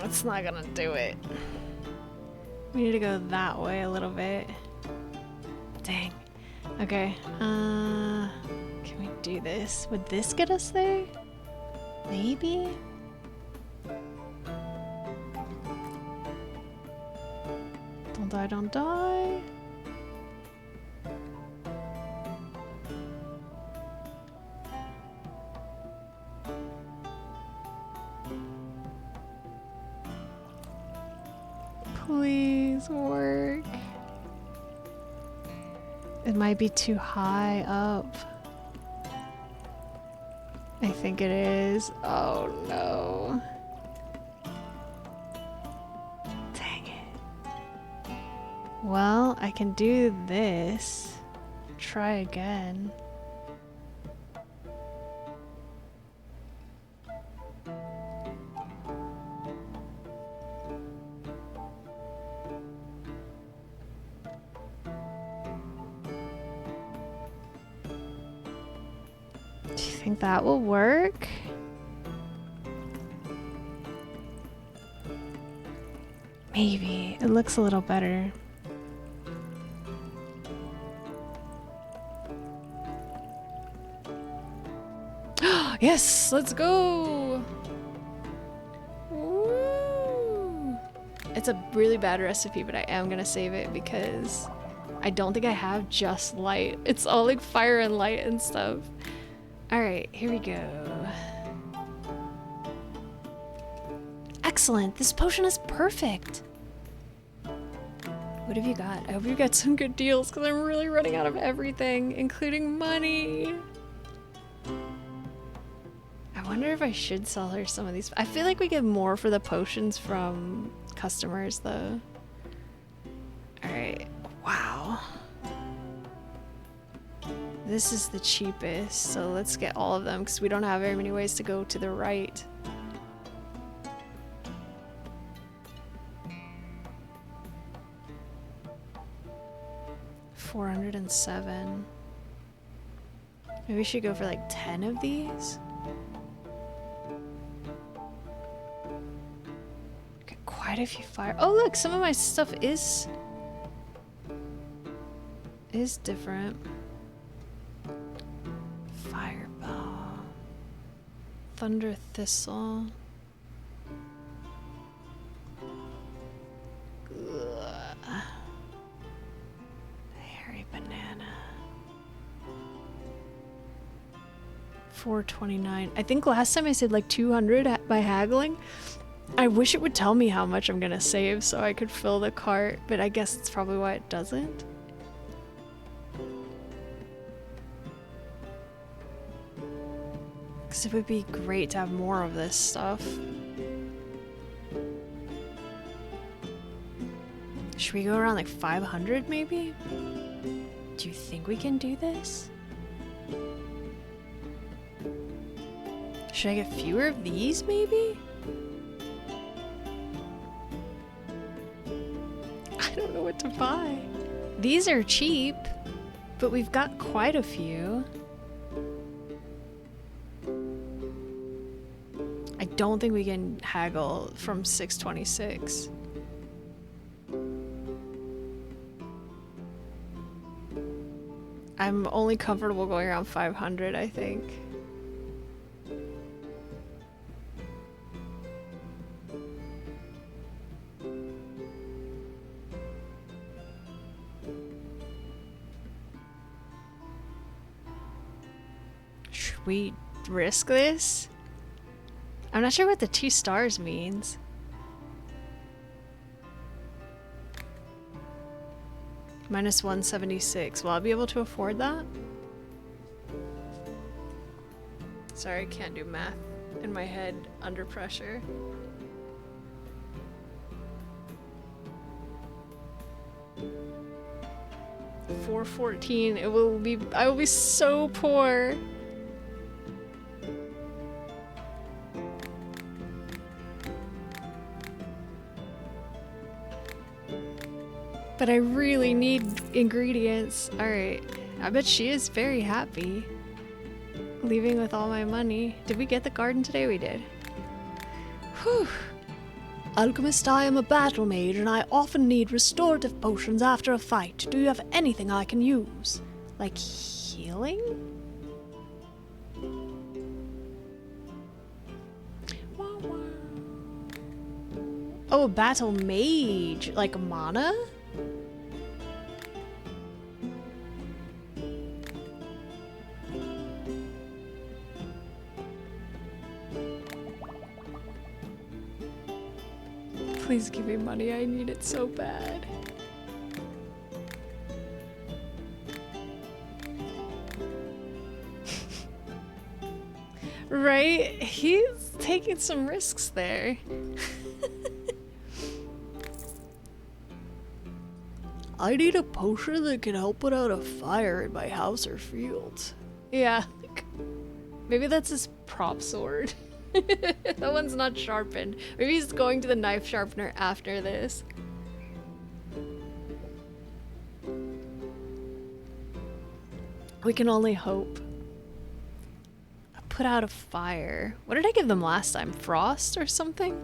It's not gonna do it. We need to go that way a little bit. Dang. Okay. Can we do this? Would this get us there? Maybe? Don't die, don't die. Please work. It might be too high up. I think it is. Oh no. Dang it. Well, I can do this. Try again. Do you think that will work? Maybe. It looks a little better. Yes, let's go. Woo. It's a really bad recipe, but I am gonna save it because I don't think I have just light. It's all like fire and light and stuff. All right, here we go. Excellent. This potion is perfect. What have you got? I hope you got some good deals because I'm really running out of everything, including money. I wonder if I should sell her some of these. I feel like we get more for the potions from customers though. All right. Wow. This is the cheapest, so let's get all of them because we don't have very many ways to go to the right. 407. Maybe we should go for like 10 of these. Got quite a few fire. Oh look, some of my stuff is different. Fireball. Thunder Thistle. Ugh. Hairy Banana. 429. I think last time I said like 200 by haggling. I wish it would tell me how much I'm gonna save so I could fill the cart, but I guess that's probably why it doesn't. Because it would be great to have more of this stuff. Should we go around like 500 maybe? Do you think we can do this? Should I get fewer of these maybe? I don't know what to buy. These are cheap, but we've got quite a few. I don't think we can haggle from 626. I'm only comfortable going around 500, I think. Should we risk this? I'm not sure what the 2 stars means. Minus 176. Will I be able to afford that? Sorry, I can't do math in my head under pressure. $414. It will be. I will be so poor. But I really need ingredients. Alright. I bet she is very happy. Leaving with all my money. Did we get the garden today? We did. Whew. Alchemist, I am a battle mage and I often need restorative potions after a fight. Do you have anything I can use? Like healing? Oh, a battle mage. Like mana? Please give me money, I need it so bad. Right? He's taking some risks there. I need a potion that can help put out a fire in my house or fields. Yeah. Maybe that's his prop sword. That one's not sharpened. Maybe he's going to the knife sharpener after this. We can only hope. Put out a fire. What did I give them last time? Frost or something?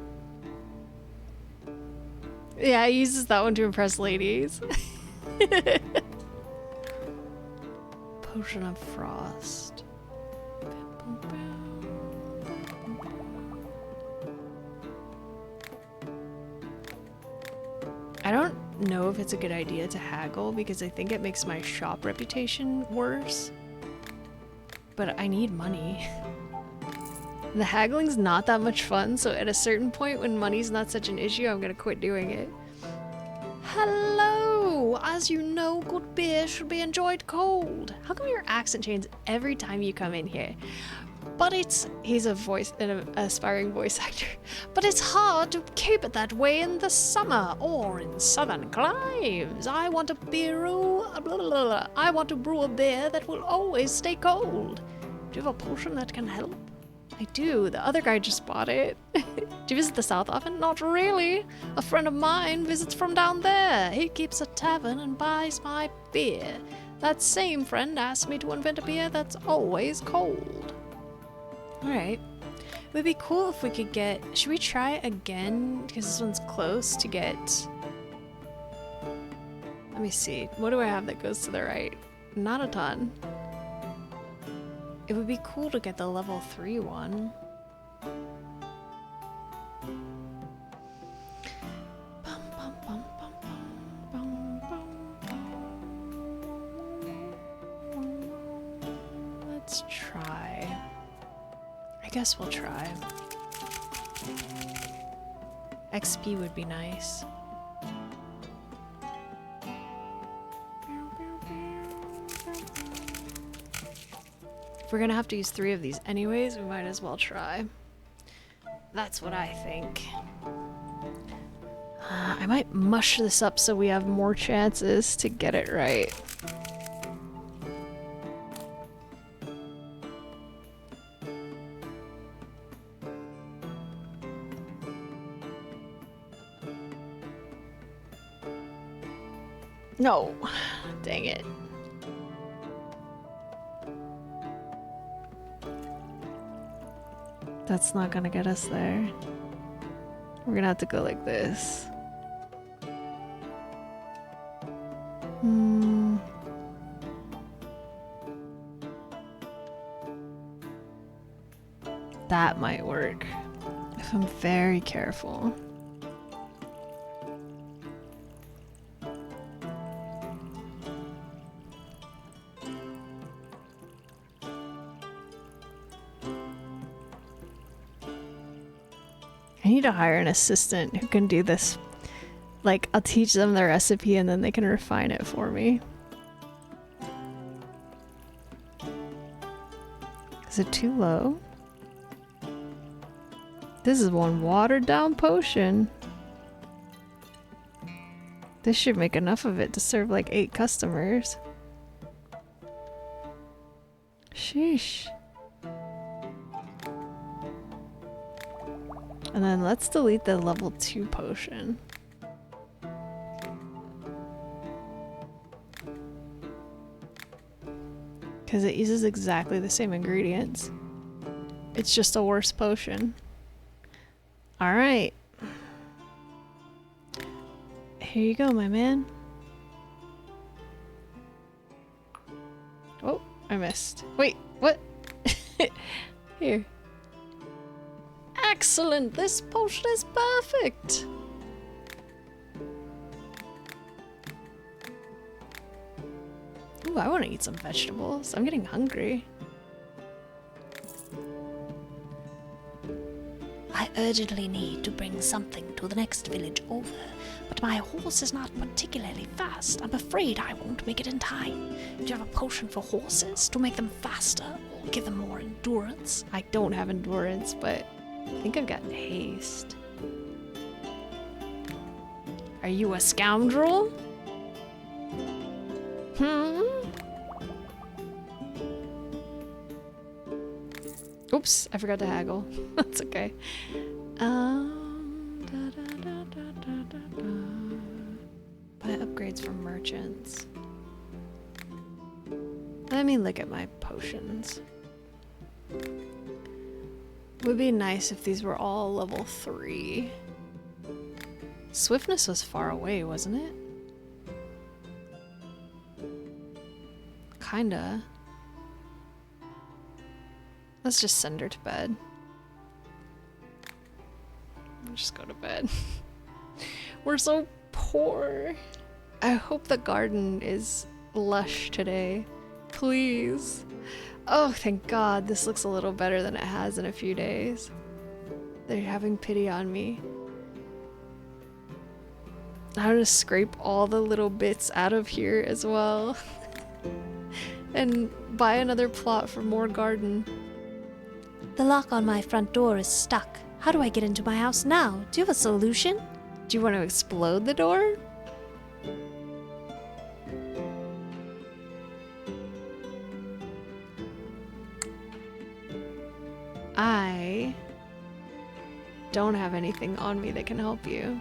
Yeah, he uses that one to impress ladies. Potion of frost. I don't know if it's a good idea to haggle because I think it makes my shop reputation worse. But I need money. The haggling's not that much fun, so at a certain point when money's not such an issue, I'm gonna quit doing it. Hello! As you know, good beer should be enjoyed cold. How come your accent changes every time you come in here? But it's... He's a voice, an aspiring voice actor. But it's hard to keep it that way in the summer or in southern climes. I want to brew... I want to brew a beer that will always stay cold. Do you have a potion that can help? I do. The other guy just bought it. Do you visit the south often? Not really. A friend of mine visits from down there. He keeps a tavern and buys my beer. That same friend asked me to invent a beer that's always cold. Alright. It would be cool if we could get... Should we try again? Because this one's close to get... Let me see. What do I have that goes to the right? Not a ton. It would be cool to get the level 3 one. Let's try. I guess we'll try. XP would be nice. If we're gonna have to use 3 of these anyways, we might as well try. That's what I think. I might mush this up so we have more chances to get it right. No, dang it. That's not gonna get us there. We're gonna have to go like this. That might work if I'm very careful. I need to hire an assistant who can do this. Like, I'll teach them the recipe and then they can refine it for me. Is it too low? This is one watered down potion. This should make enough of it to serve like 8 customers. Sheesh. And then let's delete the level 2 potion. Because it uses exactly the same ingredients. It's just a worse potion. Alright. Here you go, my man. Oh, I missed. Wait, what? Here. Excellent! This potion is perfect! Ooh, I want to eat some vegetables. I'm getting hungry. I urgently need to bring something to the next village over, but my horse is not particularly fast. I'm afraid I won't make it in time. Do you have a potion for horses to make them faster or give them more endurance? I don't have endurance, but I think I've got haste. Are you a scoundrel? Oops, I forgot to haggle. That's okay. Buy upgrades from merchants. Let me look at my potions. Would be nice if these were all level 3. Swiftness was far away, wasn't it? Kinda. Let's just send her to bed. Just go to bed. We're so poor. I hope the garden is lush today. Please. Oh, thank God. This looks a little better than it has in a few days. They're having pity on me. I'm gonna scrape all the little bits out of here as well. And buy another plot for more garden. The lock on my front door is stuck. How do I get into my house now? Do you have a solution? Do you want to explode the door? I don't have anything on me that can help you.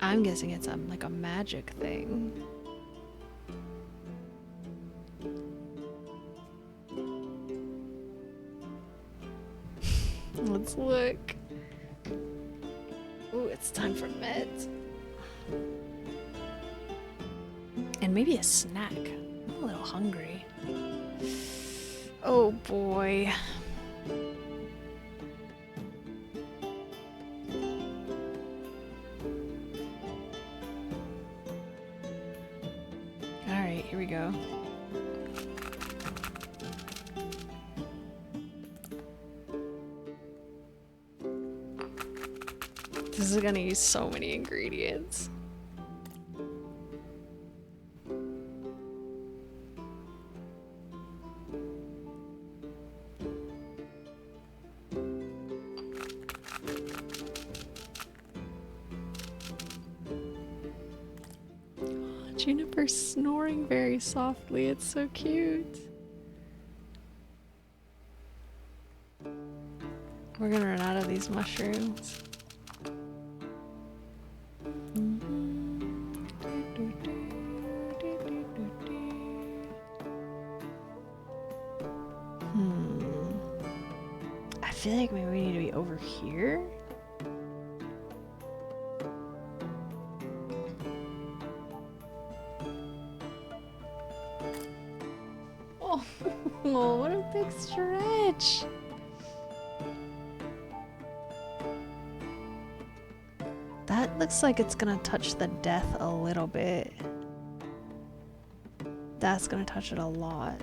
I'm guessing it's like a magic thing. Let's look. Ooh, it's time for meds. And maybe a snack. I'm a little hungry. Oh boy. Alright, here we go. This is gonna use so many ingredients. Juniper's snoring very softly. It's so cute. We're gonna run out of these mushrooms. I feel like maybe we need to be over here. Oh, what a big stretch. That looks like it's gonna touch the death a little bit. That's gonna touch it a lot.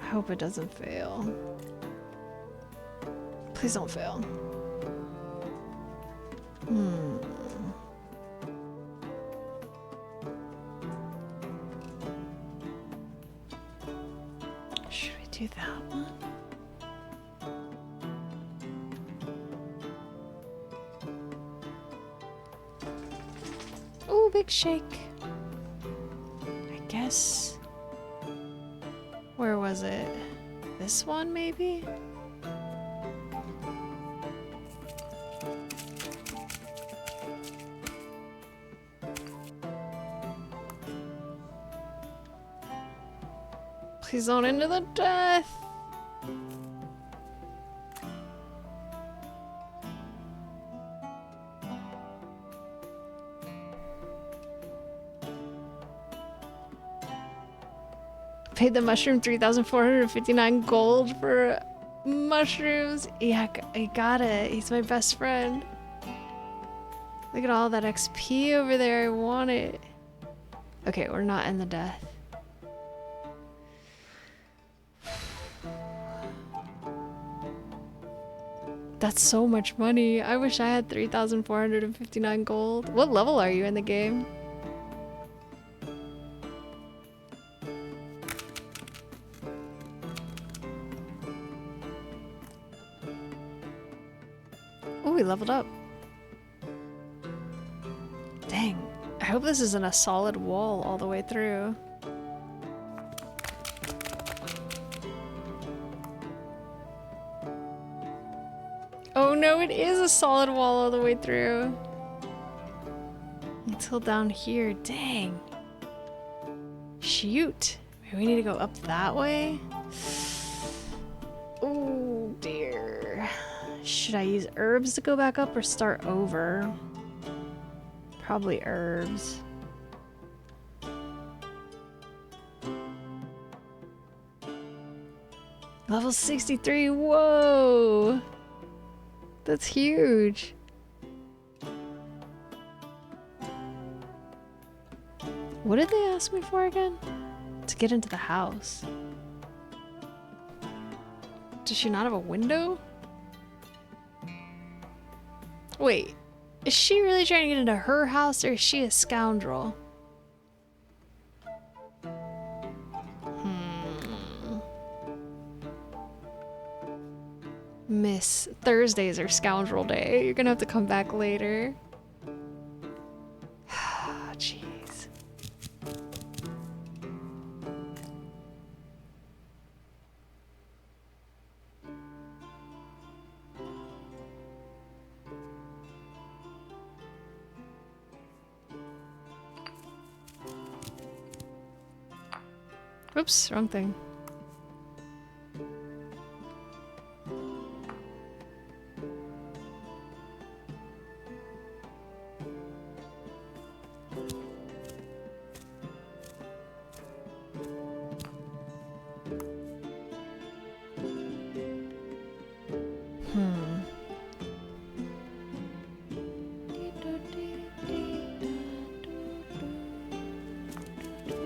I hope it doesn't fail. Please don't fail. Should we do that one? Ooh, big shake. I guess. Where was it? This one, maybe? Please don't into the death. Paid the mushroom 3,459 gold for mushrooms. Yeah, I got it. He's my best friend. Look at all that XP over there. I want it. Okay, we're not in the death. That's so much money. I wish I had 3,459 gold. What level are you in the game? Oh, we leveled up. Dang. I hope this isn't a solid wall all the way through. Oh no, it is a solid wall all the way through. Until down here. Dang. Shoot. Maybe we need to go up that way? Oh dear. Should I use herbs to go back up or start over? Probably herbs. Level 63, whoa! That's huge. What did they ask me for again? To get into the house. Does she not have a window? Wait, is she really trying to get into her house or is she a scoundrel? Miss, Thursdays are scoundrel day. You're gonna have to come back later. Jeez. Oops, wrong thing.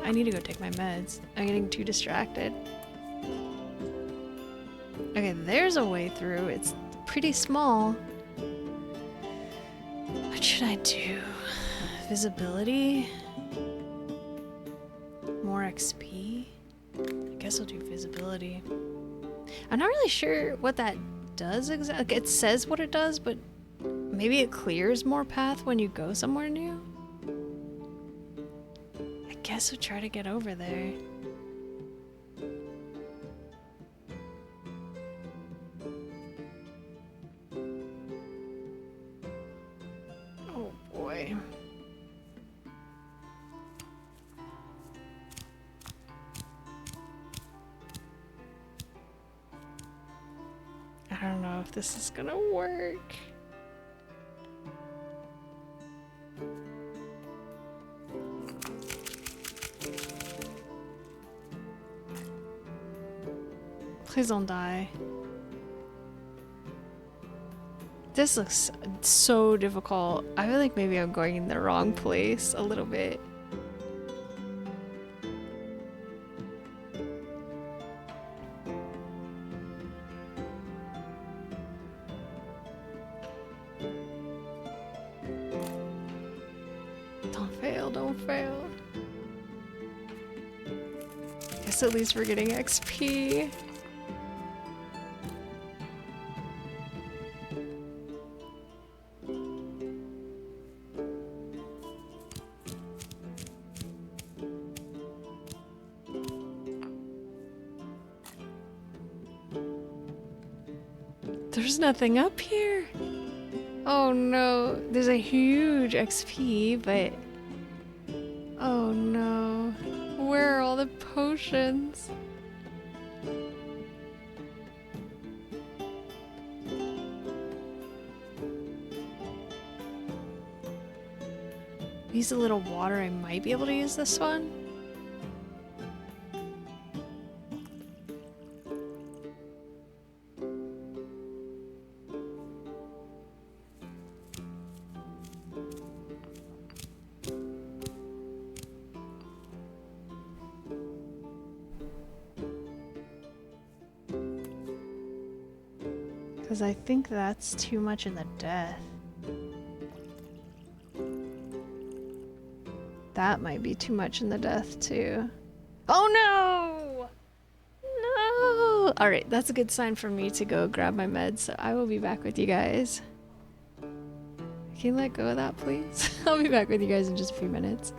I need to go take my meds. I'm getting too distracted. Okay, there's a way through. It's pretty small. What should I do? Visibility? More XP? I guess I'll do visibility. I'm not really sure what that does exactly. It says what it does, but maybe it clears more path when you go somewhere new? I guess we'll try to get over there. Oh boy. I don't know if this is gonna work. Please don't die. This looks so difficult. I feel like maybe I'm going in the wrong place a little bit. Don't fail, don't fail. Guess at least we're getting XP. There's nothing up here. Oh no, there's a huge XP, but oh no, where are all the potions? Use a little water, I might be able to use this one. Because I think that's too much in the death. That might be too much in the death too. Oh no! No! Alright, that's a good sign for me to go grab my meds, so I will be back with you guys. Can you let go of that, please? I'll be back with you guys in just a few minutes.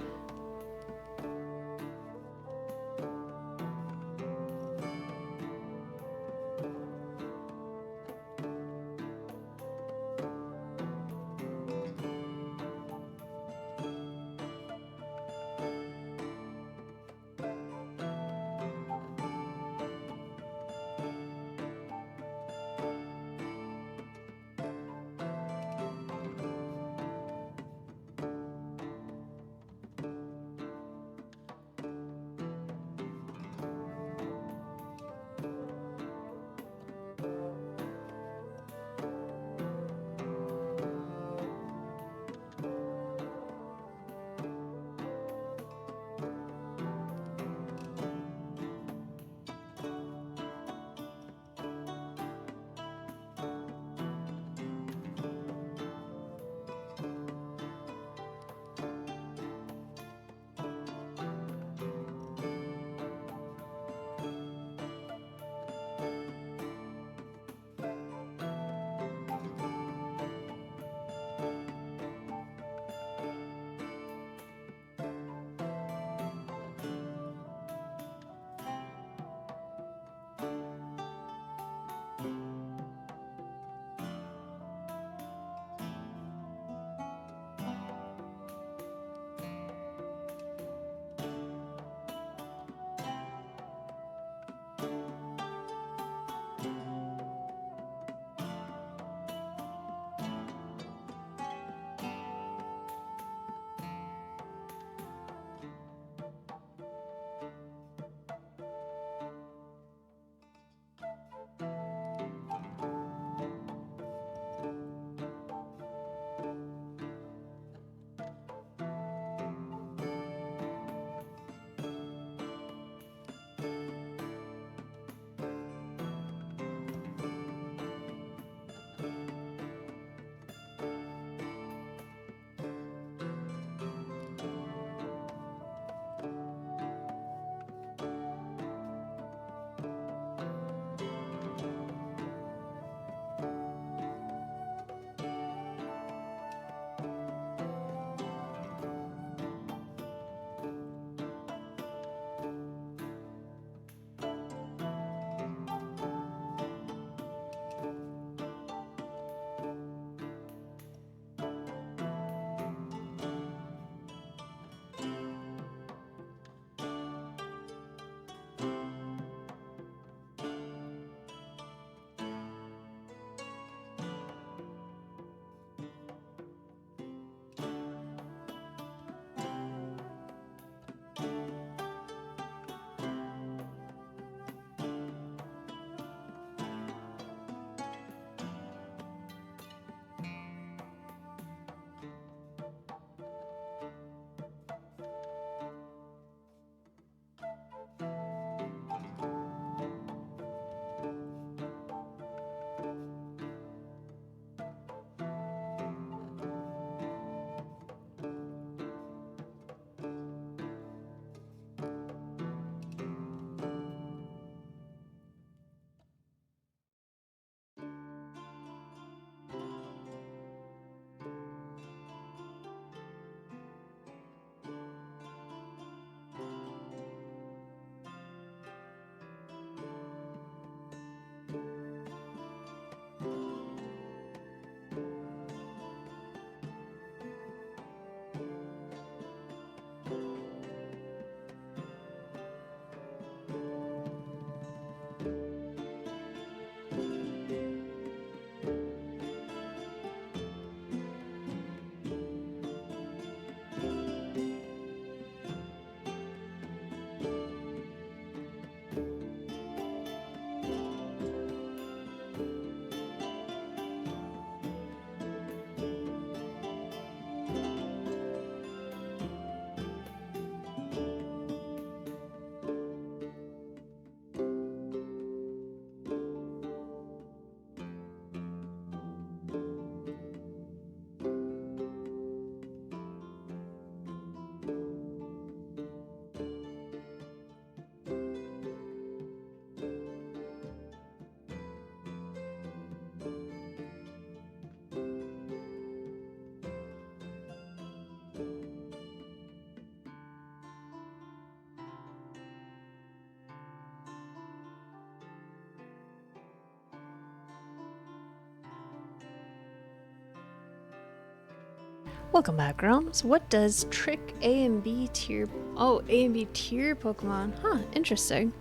Welcome back, Realms. What does trick A and B tier... Oh, A and B tier Pokemon. Huh, interesting.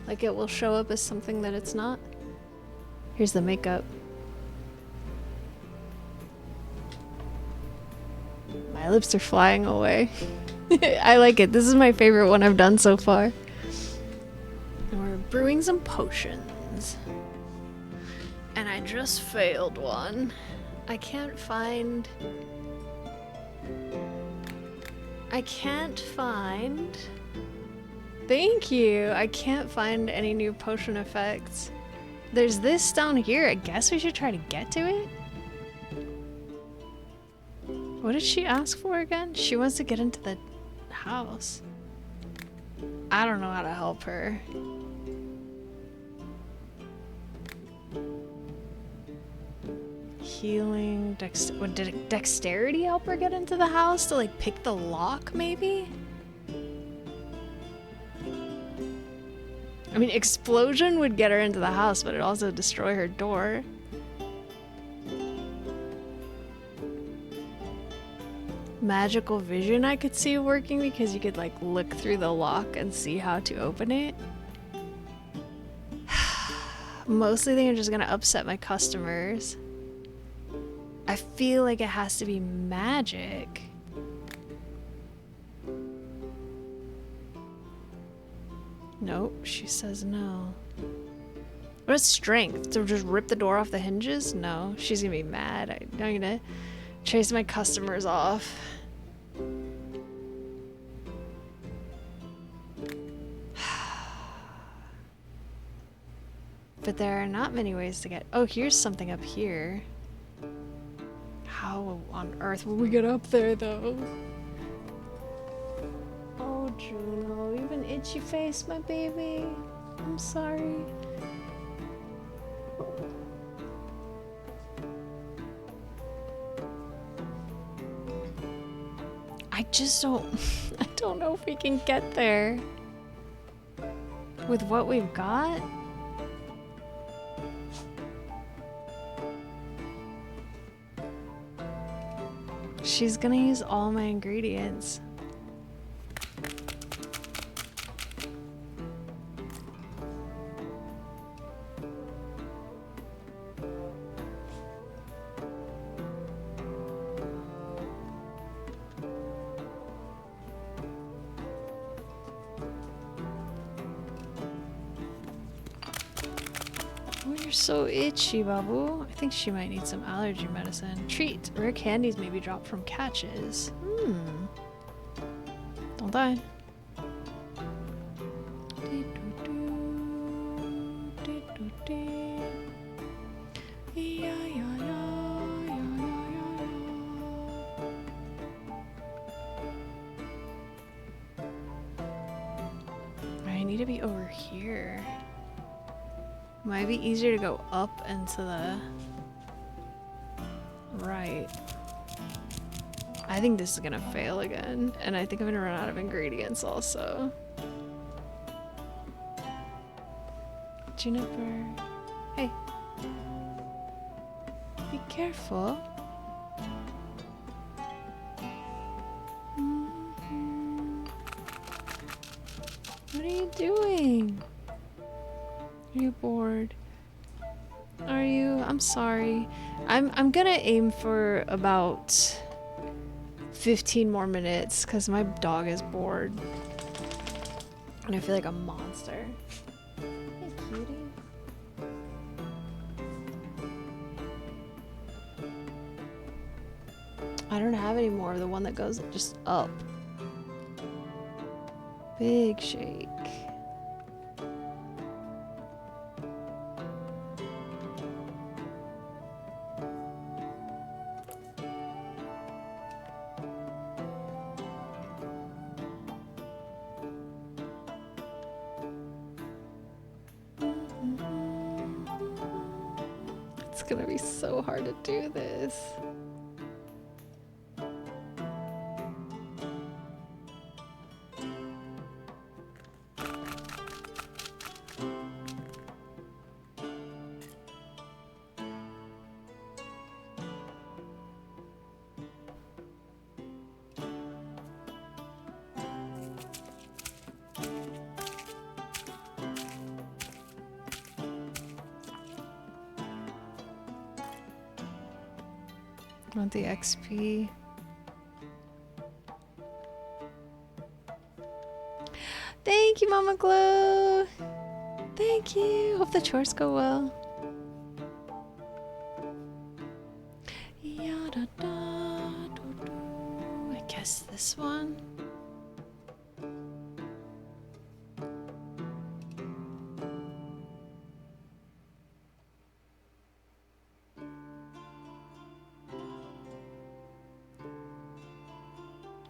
Like it will show up as something that it's not. Here's the makeup. My lips are flying away. I like it. This is my favorite one I've done so far. And we're brewing some potions. And I just failed one. I can't find... Thank you! I can't find any new potion effects. There's this down here. I guess we should try to get to it? What did she ask for again? She wants to get into the house. I don't know how to help her. Healing, what, did dexterity help her get into the house to like pick the lock maybe? I mean, explosion would get her into the house, but it'd also destroy her door. Magical vision I could see working because you could like look through the lock and see how to open it. Mostly they're just gonna upset my customers. I feel like it has to be magic. Nope, she says no. What is strength? To just rip the door off the hinges? No, she's gonna be mad. I'm gonna chase my customers off. But there are not many ways to get... Oh, here's something up here. How on earth will we get up there, though? Oh, Juno, you have an itchy face, my baby. I'm sorry. I just don't... I don't know if we can get there. With what we've got? She's gonna use all my ingredients. Oh, you're so itchy, Babu. I think she might need some allergy medicine. Treat. Rare candies may be dropped from catches. Don't die. I need to be over here. Might be easier to go up and to the right. I think this is gonna fail again, and I think I'm gonna run out of ingredients also. Juniper. Hey. Be careful. What are you doing? Are you bored? Are you? I'm sorry. I'm gonna aim for about 15 more minutes because my dog is bored. And I feel like a monster. Hey, cutie. I don't have any more of the one that goes just up. Big shake. It's gonna be so hard to do this. Want the XP. Thank you, Mama Glow. Thank you. Hope the chores go well. I guess this one.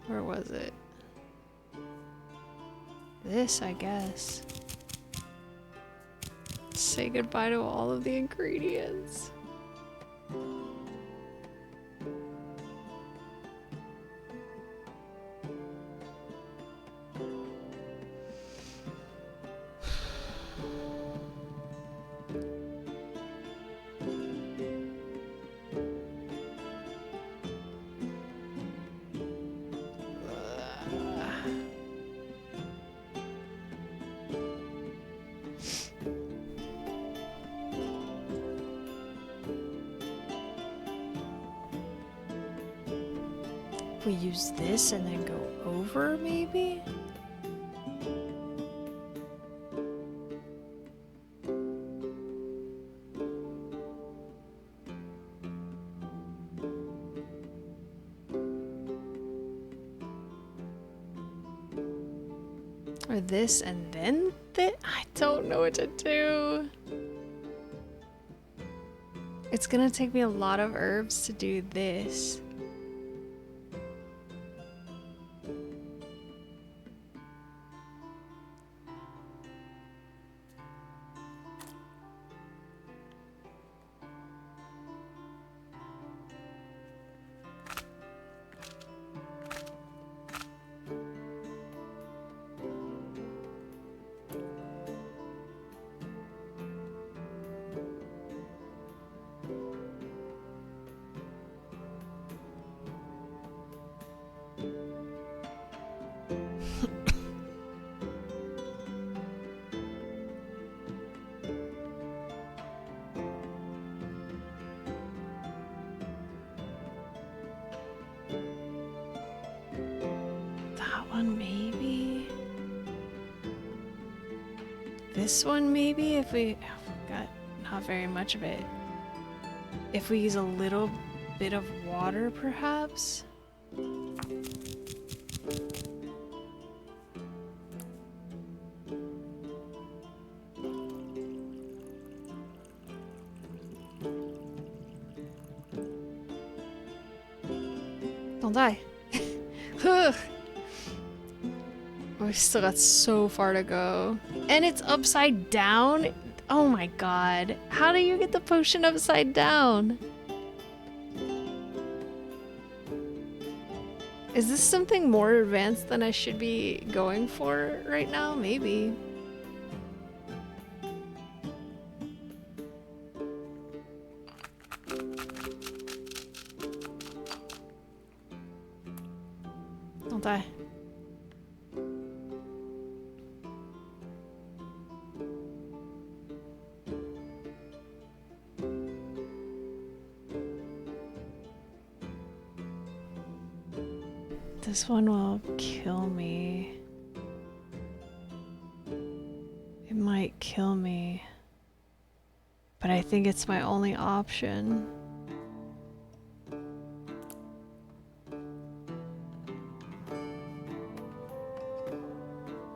Where was it? This, I guess. Say goodbye to all of the ingredients. We use this and then go over, maybe? Or this and then this? I don't know what to do. It's gonna take me a lot of herbs to do this. Maybe this one, maybe if we got not very much of it. If we use a little bit of water, perhaps. Don't die. We still got so far to go. And it's upside down? Oh my god. How do you get the potion upside down? Is this something more advanced than I should be going for right now? Maybe. Don't die. This one will kill me. It might kill me. But I think it's my only option.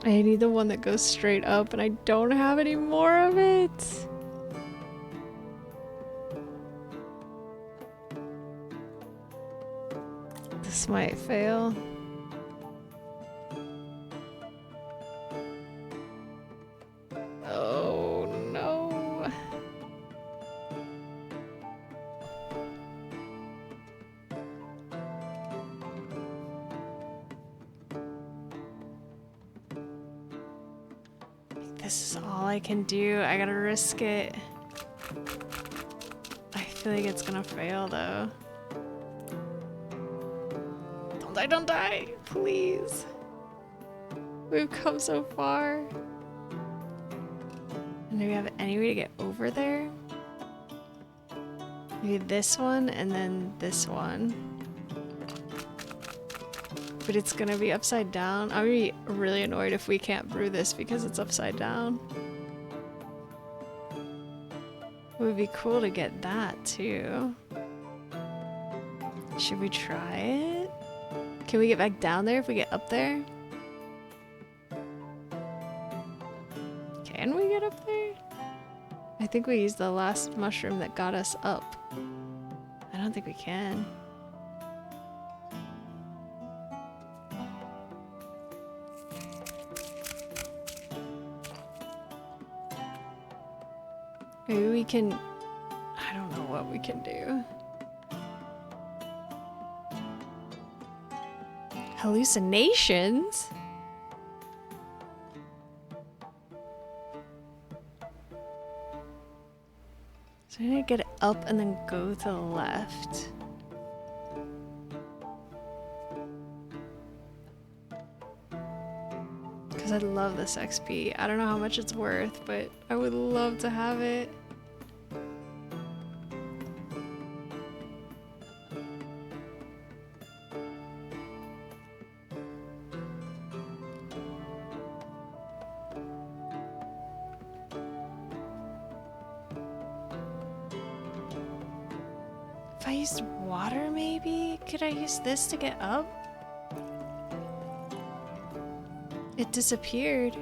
I need the one that goes straight up and I don't have any more of it. This might fail. Oh no. This is all I can do. I gotta risk it. I feel like it's gonna fail though. Don't die, please. We've come so far. And do we have any way to get over there? Maybe this one and then this one. But it's gonna be upside down. I'm gonna be really annoyed if we can't brew this because it's upside down. It would be cool to get that too. Should we try it? Can we get back down there if we get up there? Can we get up there? I think we used the last mushroom that got us up. I don't think we can. Maybe we can... I don't know what we can do. Hallucinations? So I need to get it up and then go to the left. Because I love this XP. I don't know how much it's worth, but I would love to have it. If I used water, maybe? Could I use this to get up? It disappeared.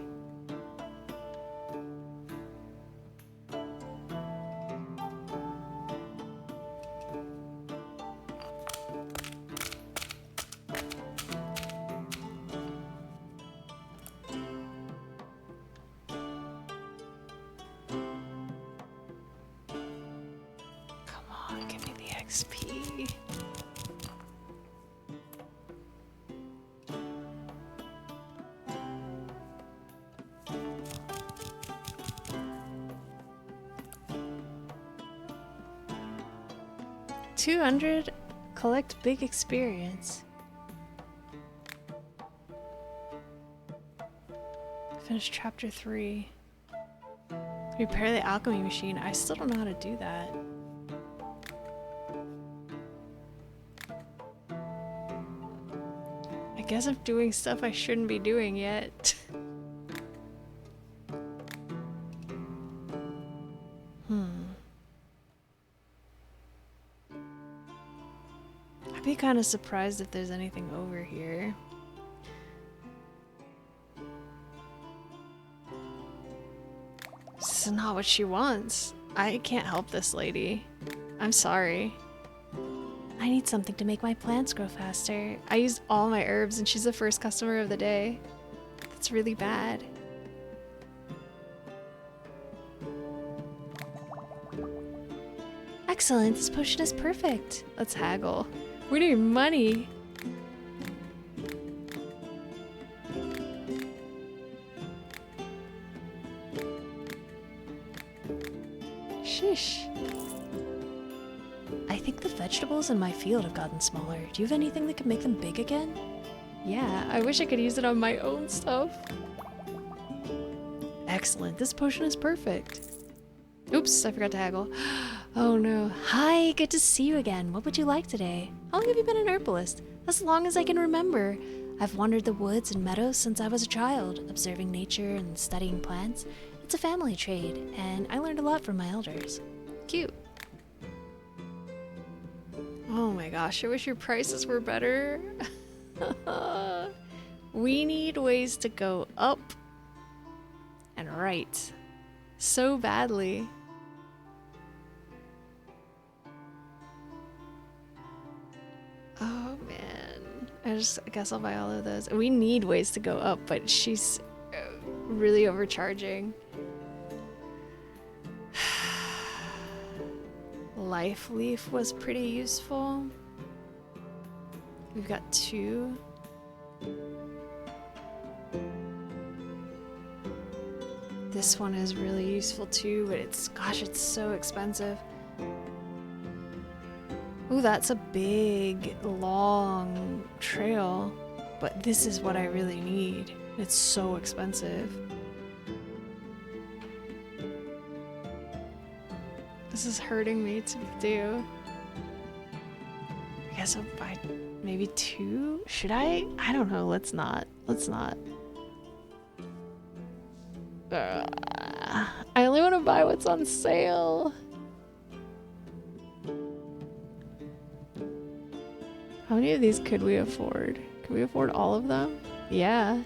Come on, give me the XP. $200, collect big experience. Finish chapter 3. Repair the alchemy machine. I still don't know how to do that. I guess I'm doing stuff I shouldn't be doing yet. I'd be kind of surprised if there's anything over here. This is not what she wants. I can't help this lady. I'm sorry. I need something to make my plants grow faster. I used all my herbs and she's the first customer of the day. That's really bad. Excellent, this potion is perfect. Let's haggle. We need money. Sheesh. I think the vegetables in my field have gotten smaller. Do you have anything that can make them big again? Yeah, I wish I could use it on my own stuff. Excellent, this potion is perfect. Oops, I forgot to haggle. Oh no. Hi, good to see you again. What would you like today? How long have you been an herbalist? As long as I can remember. I've wandered the woods and meadows since I was a child, observing nature and studying plants. It's a family trade, and I learned a lot from my elders. Cute. Oh my gosh, I wish your prices were better. We need ways to go up and right so badly. Oh man, I guess I'll buy all of those. We need ways to go up, but she's really overcharging. Life leaf was pretty useful. We've got 2. This one is really useful too, but gosh, it's so expensive. Ooh, that's a big, long trail, but this is what I really need. It's so expensive. This This is hurting me to do. I guess I'll buy maybe 2? Should I? I don't know. Let's not. Let's not. I only want to buy what's on sale. How many of these could we afford? Could we afford all of them? Yeah.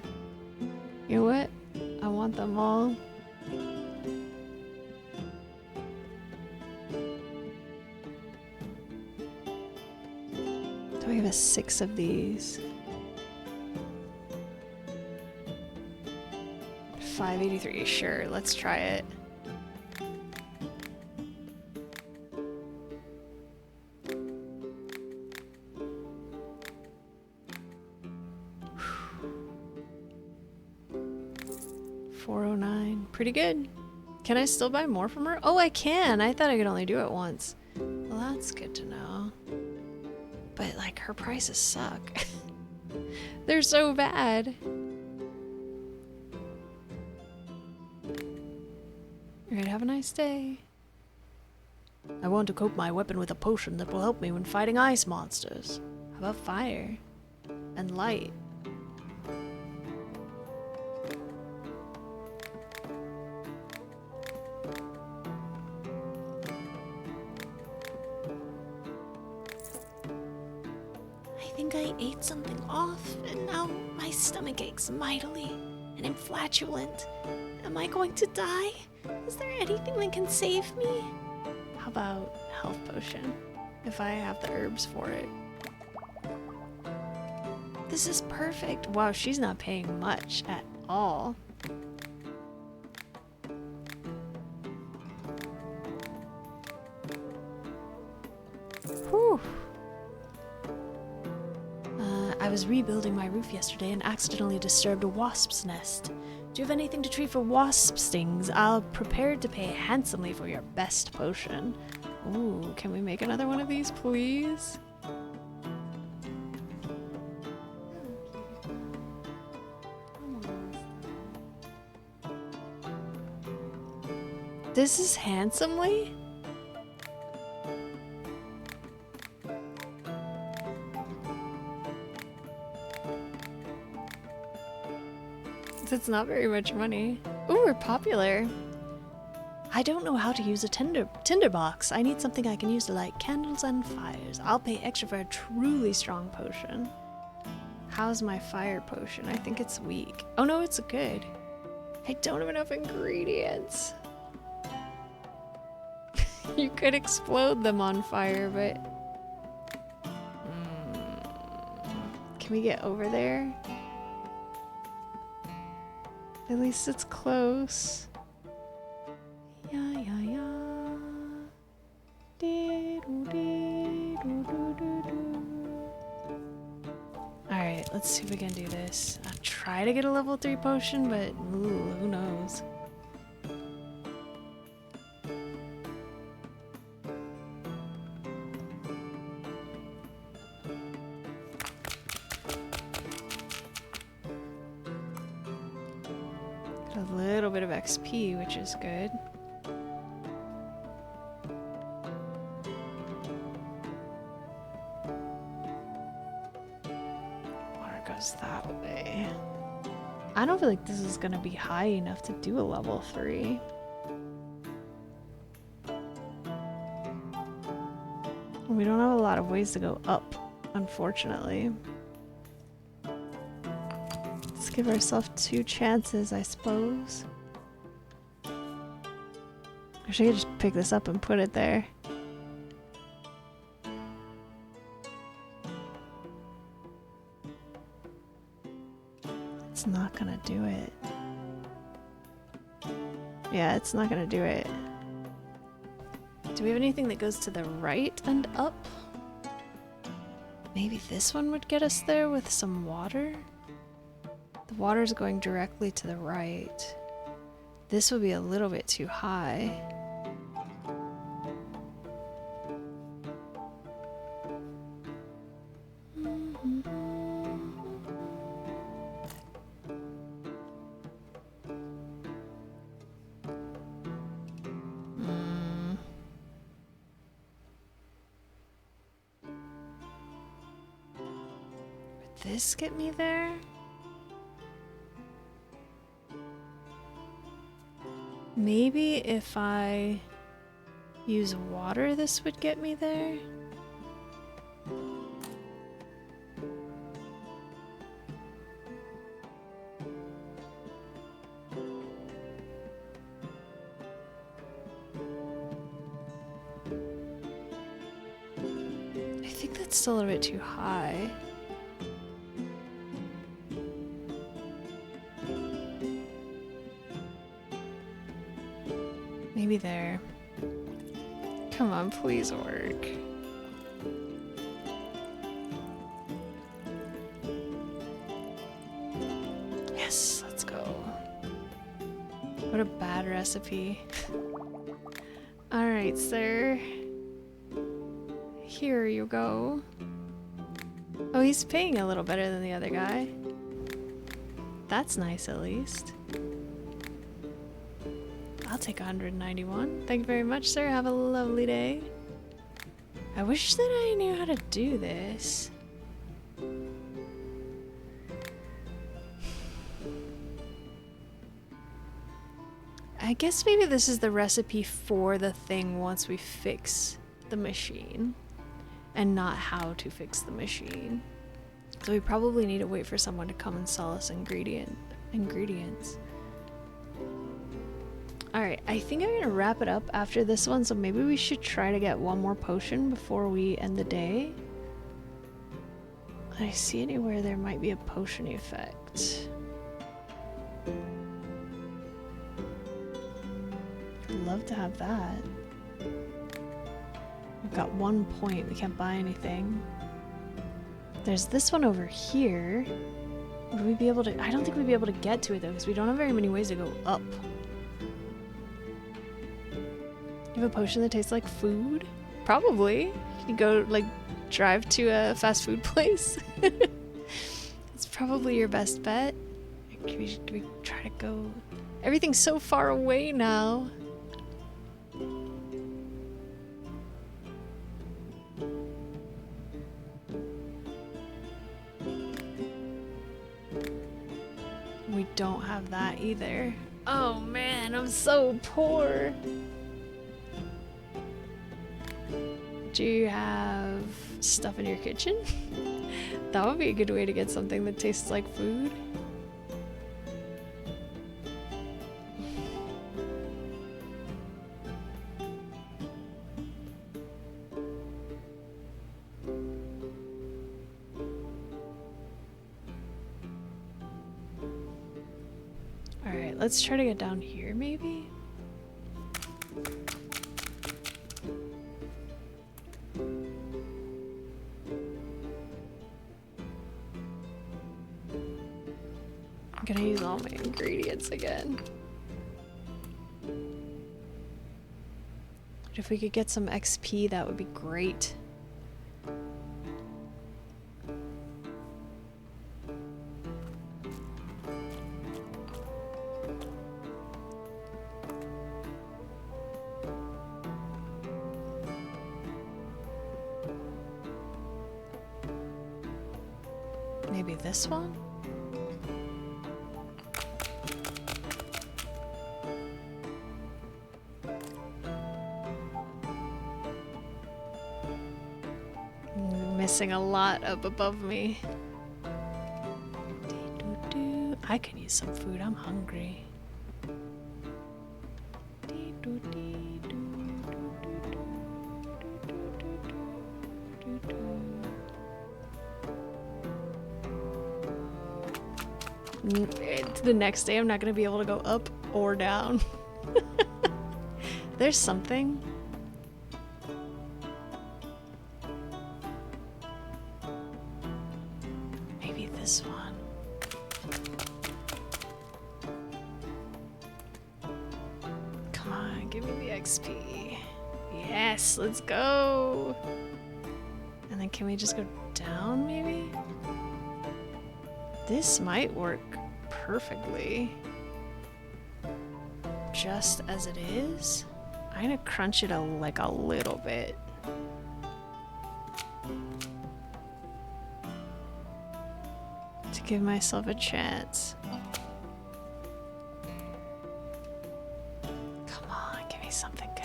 You know what? I want them all. Do I have 6 of these? 583, sure, let's try it. $409, pretty good. Can I still buy more from her? Oh, I can. I thought I could only do it once. Well, that's good to know. But like, her prices suck. They're so bad. Alright, have a nice day. I want to coat my weapon with a potion that will help me when fighting ice monsters. How about fire? And light? I think I ate something off, and now my stomach aches mightily, and I'm flatulent. Am I going to die? Is there anything that can save me? How about health potion? If I have the herbs for it. This is perfect. Wow, she's not paying much at all. Whew. I was rebuilding my roof yesterday and accidentally disturbed a wasp's nest. Do you have anything to treat for wasp stings? I'll prepare to pay handsomely for your best potion. Ooh, can we make another one of these, please? This is handsomely? It's not very much money. Ooh, we're popular. I don't know how to use a tinderbox. I need something I can use to light candles and fires. I'll pay extra for a truly strong potion. How's my fire potion? I think it's weak. Oh no, it's good. I don't have enough ingredients. You could explode them on fire, but... Can we get over there? At least it's close. Yeah, yeah, yeah. Alright, let's see if we can do this. I'll try to get a level 3 potion, but ooh, who knows? Got a little bit of XP, which is good. Water goes that way. I don't feel like this is gonna be high enough to do a level 3. We don't have a lot of ways to go up, unfortunately. Let's give ourselves 2 chances, I suppose. I should just pick this up and put it there. It's not gonna do it. Yeah, it's not gonna do it. Do we have anything that goes to the right and up? Maybe this one would get us there with some water? The water's going directly to the right. This would be a little bit too high. this get me there? Maybe if I use water, this would get me there? I think that's still a bit too high. Maybe there. Come on, please work. Yes, let's go. What a bad recipe. Alright, sir. Here you go. Oh, he's paying a little better than the other guy. That's nice, at least. I'll take 191. Thank you very much, sir. Have a lovely day. I wish that I knew how to do this. I guess maybe this is the recipe for the thing once we fix the machine, and not how to fix the machine. So we probably need to wait for someone to come and sell us ingredients. Alright, I think I'm gonna wrap it up after this one, so maybe we should try to get one more potion before we end the day. I see anywhere there might be a potion effect. I'd love to have that. We've got 1 point, we can't buy anything. There's this one over here. Would we be able to? I don't think we'd be able to get to it though, because we don't have very many ways to go up. You have a potion that tastes like food? Probably. You go, like, drive to a fast food place. It's probably your best bet. Can we try to go? Everything's so far away now. We don't have that either. Oh man, I'm so poor. Do you have stuff in your kitchen? That would be a good way to get something that tastes like food. Alright, let's try to get down here maybe? I'm gonna use all my ingredients again. If we could get some XP, that would be great. Maybe this one? Missing a lot up above me. I could use some food, I'm hungry. The next day I'm not gonna be able to go up or down. There's something. Maybe this one. Come on, give me the XP. Yes, let's go. And then can we just go down maybe? This might work perfectly. Just as it is. I'm gonna crunch it like a little bit. to give myself a chance. Come on, give me something good.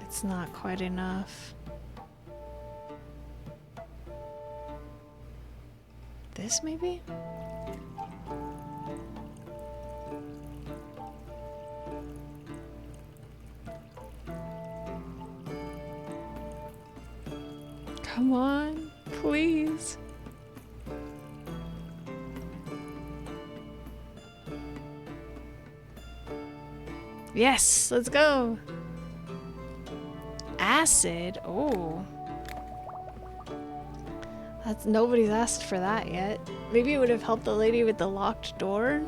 It's not quite enough. This maybe? Come on, please. Yes, let's go. Acid? Oh. That's nobody's asked for that yet. Maybe it would have helped the lady with the locked door.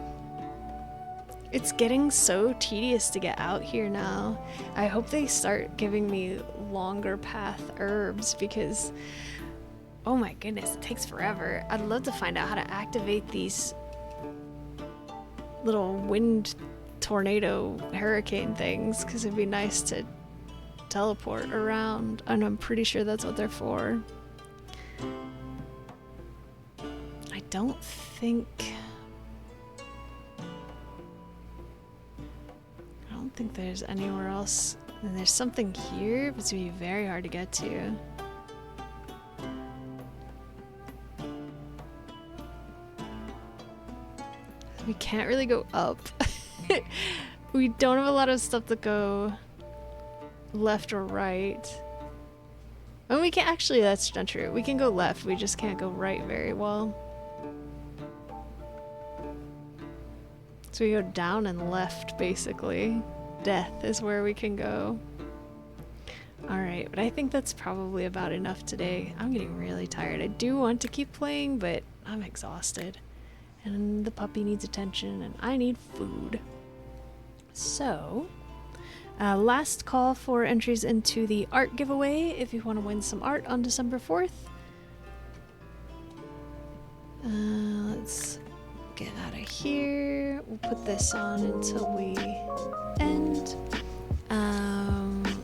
It's getting so tedious to get out here now. I hope they start giving me longer path herbs because, oh my goodness, it takes forever. I'd love to find out how to activate these little wind tornado hurricane things because it'd be nice to teleport around, and I'm pretty sure that's what they're for. I don't think there's anywhere else. And there's something here, but it's gonna be very hard to get to. We can't really go up. We don't have a lot of stuff to go left or right. And we can actually, that's not true. We can go left, we just can't go right very well. So we go down and left, basically. Death is where we can go. Alright, but I think that's probably about enough today. I'm getting really tired. I do want to keep playing, but I'm exhausted. And the puppy needs attention, and I need food. So, last call for entries into the art giveaway if you want to win some art on December 4th. Let's get out of here. We'll put this on until we end.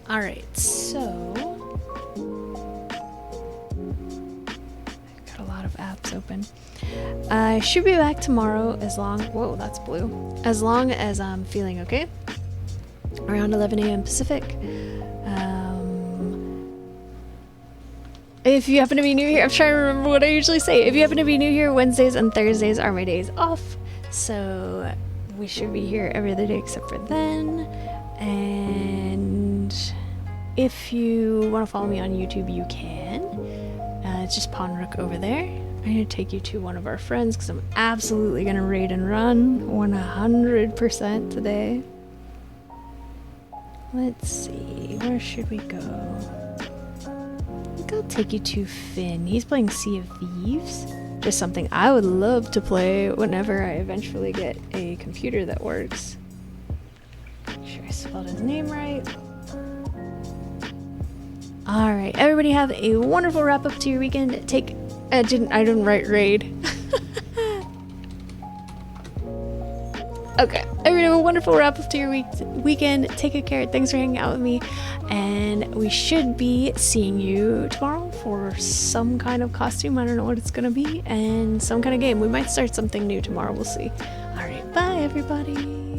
Alright, so I've got a lot of apps open. I should be back tomorrow as long, whoa, that's blue. As long as I'm feeling okay. Around 11 a.m. Pacific. If you happen to be new here, I'm trying to remember what I usually say. If you happen to be new here, Wednesdays and Thursdays are my days off. So we should be here every other day except for then. And if you want to follow me on YouTube, you can. It's just Pawnrook over there. I'm going to take you to one of our friends because I'm absolutely going to raid and run 100% today. Let's see, where should we go? I think I'll take you to Finn. He's playing Sea of Thieves. Just something I would love to play whenever I eventually get a computer that works. Make sure I spelled his name right. Alright, everybody have a wonderful wrap up to your weekend. I didn't write raid. Okay, everybody have a wonderful wrap up to your weekend. Take good care. Thanks for hanging out with me. And we should be seeing you tomorrow for some kind of costume. I don't know what it's gonna be. And some kind of game. We might start something new tomorrow. We'll see. Alright, bye everybody.